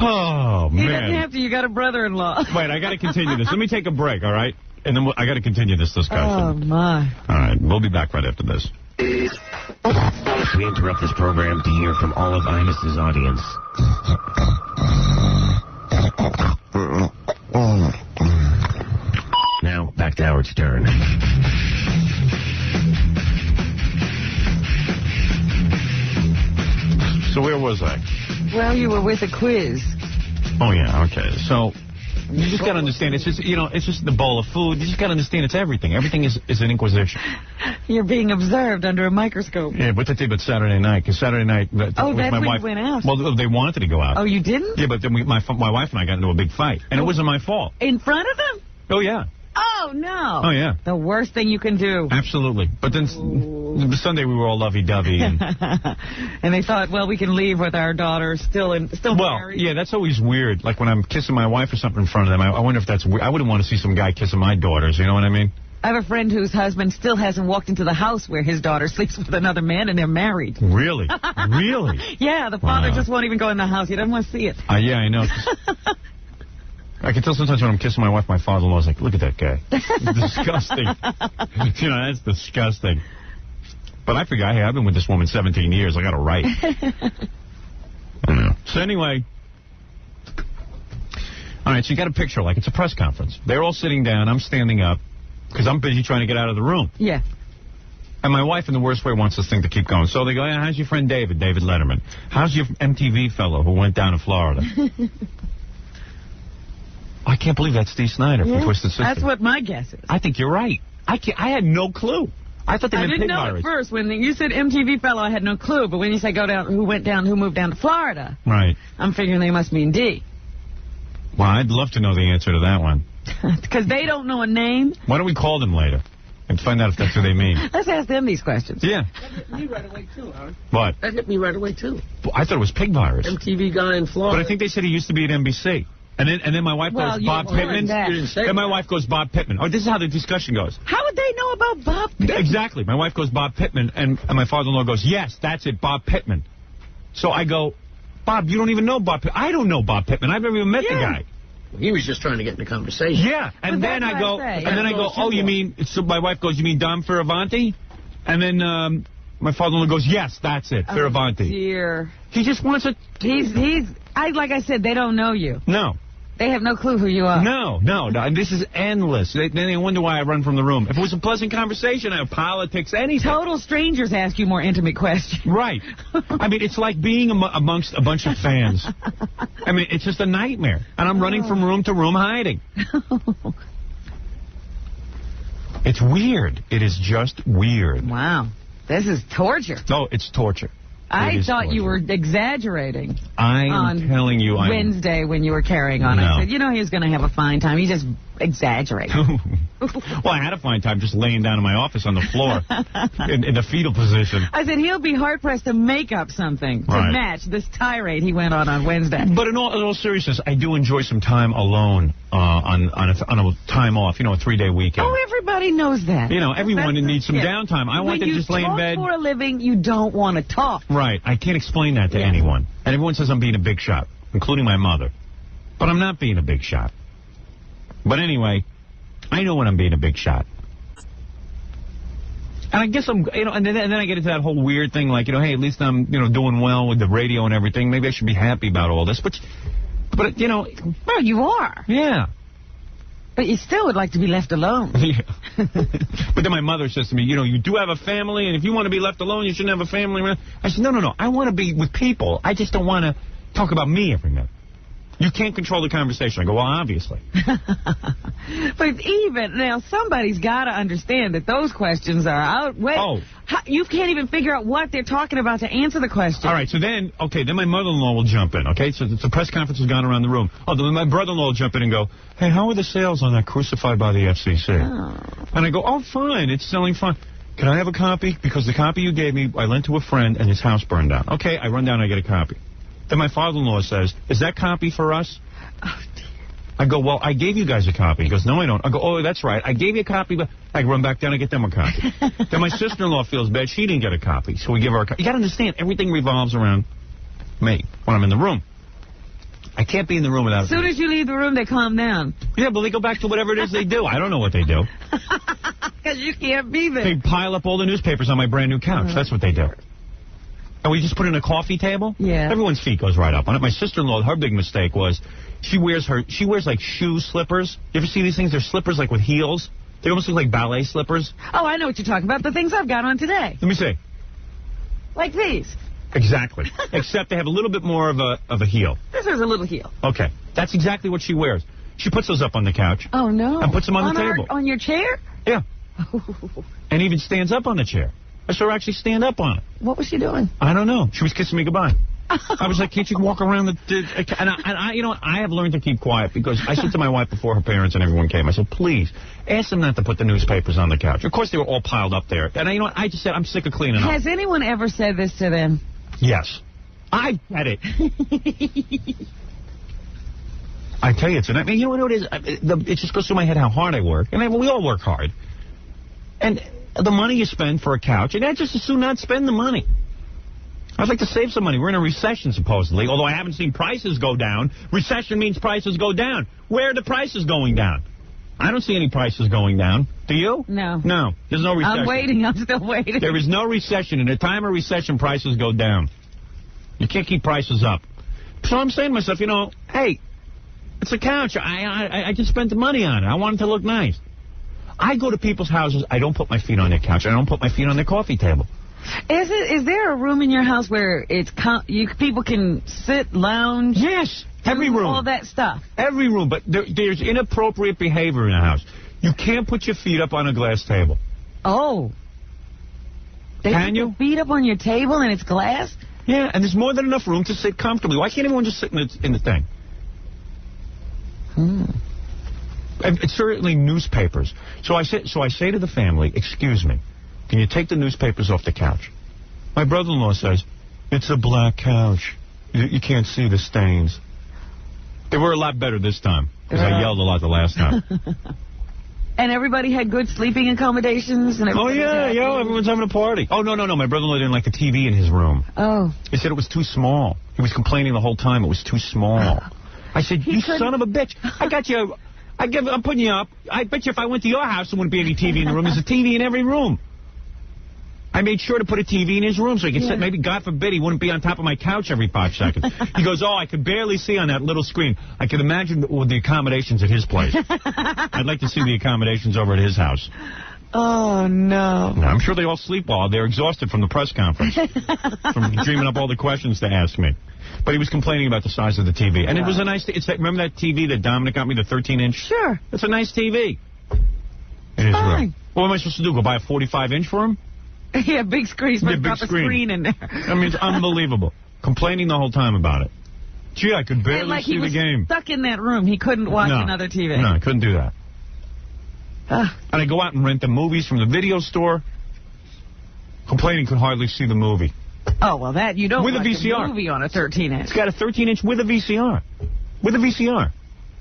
Oh, man. He doesn't have to. You got a brother-in-law. Wait, I got to continue this. Let me take a break, all right? And then I got to continue this discussion. Oh, my. All right. We'll be back right after this. We interrupt this program to hear from all of Ines' audience. Now, back to Howard Stern. So where was I? Well, you were with a quiz. Oh, yeah, okay. So you just got to understand, it's just, it's just the bowl of food. You just got to understand it's everything. Everything is an inquisition. You're being observed under a microscope. Yeah, but that's Saturday night, because Saturday night... That's my when wife, you went out. Well, they wanted to go out. Oh, you didn't? Yeah, but then my wife and I got into a big fight, and it wasn't my fault. In front of them? Oh, yeah. Oh, no. Oh, yeah. The worst thing you can do. Absolutely. But then Sunday we were all lovey-dovey. And they thought, well, we can leave with our daughter still married. Yeah, that's always weird. Like when I'm kissing my wife or something in front of them, I wonder if that's weird. I wouldn't want to see some guy kissing my daughters, you know what I mean? I have a friend whose husband still hasn't walked into the house where his daughter sleeps with another man, and they're married. Really? Really? Yeah, the father just won't even go in the house. He doesn't want to see it. Yeah, I know. I can tell sometimes when I'm kissing my wife, my father-in-law's like, look at that guy. Disgusting. That's disgusting. But I figure, hey, I've been with this woman 17 years. I got a right. I know. So anyway, all right, so you got a picture like it's a press conference. They're all sitting down. I'm standing up because I'm busy trying to get out of the room. Yeah. And my wife, in the worst way, wants this thing to keep going. So they go, how's your friend David Letterman? How's your MTV fellow who went down to Florida? I can't believe that's Steve Snyder from Twisted Sister. That's what my guess is. I think you're right. I had no clue. I thought they meant pig virus. I didn't know at first. When you said MTV fellow, I had no clue. But when you say who moved down to Florida, right? I'm figuring they must mean D. Well, I'd love to know the answer to that one. Because they don't know a name. Why don't we call them later and find out if that's who they mean? Let's ask them these questions. Yeah. That hit me right away, too, Howard. What? That hit me right away, too. I thought it was pig virus. MTV guy in Florida. But I think they said he used to be at NBC. And then my wife goes, Bob Pittman. Then my wife goes, Bob Pittman. Oh, this is how the discussion goes. How would they know about Bob Pittman? Exactly. My wife goes, Bob Pittman. And my father-in-law goes, yes, that's it, Bob Pittman. So I go, Bob, you don't even know Bob Pittman. I don't know Bob Pittman. I've never even met the guy. He was just trying to get in the conversation. Yeah. And then I go, oh, you mean, so my wife goes, you mean Dom Fioravanti? And then my father-in-law goes, yes, that's it, Fioravanti. Oh, dear. He just wants it. Like I said, they don't know you. No. They have no clue who you are. No. And this is endless. Then they wonder why I run from the room. If it was a pleasant conversation, I have politics, anything. Total strangers ask you more intimate questions. Right. I mean, it's like being amongst a bunch of fans. I mean, it's just a nightmare. And I'm running from room to room hiding. It's weird. It is just weird. Wow. This is torture. No, it's torture. I thought you were exaggerating. I'm telling you, Wednesday when you were carrying on. No. I said, you know, he was going to have a fine time. He just exaggerated. Well, I had a fine time just laying down in my office on the floor in the fetal position. I said he'll be hard-pressed to make up something to match this tirade he went on Wednesday. But in all seriousness, I do enjoy some time alone on a time off, you know, a 3-day weekend. Oh, everybody knows that. You know, everyone needs some downtime. I want to just lay in bed. When you talk for a living, you don't want to talk. Right. I can't explain that to anyone. And everyone says I'm being a big shot, including my mother. But I'm not being a big shot. But anyway, I know when I'm being a big shot. And I guess I'm, you know, and then I get into that whole weird thing like, you know, hey, at least I'm, you know, doing well with the radio and everything. Maybe I should be happy about all this. But you know. Well, you are. Yeah. But you still would like to be left alone. Yeah. But then my mother says to me, you know, you do have a family, and if you want to be left alone, you shouldn't have a family. I said, no. I want to be with people. I just don't want to talk about me every minute. You can't control the conversation. I go, well, obviously. But even now, somebody's got to understand that those questions are out. Wait, you can't even figure out what they're talking about to answer the question. All right, so then my mother-in-law will jump in, okay? So the press conference has gone around the room. Oh, then my brother-in-law will jump in and go, hey, how are the sales on that Crucified by the FCC? Oh. And I go, oh, fine, it's selling fine. Can I have a copy? Because the copy you gave me, I lent to a friend, and his house burned down. Okay, I run down and I get a copy. Then my father-in-law says, is that copy for us? Oh, dear. I go, well, I gave you guys a copy. He goes, no, I don't. I go, oh, that's right. I gave you a copy, but I run back down and get them a copy. Then my sister-in-law feels bad. She didn't get a copy, so we give her a copy. You got to understand, everything revolves around me when I'm in the room. I can't be in the room without... As soon as you leave the room, they calm down. Yeah, but they go back to whatever it is they do. I don't know what they do. Because you can't be there. They pile up all the newspapers on my brand-new couch. That's what they do. And we just put in a coffee table? Yeah. Everyone's feet goes right up on it. My sister-in-law, her big mistake was she wears like shoe slippers. You ever see these things? They're slippers like with heels. They almost look like ballet slippers. Oh, I know what you're talking about. The things I've got on today. Let me see. Like these. Exactly. Except they have a little bit more of a heel. This is a little heel. Okay. That's exactly what she wears. She puts those up on the couch. Oh, no. And puts them on the table. On your chair? Yeah. And even stands up on the chair. I saw her actually stand up on it. What was she doing? I don't know. She was kissing me goodbye. I was like, can't you walk around and I, you know, I have learned to keep quiet because I said to my wife before her parents and everyone came, I said, please, ask them not to put the newspapers on the couch. Of course, they were all piled up there. And you know what? I just said, I'm sick of cleaning up. Has anyone ever said this to them? Yes. I've said it. I tell you, I mean, you know what it is? It just goes through my head how hard I work. And we all work hard. And the money you spend for a couch, and I just as soon not spend the money. I'd like to save some money. We're in a recession, supposedly, although I haven't seen prices go down. Recession means prices go down. Where are the prices going down? I don't see any prices going down. Do you? No. No, there's no recession. I'm waiting. I'm still waiting. There is no recession. In a time of recession, prices go down. You can't keep prices up. So I'm saying to myself, you know, hey, it's a couch. I just spent the money on it. I want it to look nice. I go to people's houses. I don't put my feet on their couch. I don't put my feet on their coffee table. Is there a room in your house where people can sit, lounge? Yes, every room. All that stuff. Every room, but there's inappropriate behavior in the house. You can't put your feet up on a glass table. Oh. Can you? Feet up on your table and it's glass? Yeah, and there's more than enough room to sit comfortably. Why can't everyone just sit in the thing? It's certainly newspapers. So I say to the family, excuse me, can you take the newspapers off the couch? My brother-in-law says, it's a black couch. You can't see the stains. They were a lot better this time, because I yelled a lot the last time. And everybody had good sleeping accommodations? And oh, yeah, everyone's having a party. Oh, no, my brother-in-law didn't like the TV in his rorum. Oh. He said it was too small. He was complaining the whole time it was too small. I said, you son of a bitch. I got you. I'm putting you up. I bet you if I went to your house, there wouldn't be any TV in the room. There's a TV in every room. I made sure to put a TV in his room so he could sit. Maybe, God forbid, he wouldn't be on top of my couch every 5 seconds. He goes, oh, I could barely see on that little screen. I could imagine with the accommodations at his place. I'd like to see the accommodations over at his house. Oh, no. I'm sure they all sleep well. They're exhausted from the press conference, from dreaming up all the questions to ask me. But he was complaining about the size of the TV. And it was a nice... remember that TV that Dominic got me, the 13-inch? Sure. It's a nice TV. It is fine. What am I supposed to do, go buy a 45-inch for him? Yeah, big screen. Yeah, big screen in there. I mean, it's unbelievable. Complaining the whole time about it. Gee, I could barely see the game. Stuck in that room. He couldn't watch another TV. No, I couldn't do that. And I go out and rent the movies from the video store. Complaining could hardly see the movie. Oh, well, that you don't with watch a VCR. A movie on a 13-inch. It's got a 13-inch with a VCR. With a VCR.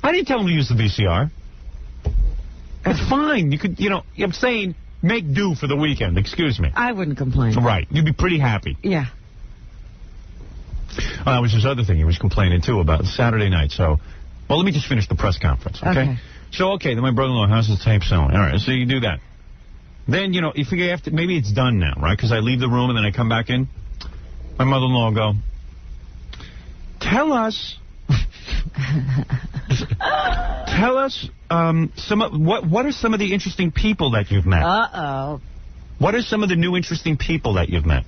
I didn't tell him to use the VCR. It's fine. You could, I'm saying make do for the weekend. Excuse me. I wouldn't complain. Right. You'd be pretty happy. Yeah. That was his other thing he was complaining, too, about Saturday night. So, well, let me just finish the press conference, okay? So, okay, then my brother-in-law, how's his tape selling? All right, so you do that. Then, you figure after, maybe it's done now, right? Because I leave the room and then I come back in. My mother-in-law will go, tell us, what are some of the interesting people that you've met? Uh-oh. What are some of the new interesting people that you've met?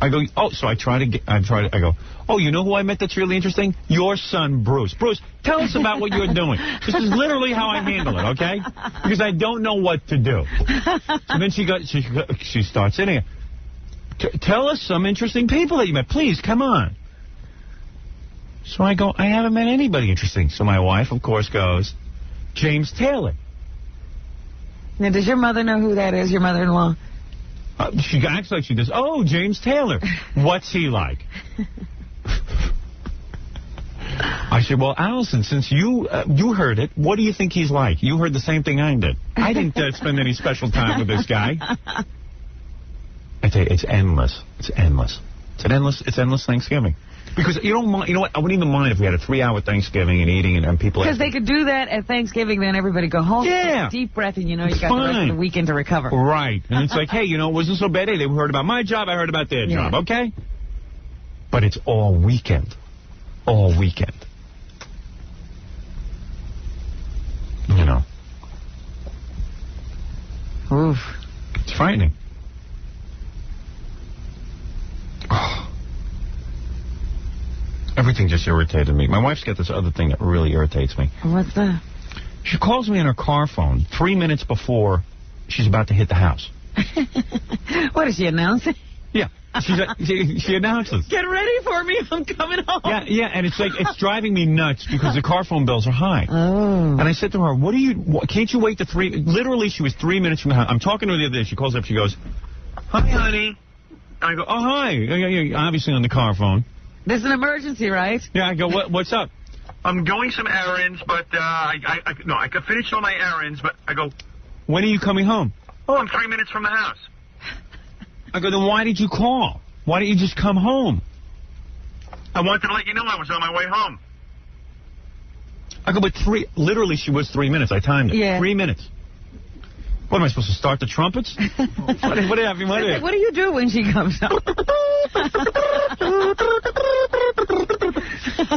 I go, so I go, you know who I met that's really interesting? Your son, Bruce. Bruce, tell us about what you're doing. This is literally how I handle it, okay? Because I don't know what to do. And then she starts in here. Tell us some interesting people that you met. Please, come on. So I go, I haven't met anybody interesting. So my wife, of course, goes, James Taylor. Now, does your mother know who that is, your mother-in-law? She acts like she does. Oh, James Taylor. What's he like? I said, well, Allison, since you heard it, what do you think he's like? You heard the same thing I did. I didn't spend any special time with this guy. I tell you, it's endless. It's endless. It's endless Thanksgiving. Because you don't mind, what? I wouldn't even mind if we had a 3-hour Thanksgiving and eating and people. Because they could do that at Thanksgiving, then everybody go home. Yeah. Deep breath, and you got the rest of the weekend to recover. Right. And it's like, hey, it wasn't so bad. Hey, they heard about my job. I heard about their job. Okay. But it's all weekend. All weekend. Oof. It's frightening. Everything just irritated me. My wife's got this other thing that really irritates me. What's that? She calls me on her car phone 3 minutes before she's about to hit the house. What is she announcing? Yeah. She announces. Get ready for me. I'm coming home. Yeah, and it's like, it's driving me nuts because the car phone bills are high. Oh. And I said to her, can't you wait literally, she was 3 minutes from the house. I'm talking to her the other day. She calls up, she goes, hi, honey. I go, oh, hi. Obviously on the car phone. This is an emergency, right? Yeah, I go, what's up? I'm doing some errands, but I could finish all my errands, but I go, when are you coming home? Oh, I'm 3 minutes from the house. I go, then why did you call? Why didn't you just come home? I wanted to let you know I was on my way home. I go, but literally she was 3 minutes. I timed it. Yeah. 3 minutes. What, am I supposed to start the trumpets? What do you do when she comes home?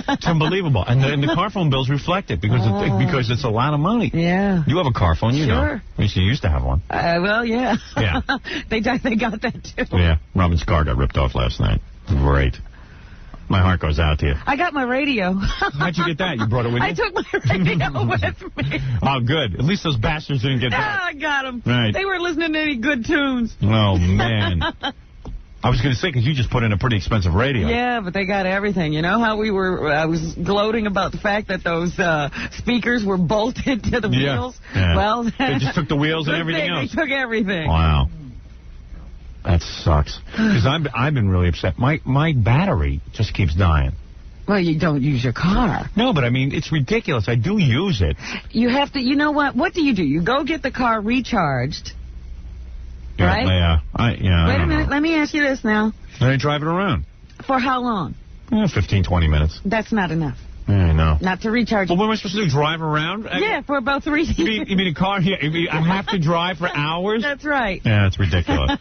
It's unbelievable. And the car phone bills reflect it because it's a lot of money. Yeah. You have a car phone, you know. I mean, she used to have one. Well, yeah. Yeah. They got that, too. Yeah. Robin's car got ripped off last night. Great. My heart goes out to you. I got my radio. How'd you get that? You brought it with you? I took my radio with me. Oh, good. At least those bastards didn't get that. I got them. Right. They weren't listening to any good tunes. Oh, man. I was going to say, because you just put in a pretty expensive radio. Yeah, but they got everything. You know how I was gloating about the fact that those speakers were bolted to the wheels? Yeah. Well, they just took the wheels and everything else. They took everything. Wow. That sucks. Because I've been really upset. My battery just keeps dying. Well, you don't use your car. No, but I mean, it's ridiculous. I do use it. You have to, you know what? What do? You go get the car recharged. Yeah, right? Wait a minute. Let me ask you this now. Then I drive it around. For how long? 15, 20 minutes. That's not enough. Yeah, I know. Not to recharge. Well, what am I supposed to do? Drive around? Yeah, for about 3 days. You mean a car? Yeah, I have to drive for hours? That's right. Yeah, that's ridiculous.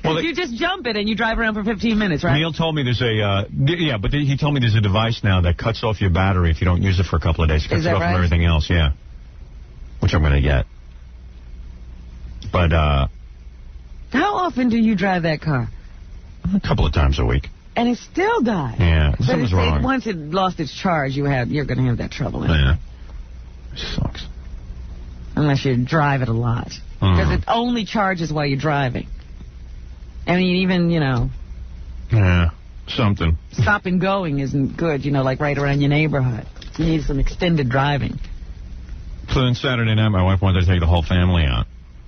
Well, you just jump it and you drive around for 15 minutes, right? Neil told me there's he told me there's a device now that cuts off your battery if you don't use it for a couple of days. Cuts it off from everything else, yeah. Which I'm going to get. But, how often do you drive that car? A couple of times a week. And it still dies. Yeah, something's wrong. Once it lost its charge, you're going to have that trouble. Yeah. It sucks. Unless you drive it a lot. Because it only charges while you're driving. I mean, even, Yeah, something. stop and going isn't good, like right around your neighborhood. You need some extended driving. So then Saturday night, my wife wanted to take the whole family out.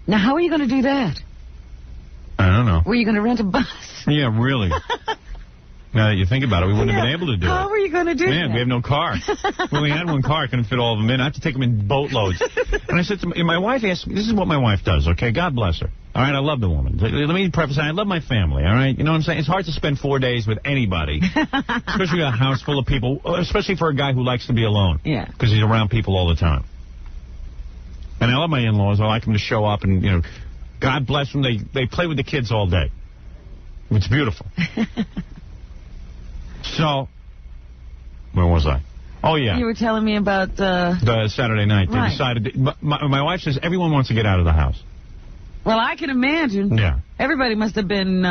Now, how are you going to do that? I don't know. Were you going to rent a bus? Yeah, really. Now that you think about it, we wouldn't have been able to do it. How were you going to do that? Man, we have no car. We only had one car. I couldn't fit all of them in. I have to take them in boatloads. And I said to my wife, asked me, this is what my wife does, okay? God bless her. All right, I love the woman. Let me preface, I love my family, all right? You know what I'm saying? It's hard to spend 4 days with anybody, especially a house full of people, especially for a guy who likes to be alone. Yeah. Because he's around people all the time. And I love my in-laws. I like them to show up and, God bless them. They play with the kids all day. It's beautiful. So, where was I? Oh, yeah. You were telling me about the Saturday night. They decided. My wife says everyone wants to get out of the house. Well, I can imagine. Yeah. Everybody must have been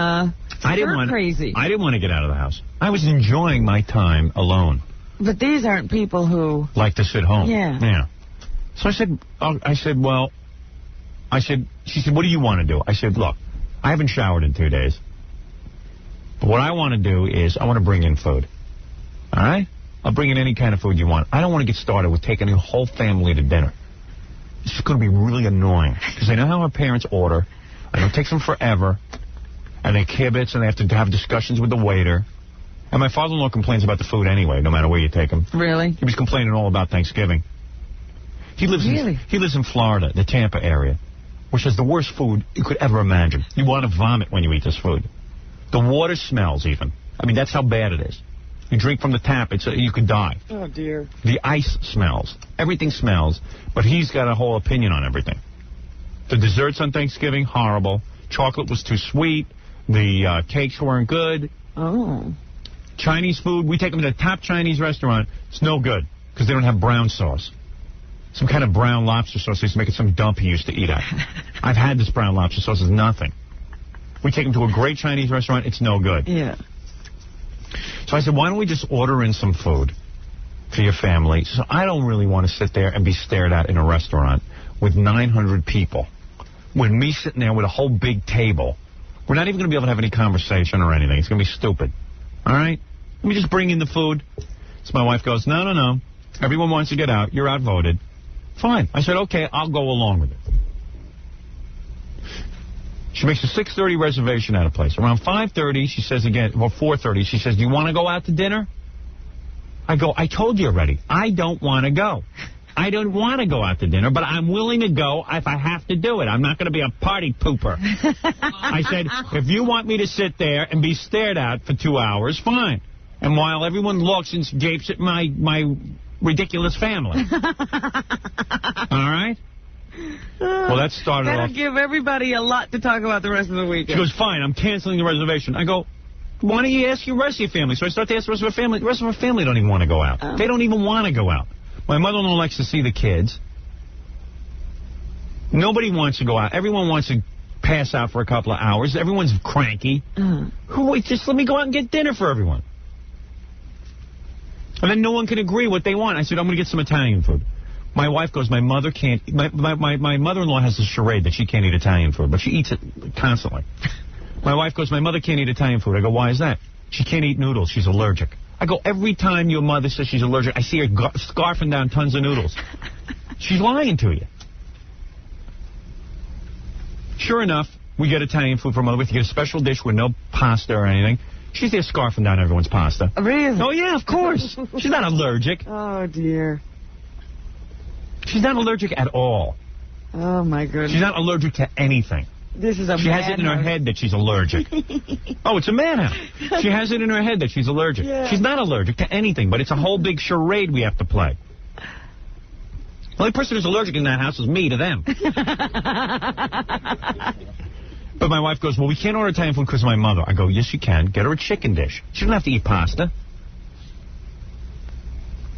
crazy. I didn't want to get out of the house. I was enjoying my time alone. But these aren't people who like to sit home. Yeah. Yeah. So she said, what do you want to do? I said, look, I haven't showered in 2 days. But what I want to do is I want to bring in food. All right? I'll bring in any kind of food you want. I don't want to get started with taking the whole family to dinner. It's just going to be really annoying. Because I know how our parents order. I know it takes them forever. And they kibitz and they have to have discussions with the waiter. And my father-in-law complains about the food anyway, no matter where you take him. Really? He was complaining all about Thanksgiving. He lives in Florida, the Tampa area, which has the worst food you could ever imagine. You want to vomit when you eat this food. The water smells even. I mean, that's how bad it is. You drink from the tap, you could die. Oh, dear. The ice smells. Everything smells. But he's got a whole opinion on everything. The desserts on Thanksgiving, horrible. Chocolate was too sweet. The cakes weren't good. Oh. Chinese food, we take them to the top Chinese restaurant. It's no good because they don't have brown sauce. Some kind of brown lobster sauce. They used to make it some dump he used to eat at. I've had this brown lobster sauce. It's nothing. We take him to a great Chinese restaurant. It's no good. Yeah. So I said, why don't we just order in some food for your family? So I don't really want to sit there and be stared at in a restaurant with 900 people. With me sitting there with a whole big table. We're not even going to be able to have any conversation or anything. It's going to be stupid. All right? Let me just bring in the food. So my wife goes, no. Everyone wants to get out. You're outvoted. Fine. I said, okay, I'll go along with it. She makes a 6:30 reservation at a place. Around 5:30, she says again, well, 4:30, she says, do you want to go out to dinner? I go, I told you already. I don't want to go. I don't want to go out to dinner, but I'm willing to go if I have to do it. I'm not going to be a party pooper. I said, if you want me to sit there and be stared at for 2 hours, fine. And while everyone looks and gapes at my ridiculous family. All right? Well, that started off. That'll give everybody a lot to talk about the rest of the weekend. She goes, fine, I'm canceling the reservation. I go, why don't you ask your rest of your family? So I start to ask the rest of her family. The rest of her family don't even want to go out. Oh. They don't even want to go out. My mother-in-law likes to see the kids. Nobody wants to go out. Everyone wants to pass out for a couple of hours. Everyone's cranky. Just let me go out and get dinner for everyone. And then no one can agree what they want. I said, I'm going to get some Italian food. My wife goes, my mother can't. My mother-in-law has this charade that she can't eat Italian food, but she eats it constantly. My wife goes, my mother can't eat Italian food. I go, why is that? She can't eat noodles. She's allergic. I go, every time your mother says she's allergic, I see her scarfing down tons of noodles. She's lying to you. Sure enough, we get Italian food from mother. We get a special dish with no pasta or anything. She's there scarfing down everyone's pasta. Really? Oh, yeah, of course. She's not allergic. Oh, dear. She's not allergic at all. Oh, my goodness. She's not allergic to anything. This is a She has it in her head that she's allergic. Oh, it's a madhouse. She has it in her head that she's allergic. Yeah. She's not allergic to anything, but it's a whole big charade we have to play. The only person who's allergic in that house is me to them. But my wife goes, well, we can't order Italian food because of my mother. I go, yes, you can. Get her a chicken dish. She doesn't have to eat pasta.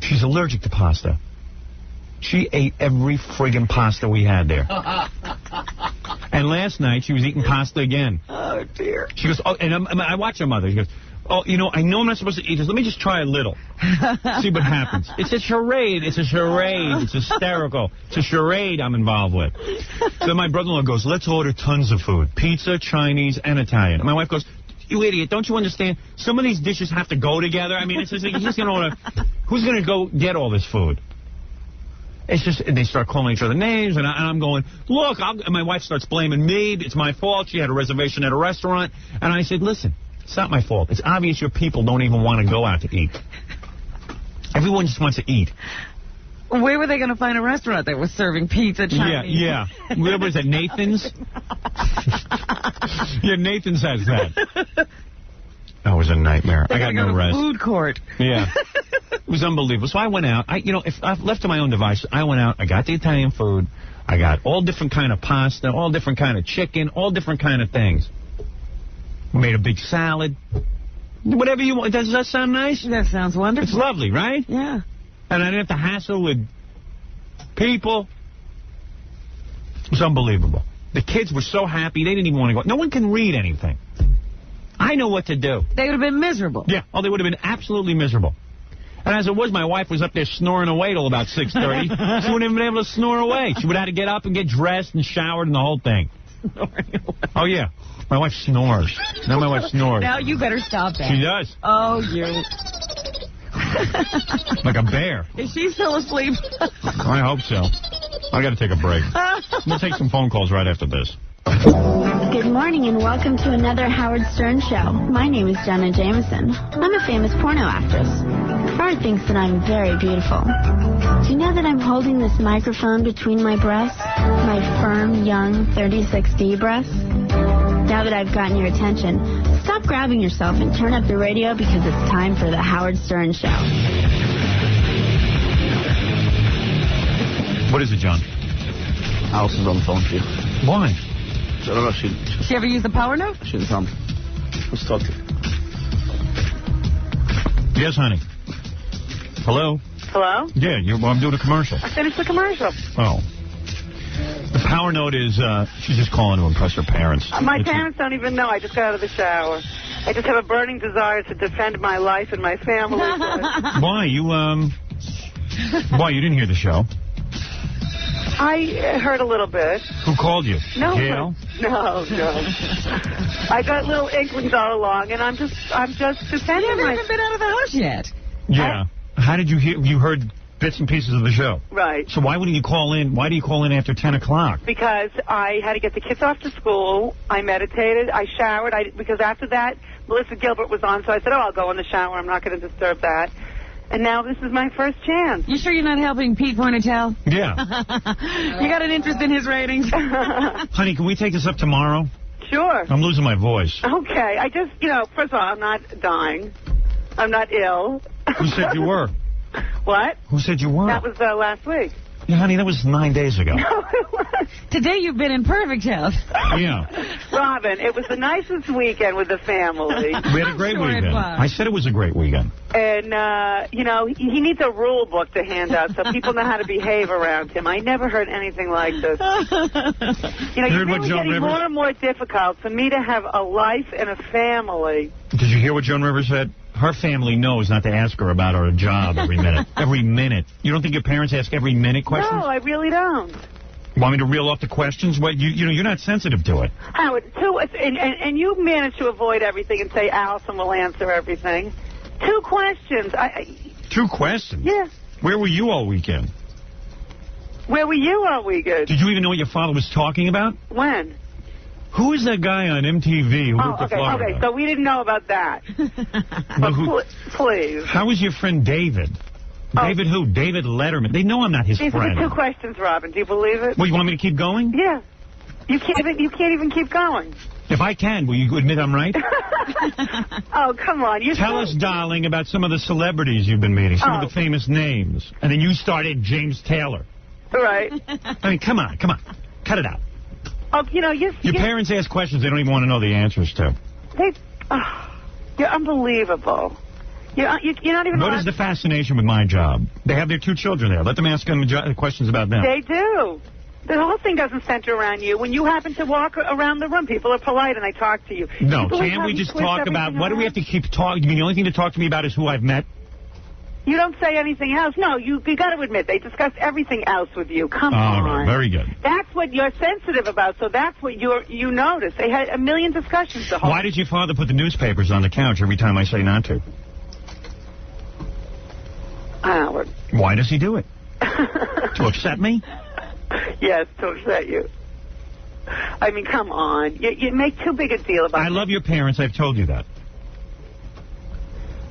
She's allergic to pasta. She ate every friggin' pasta we had there. And last night, she was eating pasta again. Oh, dear. She goes, oh, and I watch her mother. She goes, Oh, you know, I know I'm not supposed to eat this. Let me just try a little. See what happens. It's a charade. It's a charade. It's hysterical. It's a charade I'm involved with. So my brother-in-law goes, let's order tons of food. Pizza, Chinese, and Italian. And my wife goes, you idiot, don't you understand? Some of these dishes have to go together. I mean, it's just like, who's going to go get all this food? It's just, and they start calling each other names, and I'm going, look, and my wife starts blaming me. It's my fault. She had a reservation at a restaurant. And I said, listen, it's not my fault. It's obvious your people don't even want to go out to eat. Everyone just wants to eat. Where were they going to find a restaurant that was serving pizza, Chinese? Yeah. Where was it, Nathan's? Yeah, Nathan's has that. That was a nightmare. I got no rest. Food court. Yeah. It was unbelievable. So I went out. If I left to my own device, I went out. I got the Italian food. I got all different kind of pasta, all different kind of chicken, all different kind of things. Made a big salad. Whatever you want. Does that sound nice? That sounds wonderful. It's lovely, right? Yeah. And I didn't have to hassle with people. It was unbelievable. The kids were so happy. They didn't even want to go. No one can read anything. I know what to do. They would have been miserable. Yeah. Oh, they would have been absolutely miserable. And as it was, my wife was up there snoring away till about 6:30. She wouldn't even been able to snore away. She would have had to get up and get dressed and showered and the whole thing. Oh, yeah. My wife snores. Now my wife snores. Now you better stop that. She does. Oh, you. Like a bear. Is she still asleep? I hope so. I got to take a break. We'll take some phone calls right after this. Good morning and welcome to another Howard Stern show. My name is Jenna Jameson. I'm a famous porno actress. Howard thinks that I'm very beautiful. Do you know that I'm holding this microphone between my breasts? My firm, young 36D breasts? Now that I've gotten your attention, stop grabbing yourself and turn up the radio because it's time for the Howard Stern show. What is it, John? Allison's on the phone for you. Why? I don't know if she ever used the power note? She didn't come. Let's talk to you. Yes, honey. Hello? Hello? Yeah, I'm doing a commercial. I finished the commercial. Oh. The power note is, she's just calling to impress her parents. My parents don't even know. I just got out of the shower. I just have a burning desire to defend my life and my family. Why? Why? You didn't hear the show? I heard a little bit. Who called you? No. Gail? No. I got little inklings all along, and I'm just defending You haven't even been out of the house yet. Yeah. How did you hear? You heard bits and pieces of the show. Right. So why wouldn't you call in? Why do you call in after 10 o'clock? Because I had to get the kids off to school. I meditated. I showered. Because after that, Melissa Gilbert was on, so I said, I'll go in the shower. I'm not going to disturb that. And now this is my first chance. You sure you're not helping Pete Pointel? Yeah. You got an interest in his ratings? Honey, can we take this up tomorrow? Sure. I'm losing my voice. Okay. I just, first of all, I'm not dying. I'm not ill. Who said you were? What? Who said you were? That was last week. Yeah, honey, that was 9 days ago. Today you've been in perfect health. Yeah. Robin, it was the nicest weekend with the family. We had a great weekend. I said it was a great weekend. And, he needs a rule book to hand out so people know how to behave around him. I never heard anything like this. It's really getting more and more difficult for me to have a life and a family. Did you hear what Joan Rivers said? Her family knows not to ask her about her job every minute. Every minute. You don't think your parents ask every minute questions? No, I really don't. Want me to reel off the questions? Well, you're not sensitive to it. Howard, and you managed to avoid everything and say Allison will answer everything. 2 questions. 2 questions? Yeah. Where were you all weekend? Where were you all weekend? Did you even know what your father was talking about? When? Who is that guy on MTV who moved to Florida? Okay, so we didn't know about that. Please. How is your friend David? David who? David Letterman. They know I'm not his These friend. are the 2 questions, Robin. Do you believe it? Well, you want me to keep going? Yeah. You can't even keep going. If I can, will you admit I'm right? Oh, come on. Tell us, darling, about some of the celebrities you've been meeting, some of the famous names. And then you started James Taylor. Right. I mean, come on. Cut it out. Oh, Your parents ask questions they don't even want to know the answers to. You're unbelievable. You're not even... What is the fascination with my job? They have their 2 children there. Let them ask them questions about them. They do. The whole thing doesn't center around you. When you happen to walk around the room, people are polite and they talk to you. No, People can't we just talk about... Why do we have to keep talking? You mean the only thing to talk to me about is who I've met? You don't say anything else. No, you got to admit, they discuss everything else with you. Come on. All right, very good. That's what you're sensitive about, so that's what you notice. They had a million discussions the whole Why did your father put the newspapers on the couch every time I say not to? Howard. Why does he do it? To upset me? Yes, to upset you. I mean, come on. You make too big a deal about it. I love your parents. I've told you that.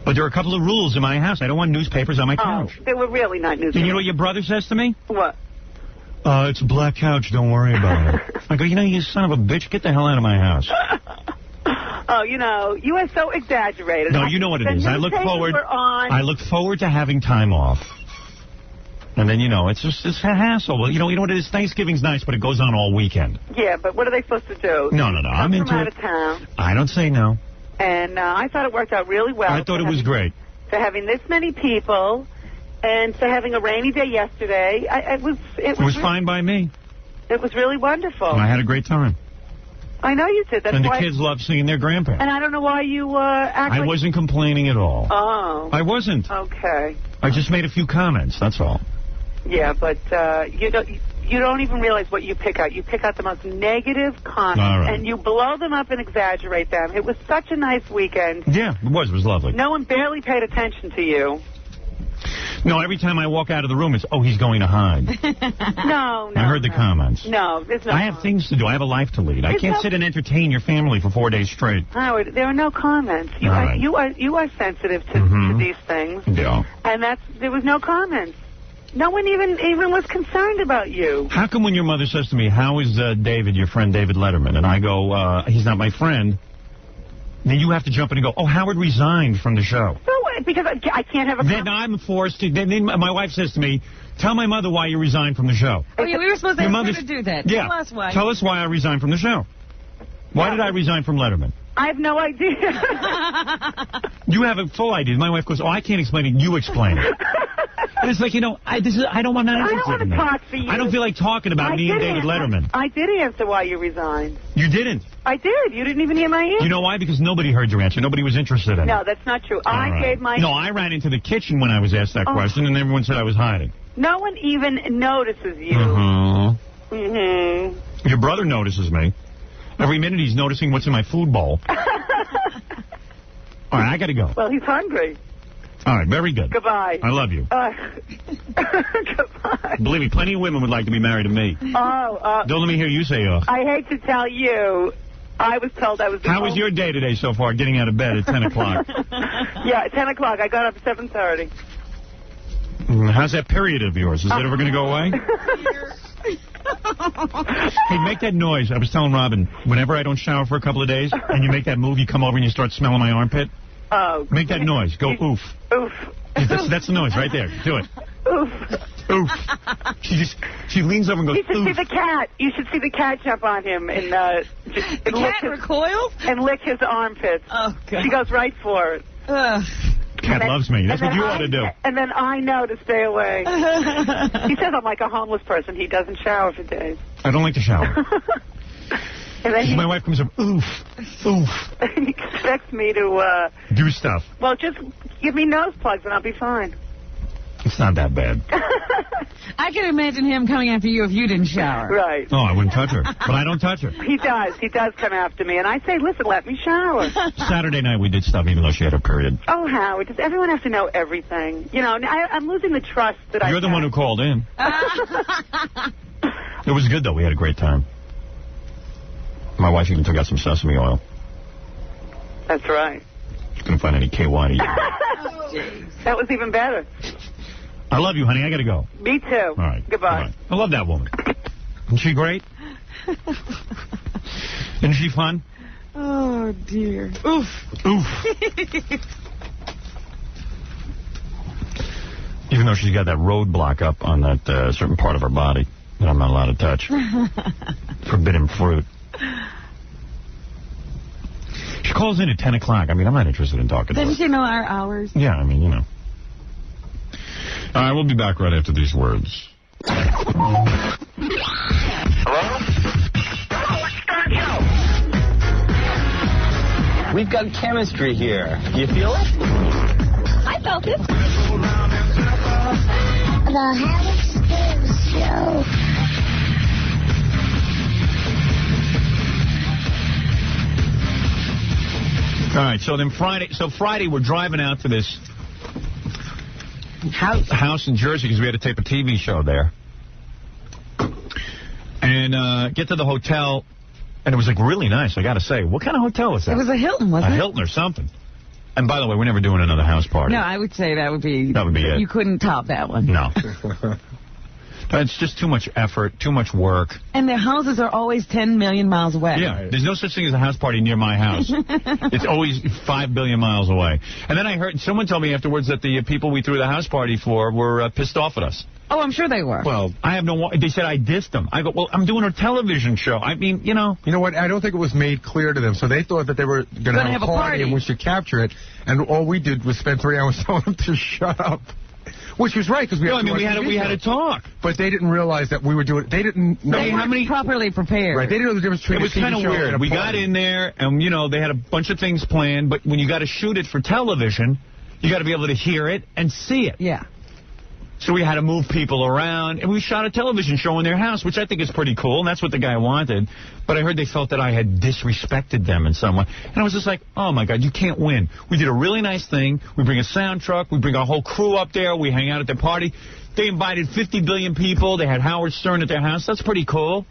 But there are a couple of rules in my house. I don't want newspapers on my couch. They were really not newspapers. And you know what your brother says to me? What? It's a black couch. Don't worry about it. I go, you son of a bitch, get the hell out of my house. Oh, you are so exaggerated. No, you know what it is. I look forward to having time off. And then, it's a hassle. Well, you know what it is? Thanksgiving's nice, but it goes on all weekend. Yeah, but what are they supposed to do? No. I'm into it. Out of town. I don't say no. And I thought it worked out really well. I thought it was great. For having this many people, and for having a rainy day yesterday, it was fine by me. It was really wonderful. And I had a great time. I know you did. That's and the why kids loved seeing their grandparents. And I don't know why you act I wasn't complaining at all. Oh. I wasn't. Okay. I just made a few comments, that's all. Yeah, but you don't even realize what you pick out. You pick out the most negative comments, right. And you blow them up and exaggerate them. It was such a nice weekend. Yeah, it was. It was lovely. No one barely paid attention to you. No, every time I walk out of the room, it's, he's going to hide. No. I heard the comments. No, there's no. I have things to do. I have a life to lead. I can't sit and entertain your family for 4 days straight. Howard, there are no comments. You are sensitive to these things. Yeah. And there was no comments. No one even was concerned about you. How come when your mother says to me, how is David, your friend David Letterman, and I go, he's not my friend, then you have to jump in and go, Howard resigned from the show. No, because I can't have a... Then I'm forced to... Then my wife says to me, tell my mother why you resigned from the show. Oh, yeah, we were supposed to ask her to do that. Yeah. Tell us why. Tell us why I resigned from the show. Why did I resign from Letterman? I have no idea. You have a full idea. My wife goes, I can't explain it. You explain it. And it's like, I don't want to talk for you. I don't feel like talking about me and David Letterman. I did answer why you resigned. You didn't? I did. You didn't even hear my answer. You know why? Because nobody heard your answer. Nobody was interested in it. No, that's not true. I gave my... No, I ran into the kitchen when I was asked that question, and everyone said I was hiding. No one even notices you. Your brother notices me. Every minute he's noticing what's in my food bowl. All right, I got to go. Well, he's hungry. All right, very good. Goodbye. I love you. Goodbye. Believe me, plenty of women would like to be married to me. Don't let me hear you say, I hate to tell you, I was told I was... How was your day today so far, getting out of bed at 10 o'clock? Yeah, at 10 o'clock. I got up at 7:30. How's that period of yours? Is that ever going to go away? Hey, make that noise. I was telling Robin, whenever I don't shower for a couple of days, and you make that move, you come over and you start smelling my armpit. Oh. Make that noise. Go oof. Oof. That's the noise right there. Do it. Oof. Oof. She leans over and goes, You should oof. see the cat. You should see the cat jump on him and the cat recoils? And lick his armpits. Oh, God. She goes right for it. Cat loves me. That's what you ought to do. And then I know to stay away. He says I'm like a homeless person. He doesn't shower for days. I don't like to shower. And then my wife comes up, oof, oof. He expects me to... do stuff. Well, just give me nose plugs and I'll be fine. It's not that bad. I can imagine him coming after you if you didn't shower. Right. Oh, I wouldn't touch her. But I don't touch her. He does. He does come after me. And I say, listen, let me shower. Saturday night we did stuff even though she had her period. Oh, Howard, does everyone have to know everything? I'm losing the trust that You're the one who called in. It was good, though. We had a great time. My wife even took out some sesame oil. That's right. Couldn't find any KY to use. That was even better. I love you, honey. I got to go. Me too. All right. Goodbye. Bye-bye. I love that woman. Isn't she great? Isn't she fun? Oh, dear. Oof. Oof. Even though she's got that roadblock up on that certain part of her body that I'm not allowed to touch. Forbidden fruit. She calls in at 10 o'clock. I mean, I'm not interested in talking to her. Doesn't she know our hours? Yeah, I mean, All right, we'll be back right after these words. We've got chemistry here. You feel it? I felt it. The Howard Stern Show. All right, so then Friday we're driving out to this house in Jersey because we had to tape a TV show there. And get to the hotel, and it was like really nice, I got to say. What kind of hotel was that? It was a Hilton, wasn't it? A Hilton or something. And by the way, we're never doing another house party. No, I would say that would be it. You couldn't top that one. No. It's just too much effort, too much work. And their houses are always 10 million miles away. Yeah, there's no such thing as a house party near my house. It's always 5 billion miles away. And then I heard someone tell me afterwards that the people we threw the house party for were pissed off at us. Oh, I'm sure they were. Well, I have no... They said I dissed them. I go, well, I'm doing a television show. I mean, you know... You know what? I don't think it was made clear to them. So they thought that they were going to have a party and we should capture it. And all we did was spend 3 hours telling them to shut up. Which was right, because we had to talk. But they didn't realize that we were doing... They didn't... They weren't properly prepared. Right. They didn't know the difference between It was kind of weird. We got in there, and, you know, they had a bunch of things planned. But when you got to shoot it for television, you got to be able to hear it and see it. Yeah. So we had to move people around, and we shot a television show in their house, which I think is pretty cool, and that's what the guy wanted. But I heard they felt that I had disrespected them in some way. And I was just like, oh, my God, you can't win. We did a really nice thing. We bring a sound truck. We bring our whole crew up there. We hang out at their party. They invited 50 billion people. They had Howard Stern at their house. That's pretty cool.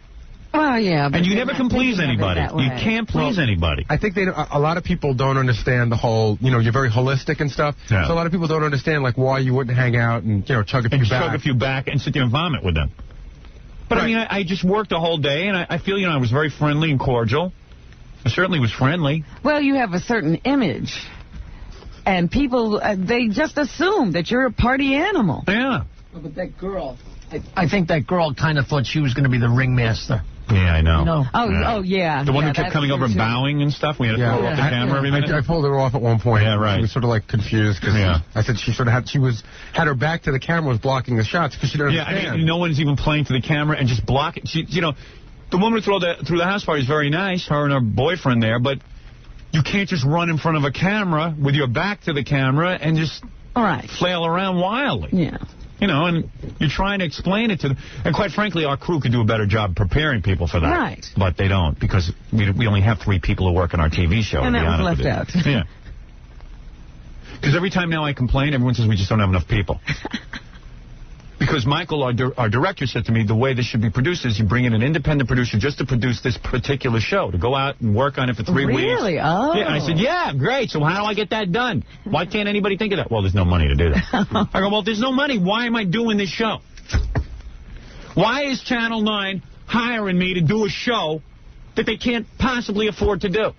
Well, yeah. And you never can please anybody. You can't please anybody. I think a lot of people don't understand the whole, you know, you're very holistic and stuff. Yeah. So a lot of people don't understand, like, why you wouldn't hang out and, you know, chug a few back and sit there and vomit with them. But, right. I mean, I just worked the whole day, and I feel, you know, I was very friendly and cordial. I certainly was friendly. Well, you have a certain image. And people, they just assume that you're a party animal. Yeah. Well, but that girl, I think that girl kind of thought she was going to be the ringmaster. Yeah, I know. You know? Oh, yeah. The one who kept coming over and bowing and stuff? We had to throw off the camera every minute? I pulled her off at one point. Yeah, right. She was sort of, like, confused because I said she sort of had her back to the camera, was blocking the shots because she didn't understand. I mean, no one's even playing to the camera and just blocking. You know, the woman who threw the house party is very nice, her and her boyfriend there, but you can't just run in front of a camera with your back to the camera and just flail around wildly. Yeah. You know, and you're trying to explain it to them. And quite frankly, our crew could do a better job preparing people for that. Right. But they don't, because we only have 3 people who work on our TV show. And that was left out. Yeah. Because every time now I complain, everyone says we just don't have enough people. Because Michael, our director, said to me, the way this should be produced is you bring in an independent producer just to produce this particular show, to go out and work on it for 3 weeks. Really? Oh. Yeah, and I said, yeah, great. So how do I get that done? Why can't anybody think of that? Well, there's no money to do that. I go, well, if there's no money, why am I doing this show? Why is Channel 9 hiring me to do a show that they can't possibly afford to do?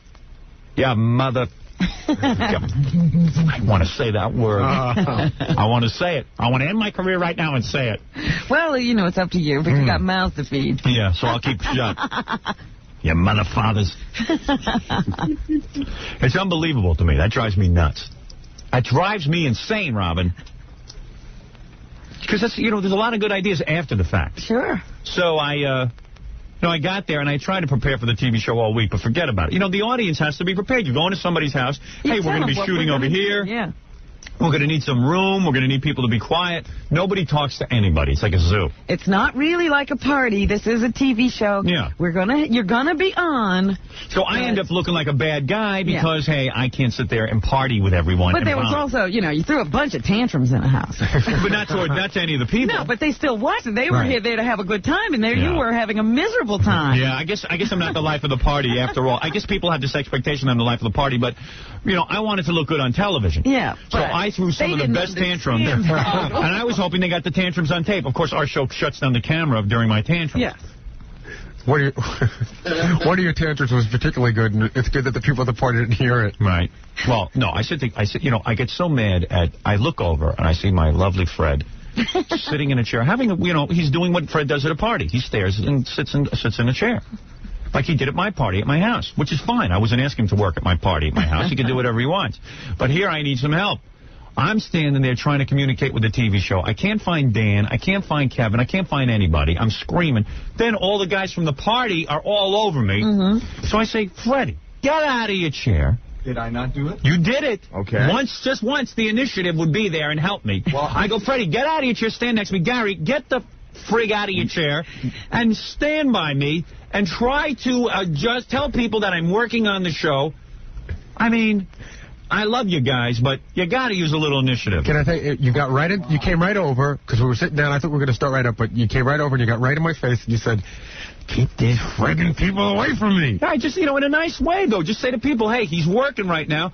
Yeah, mother... I want to say that word. I want to say it. I want to end my career right now and say it. Well, you know, it's up to you, but you got mouths to feed. Yeah, so I'll keep shut. You mother fathers. It's unbelievable to me. That drives me nuts. That drives me insane, Robin. Because that's, you know, there's a lot of good ideas after the fact. Sure. So I got there, and I tried to prepare for the TV show all week, but forget about it. You know, the audience has to be prepared. You go into somebody's house. Hey, we're going to be shooting over here. Yeah. We're going to need some room. We're going to need people to be quiet. Nobody talks to anybody. It's like a zoo. It's not really like a party. This is a TV show. Yeah. You're gonna be on. So I end up looking like a bad guy because, hey, I can't sit there and party with everyone. But there was also, you know, you threw a bunch of tantrums in a house. But not to any of the people. No, but they still watched it. They were there to have a good time, and there you were having a miserable time. Yeah, I guess I'm not the life of the party after all. I guess people have this expectation I'm the life of the party, but, you know, I wanted to look good on television. Yeah. So I threw some of the best tantrums, and I was hoping they got the tantrums on tape. Of course, our show shuts down the camera during my tantrums. Yeah. One of your tantrums was particularly good, and it's good that the people at the party didn't hear it. Right. Well, no, I said, you know, I get so mad I look over and I see my lovely Fred sitting in a chair, you know, he's doing what Fred does at a party. He stares and sits in a chair. Like he did at my party at my house, which is fine. I wasn't asking him to work at my party at my house. He can do whatever he wants. But here I need some help. I'm standing there trying to communicate with the TV show. I can't find Dan. I can't find Kevin. I can't find anybody. I'm screaming. Then all the guys from the party are all over me. So I say, Freddie, get out of your chair. Did I not do it? You did it. Okay. Just once, the initiative would be there and help me. Well, I go, Freddie, get out of your chair, stand next to me. Gary, get the frig out of your chair and stand by me and try to just tell people that I'm working on the show. I mean, I love you guys, but you got to use a little initiative. Can I tell you, you came right over, because we were sitting down, I thought we were going to start right up, but you came right over and you got right in my face and you said, keep these friggin' people away from me. I just, in a nice way, though, just say to people, hey, he's working right now,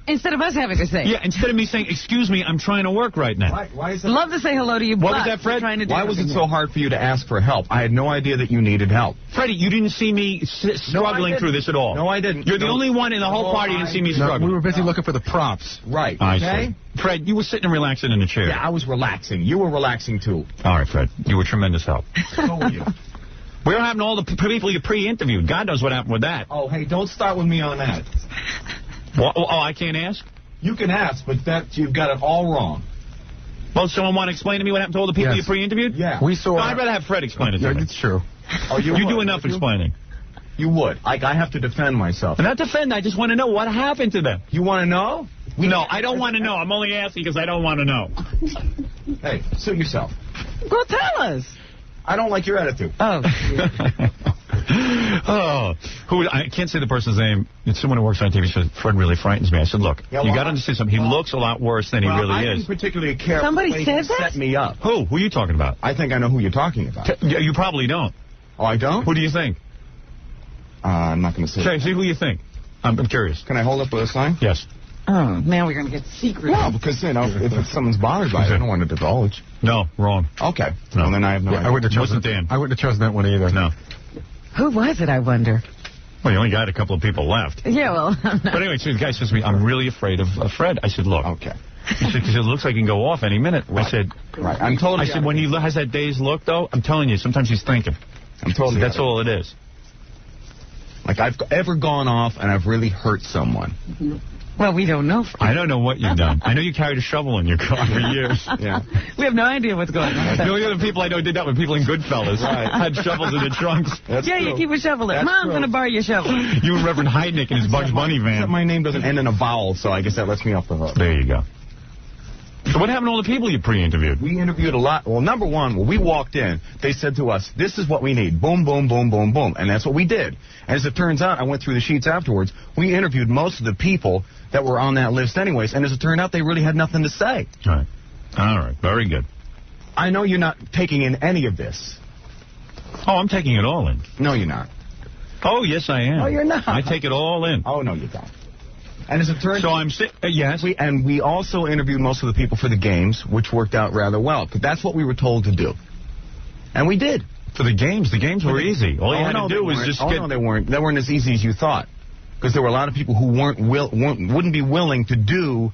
Instead of us having to say. Yeah, instead of me saying, excuse me, I'm trying to work right now. Why is it? Love to say hello to you, What was that, Fred? Why was it so hard for you to ask for help? I had no idea that you needed help. Freddie, you didn't see me struggling through this at all. No, I didn't. You're the only one in the whole party who didn't see me struggling. We were busy looking for the props. Right. I see. Fred, you were sitting and relaxing in the chair. Yeah, I was relaxing. You were relaxing, too. All right, Fred. You were tremendous help. So were you. What happened to all the people you pre-interviewed? God knows what happened with that. Oh, hey, don't start with me on that. I can't ask? You can ask, but you've got it all wrong. Well, someone want to explain to me what happened to all the people you pre-interviewed? Yeah. I'd rather have Fred explain it to me. It's true. Oh, you do enough explaining. You would. I have to defend myself. Not defend. I just want to know what happened to them. You want to know? No, I don't want to know. I'm only asking because I don't want to know. Hey, suit yourself. Go tell us. I don't like your attitude. Oh. I can't say the person's name. It's someone who works on TV. Said Fred really frightens me. I said, look, you got to understand something. He looks a lot worse than he really I is. I didn't particularly care. Somebody said that? Set me up. Who? Who are you talking about? I think I know who you're talking about. You probably don't. Oh, I don't? Who do you think? I'm not going to say. Okay, see who you think. I'm curious. Can I hold up a sign? Yes. Oh, now we're going to get secret. No, because, if someone's bothered by it, I don't want to divulge. No, wrong. Okay. No. Well, then I have no idea. I wouldn't have chosen Dan. I wouldn't have chosen that one either. No. Who was it, I wonder? Well, you only got a couple of people left. Yeah, well. But anyway, so the guy says to me, I'm really afraid of Fred. I said, look. Okay. He said, because it looks like he can go off any minute. Right. I said, right. I'm totally. I said, when he has that dazed look, though, I'm telling you, sometimes he's thinking. I'm totally. That's all it is. Like I've ever gone off and I've really hurt someone. Well, we don't know. I don't know what you've done. I know you carried a shovel in your car for years. Yeah. We have no idea what's going on. The only other people I know did that were people in Goodfellas. Right. Had shovels in their trunks. That's yeah, true. you keep a shovel there. That's Mom, I'm true. going to borrow your shovel. You and Reverend Heidnick in his Bugs Bunny van. Except my name doesn't end in a vowel, so I guess that lets me off the hook. There you go. So what happened to all the people you pre-interviewed? We interviewed a lot. Well, number one, when we walked in, they said to us, this is what we need. Boom, boom, boom, boom, boom. And that's what we did. As it turns out, I went through the sheets afterwards. We interviewed most of the people that were on that list anyways. And as it turned out, they really had nothing to say. All right. Very good. I know you're not taking in any of this. Oh, I'm taking it all in. No, you're not. Oh, yes, I am. No, you're not. I take it all in. Oh, no, you don't. And as it turns out, yes. We also interviewed most of the people for the games, which worked out rather well. But that's what we were told to do. And we did. For the games were easy. All you had to do was just get... No, they weren't. They weren't as easy as you thought. Because there were a lot of people who wouldn't be willing to do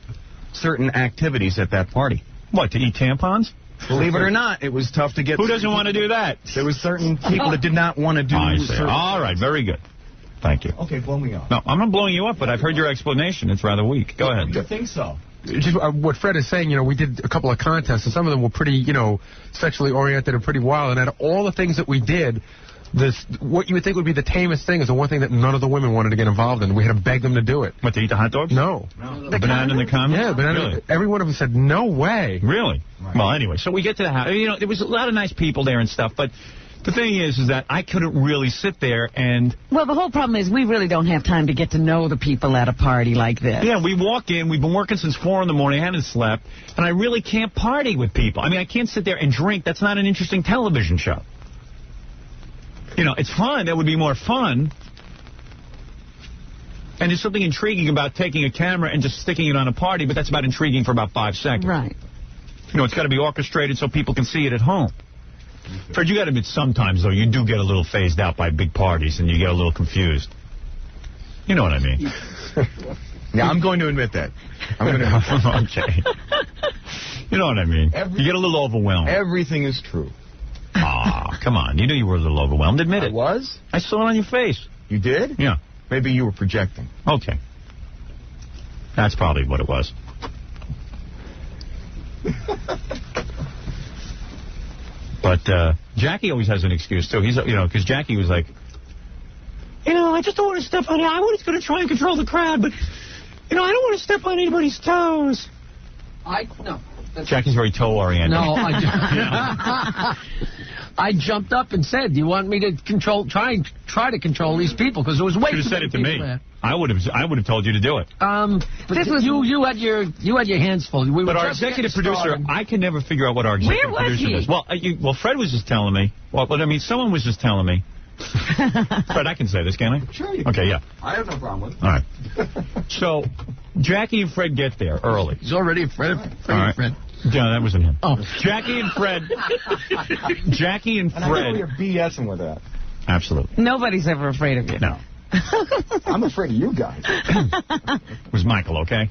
certain activities at that party. What, to eat tampons? Believe it or not, it was tough to get... Who doesn't want to do that? There was certain people that did not want to do... I see. All right, very good. Thank you. Okay, blow me up. No, I'm not blowing you up, but I've heard your explanation. It's rather weak. Go ahead. You think so? Just what Fred is saying, we did a couple of contests, and some of them were pretty, sexually oriented and pretty wild. And out of all the things that we did, what you would think would be the tamest thing is the one thing that none of the women wanted to get involved in. We had to beg them to do it. What, to eat the hot dogs? No. The banana in the condom? Yeah, banana. Really? Every one of them said, no way. Really? Right. Well, anyway, so we get to the house. There was a lot of nice people there and stuff, but... The thing is that I couldn't really sit there and... Well, the whole problem is we really don't have time to get to know the people at a party like this. Yeah, we walk in, we've been working since 4 in the morning, I haven't slept, and I really can't party with people. I mean, I can't sit there and drink. That's not an interesting television show. It's fun. That would be more fun. And there's something intriguing about taking a camera and just sticking it on a party, but that's about intriguing for about 5 seconds. Right. It's got to be orchestrated so people can see it at home. Fred, you got to admit sometimes, though, you do get a little phased out by big parties and you get a little confused. You know what I mean? Yeah, I'm going to admit that. Okay. You know what I mean? You get a little overwhelmed. Everything is true. Come on. You knew you were a little overwhelmed. Admit it. I was? I saw it on your face. You did? Yeah. Maybe you were projecting. Okay. That's probably what it was. But Jackie always has an excuse, too. He's, because Jackie was like, I I just don't want to step on it. I was going to try and control the crowd, but, I don't want to step on anybody's toes. No. Jackie's very toe-oriented. No, I jumped up and said, "Do you want me to try to control these people?" Because it was way too many people. You should have said it to me. There. I would have told you to do it. But you had your hands full. But our executive producer, I can never figure out what our executive producer is. Well, Fred was just telling me. Someone was just telling me. Fred, I can say this, can't I? Sure you can. Okay, yeah. I have no problem with it. All right. So, Jackie and Fred get there early. He's already Fred. Fred. Yeah, that wasn't him. Oh. Jackie and Fred. And I know you're BSing with that. Absolutely. Nobody's ever afraid of you. No. I'm afraid of you guys. It was Michael, okay?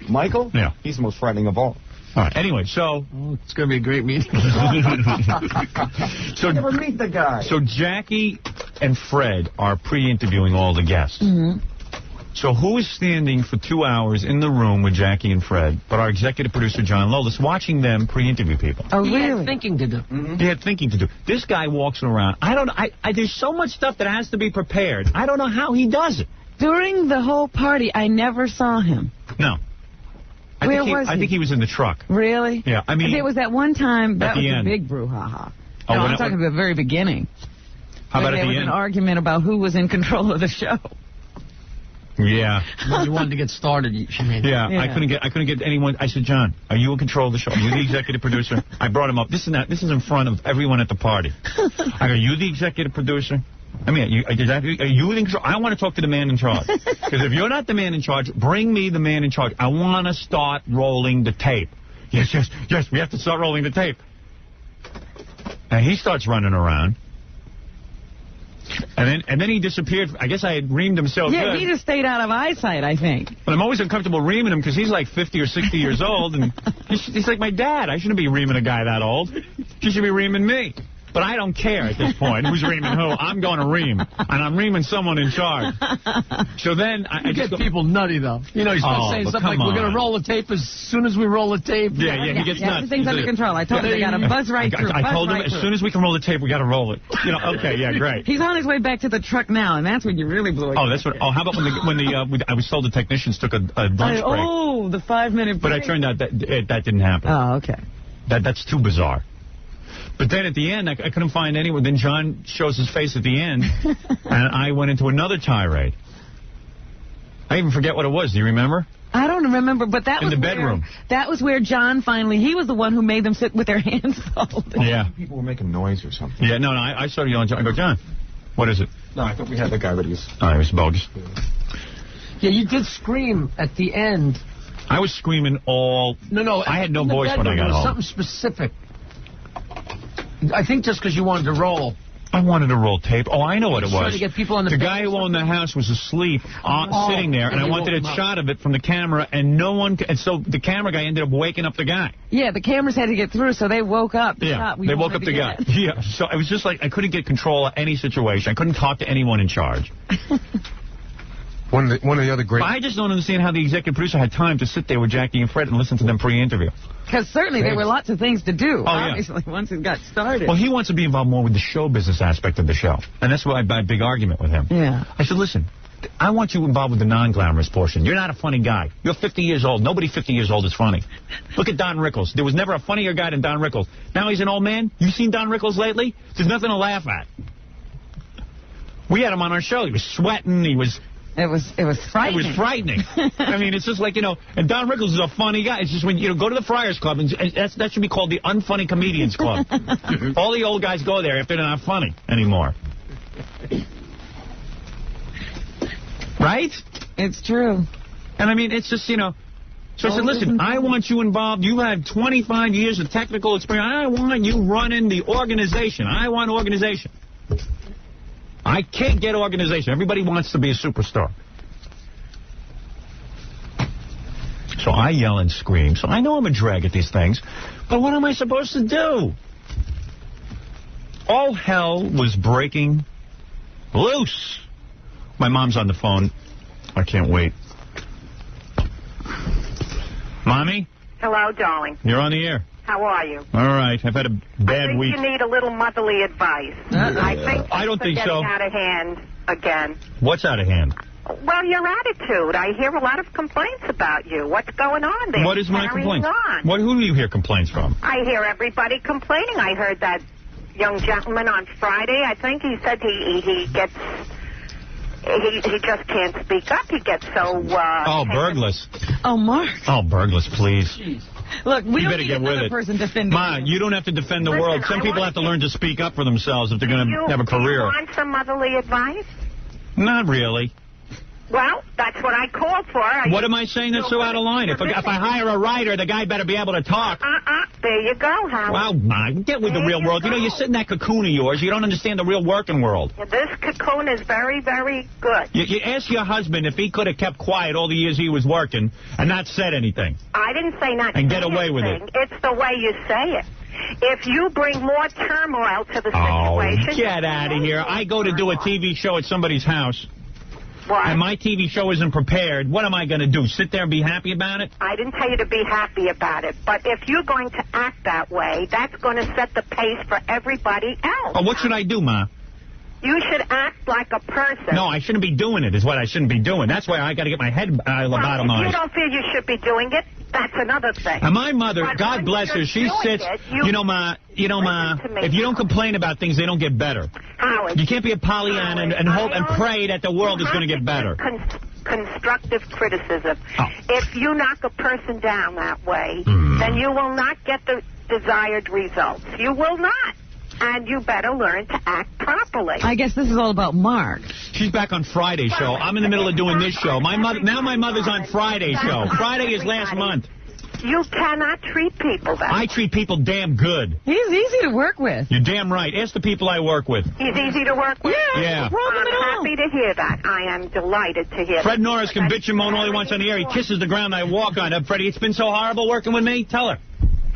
Michael? Yeah. He's the most frightening of all. All right. Anyway, so... it's going to be a great meeting. So never meet the guy. So Jackie and Fred are pre-interviewing all the guests. Mm-hmm. So who is standing for 2 hours in the room with Jackie and Fred, but our executive producer, John Lolis, watching them pre-interview people? Oh, He really? had thinking to do. Mm-hmm. He had thinking to do. This guy walks around. There's so much stuff that has to be prepared. I don't know how he does it. During the whole party, I never saw him. No. I think he was in the truck. Really? Yeah, I mean... There was that one time, that was the a big brouhaha. Oh, I'm talking about the very beginning. How about at the end? There was an argument about who was in control of the show. Yeah. When you wanted to get started, you mean? Yeah, I couldn't get anyone. I said, John, are you in control of the show? Are you the executive producer? I brought him up. This is in front of everyone at the party. I go, you the executive producer? I mean, are you in control? I want to talk to the man in charge. Because if you're not the man in charge, bring me the man in charge. I want to start rolling the tape. Yes, we have to start rolling the tape. And he starts running around. And then he disappeared. I guess I had reamed him so good. Yeah, he just stayed out of eyesight, I think. But I'm always uncomfortable reaming him because he's like 50 or 60 years old. And he's like my dad. I shouldn't be reaming a guy that old. He should be reaming me. But I don't care at this point who's reaming who. I'm going to ream. And I'm reaming someone in charge. So then I get people nutty, though. You know, he's saying stuff like, we're going to roll the tape as soon as we roll the tape. Yeah, he gets nuts. Everything's under control. I told him they got to buzz right through. I told him as soon as we can roll the tape, we got to roll it. Okay, yeah, great. He's on his way back to the truck now, and that's when you really blew it. Oh, that's what. Oh, how about when I was told the technicians took a lunch break? Oh, the 5-minute break. But it turned out that didn't happen. Oh, okay. That's too bizarre. But then at the end, I couldn't find anyone. Then John shows his face at the end, and I went into another tirade. I even forget what it was. Do you remember? I don't remember, but that was in the bedroom. That was where John finally, he was the one who made them sit with their hands folded. Yeah. People were making noise or something. Yeah, no, I started yelling. I go, John, what is it? No, I thought we had the guy, but he was... Oh, it was bogus. Yeah, you did scream at the end. I was screaming all... No, I had no voice when I got home. Something specific. I think just because you wanted to roll. I wanted to roll tape. Oh, I know what it was. To get people on the guy who owned the house was asleep, sitting there, and I wanted a shot of it from the camera, and no one... And so the camera guy ended up waking up the guy. Yeah, the cameras had to get through, so they woke up. Yeah, they woke up the guy. Yeah, so it was just like I couldn't get control of any situation. I couldn't talk to anyone in charge. One of the other great... I just don't understand how the executive producer had time to sit there with Jackie and Fred and listen to them pre-interview. Because certainly there were lots of things to do, obviously, once it got started. Well, he wants to be involved more with the show business aspect of the show. And that's why I had a big argument with him. Yeah. I said, listen, I want you involved with the non-glamorous portion. You're not a funny guy. You're 50 years old. Nobody 50 years old is funny. Look at Don Rickles. There was never a funnier guy than Don Rickles. Now he's an old man. You seen Don Rickles lately? There's nothing to laugh at. We had him on our show. He was sweating. He was... It was frightening. It was frightening. I mean, it's just like, and Don Rickles is a funny guy. It's just when, go to the Friars Club, and that should be called the Unfunny Comedians Club. All the old guys go there if they're not funny anymore. Right? It's true. And I mean, it's just, So I said, listen, I want you involved. You have 25 years of technical experience. I want you running the organization. I want organization. I can't get organization. Everybody wants to be a superstar. So I yell and scream. So I know I'm a drag at these things. But what am I supposed to do? All hell was breaking loose. My mom's on the phone. I can't wait. Mommy? Hello, darling. You're on the air. How are you? All right. I've had a bad week. You need a little motherly advice. I think I don't think so. Getting out of hand again. What's out of hand? Well, your attitude. I hear a lot of complaints about you. What's going on there? What is my complaint? Who do you hear complaints from? I hear everybody complaining. I heard that young gentleman on Friday. I think he said he gets... He just can't speak up. He gets so... burglars. Oh, Mark. Oh, burglars, please. Jeez. Look, we don't need another person defending Ma, you don't have to defend the world. Some people have to learn to speak up for themselves if they're going to have a career. Do you want some motherly advice? Not really. Well, that's what I called for. What am I saying that's so out of line? If I hire a writer, the guy better be able to talk. There you go, Howard. Well, Ma, get with the real world. You know, you sit in that cocoon of yours. You don't understand the real working world. This cocoon is very, very good. You ask your husband if he could have kept quiet all the years he was working and not said anything. I didn't say not and get away with it. It's the way you say it. If you bring more turmoil to the situation... Oh, get out of here. I go to do a TV show at somebody's house. What? And my TV show isn't prepared. What am I going to do, sit there and be happy about it? I didn't tell you to be happy about it. But if you're going to act that way, that's going to set the pace for everybody else. Oh, what should I do, Ma? You should act like a person. No, I shouldn't be doing it is what I shouldn't be doing. That's why I got to get my head lobotomized. If you don't feel you should be doing it, that's another thing. And my mother, God bless her, she sits, you know, Ma, if you don't complain about things, they don't get better. Howard. You can't be a Pollyanna and hope and pray that the world is going to get better. Constructive criticism. Oh. If you knock a person down that way, then you will not get the desired results. You will not. And you better learn to act properly. I guess this is all about Mark. She's back on Friday show. I'm in the middle of doing this show. My mother's on Friday show. Friday is last month. You cannot treat people that way. I treat people damn good. He's easy to work with. You're damn right. Ask the people I work with. He's easy to work with? Yeah. I'm happy to hear that. I am delighted to hear that. Fred Norris can bitch and moan all he wants on the air. He kisses the ground I walk on. Freddie, it's been so horrible working with me. Tell her.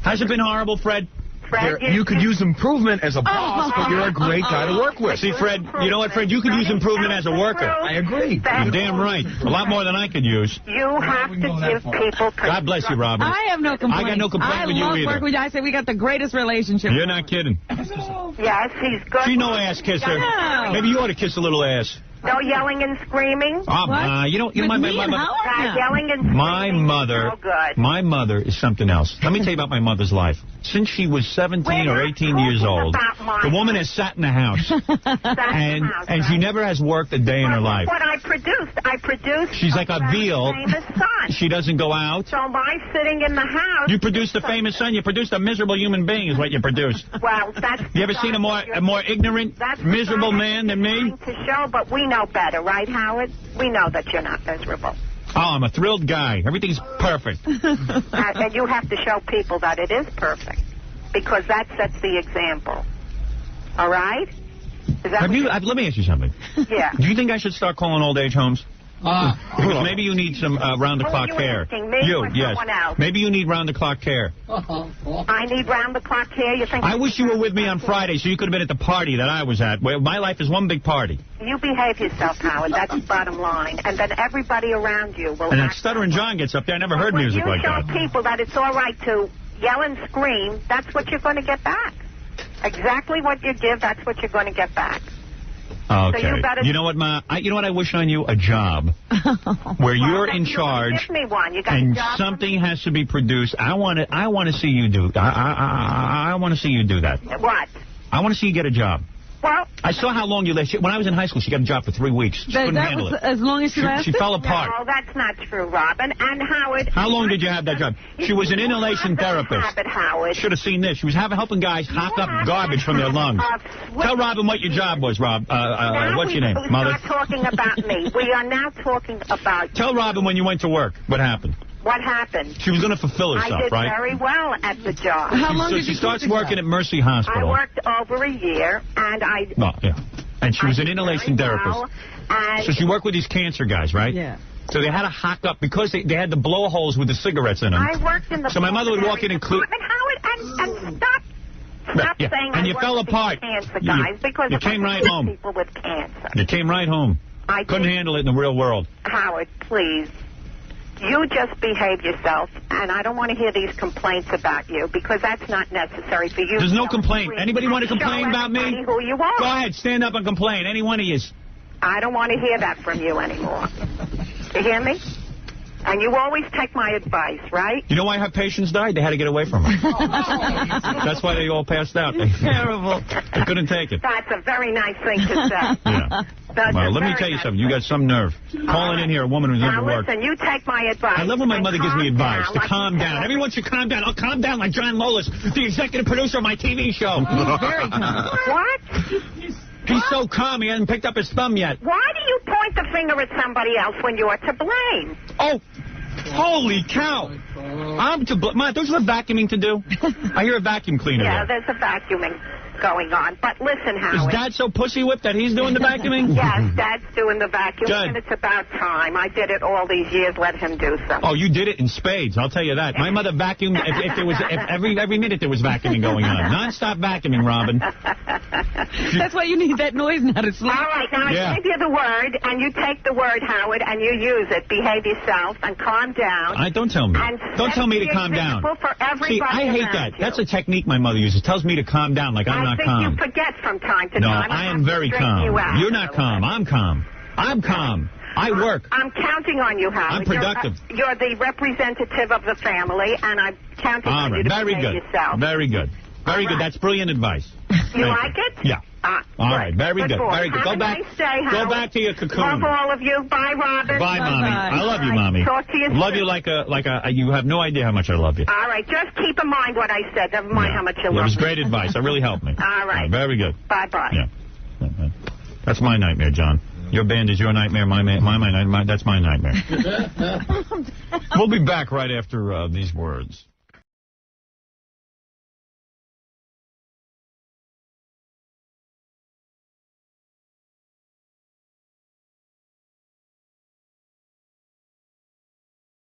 Has it been horrible, Fred? Fred, you could use improvement as a boss, but you're a great guy to work with. See, Fred, you know what, Fred? You could use improvement as a worker. I agree. You're damn right. A lot more than I could use. You have to give people... God bless you, Robin. I have no complaint. I got no complaint with you either. I love working with you. I say we got the greatest relationship. You're not kidding. Yes, he's good. She no ass kisser. No. Maybe you ought to kiss a little ass. No yelling and screaming. My mother is something else. Let me tell you about my mother's life. Since she was 17 or 18 years old, the woman has sat in the house, and she never has worked a day in her life. What I produced. She's like a veal. Famous son. She doesn't go out. So my sitting in the house. You produced a famous son. You produced a miserable human being, is what you produced. Well, that's. You ever seen a more ignorant, miserable man than me? To show, but we know better, right, Howard? We know that you're not miserable. Oh, I'm a thrilled guy. Everything's perfect. And you have to show people that it is perfect, because that sets the example. All right? Let me ask you something. Yeah. Do you think I should start calling old age homes? Because maybe you need some round-the-clock care. Maybe you need round-the-clock care. I need round-the-clock care? You think? I wish you were with me on Friday so you could have been at the party that I was at. Well, my life is one big party. You behave yourself, Howard. That's the bottom line. And then everybody around you will... And then Stuttering John gets up there. I never heard music like that. When you show people that it's all right to yell and scream, that's what you're going to get back. Exactly what you give, that's what you're going to get back. Okay. So you know what, Ma? You know what I wish on you? A job where you're in charge, give me one. You got and a job something has to be produced. I want to see you do. I want to see you do that. What? I want to see you get a job. Well, I saw how long you lasted. When I was in high school, she got a job for 3 weeks. She couldn't handle it. As long as she lasted? She fell apart. No, that's not true, Robin. And Howard... How long did you have that job? She was an inhalation therapist. Howard. Should have seen this. She was helping guys hop up garbage from their lungs. Tell Robin what your job was, Rob. What's your name, Mother? We're not talking about me. We are now talking about... Tell Robin when you went to work. What happened? What happened? She was going to fulfill herself, right? I did very well at the job. How long did she starts working at Mercy Hospital. I worked over a year, and I... No, yeah. And she was an inhalation therapist. So she worked with these cancer guys, right? Yeah. So they had to hock up because they had the blowholes with the cigarettes in them. I worked in the... So my mother would walk in and clear... Howard, and stop saying and you fell apart. Cancer guys, because you came right home. People with cancer. You came right home. Couldn't handle it in the real world. Howard, please. You just behave yourself, and I don't want to hear these complaints about you, because that's not necessary for you. There's no complaint. Anybody want to complain about me? Who you are. Go ahead, stand up and complain. Any one of you. I don't want to hear that from you anymore. You hear me? And you always take my advice, right? You know why her patients died? They had to get away from her. That's why they all passed out. Terrible. They couldn't take it. That's a very nice thing to say. Yeah. Well, let me tell you something. You got some nerve. Calling in here a woman who's never worked. Listen, you take my advice. I love when my mother gives me advice to calm down. Everyone should calm down. I'll calm down like John Lolis, the executive producer of my TV show. Very calm. What? He's so calm, he hasn't picked up his thumb yet. Why do you point the finger at somebody else when you're to blame? Oh, holy cow. I'm to blame. Don't you have vacuuming to do? I hear a vacuum cleaner Yeah, there. there's a vacuuming going on. But listen, Howard. Is Dad so pussy-whipped that he's doing the vacuuming? Yes, Dad's doing the vacuuming, Good. and it's about time. I did it all these years. Let him do something. Oh, you did it in spades, I'll tell you that. My mother vacuumed if every minute there was vacuuming going on. Non-stop vacuuming, Robin. That's why you need that noise now to sleep. All right, now I give you the word, and you take the word, Howard, and you use it. Behave yourself and calm down. Don't tell me. And Don't tell me to calm down. For everybody. See, I hate that. That's a technique my mother uses. Tells me to calm down like I'm not calm. I think you forget from time to no, time. I am very calm. You're not calm. I'm calm. I'm calm. I work. I'm counting on you, Howard. I'm productive. You're the representative of the family, and I'm counting on you to behave yourself. Very good. Very good. That's brilliant advice. You like it? Yeah. All right. Very good. Very good. Go back. Nice day, go back to your cocoon. Love all of you. Bye, Robin. Bye, Mommy. I love you, Mommy. Talk to you soon. Love you like a. You have no idea how much I love you. All right. Just keep in mind what I said. Never mind how much you love me. It was great advice. That really helped me. All right. Very good. Bye-bye. Yeah. That's my nightmare, John. Your band is your nightmare. That's my nightmare. We'll be back right after these words.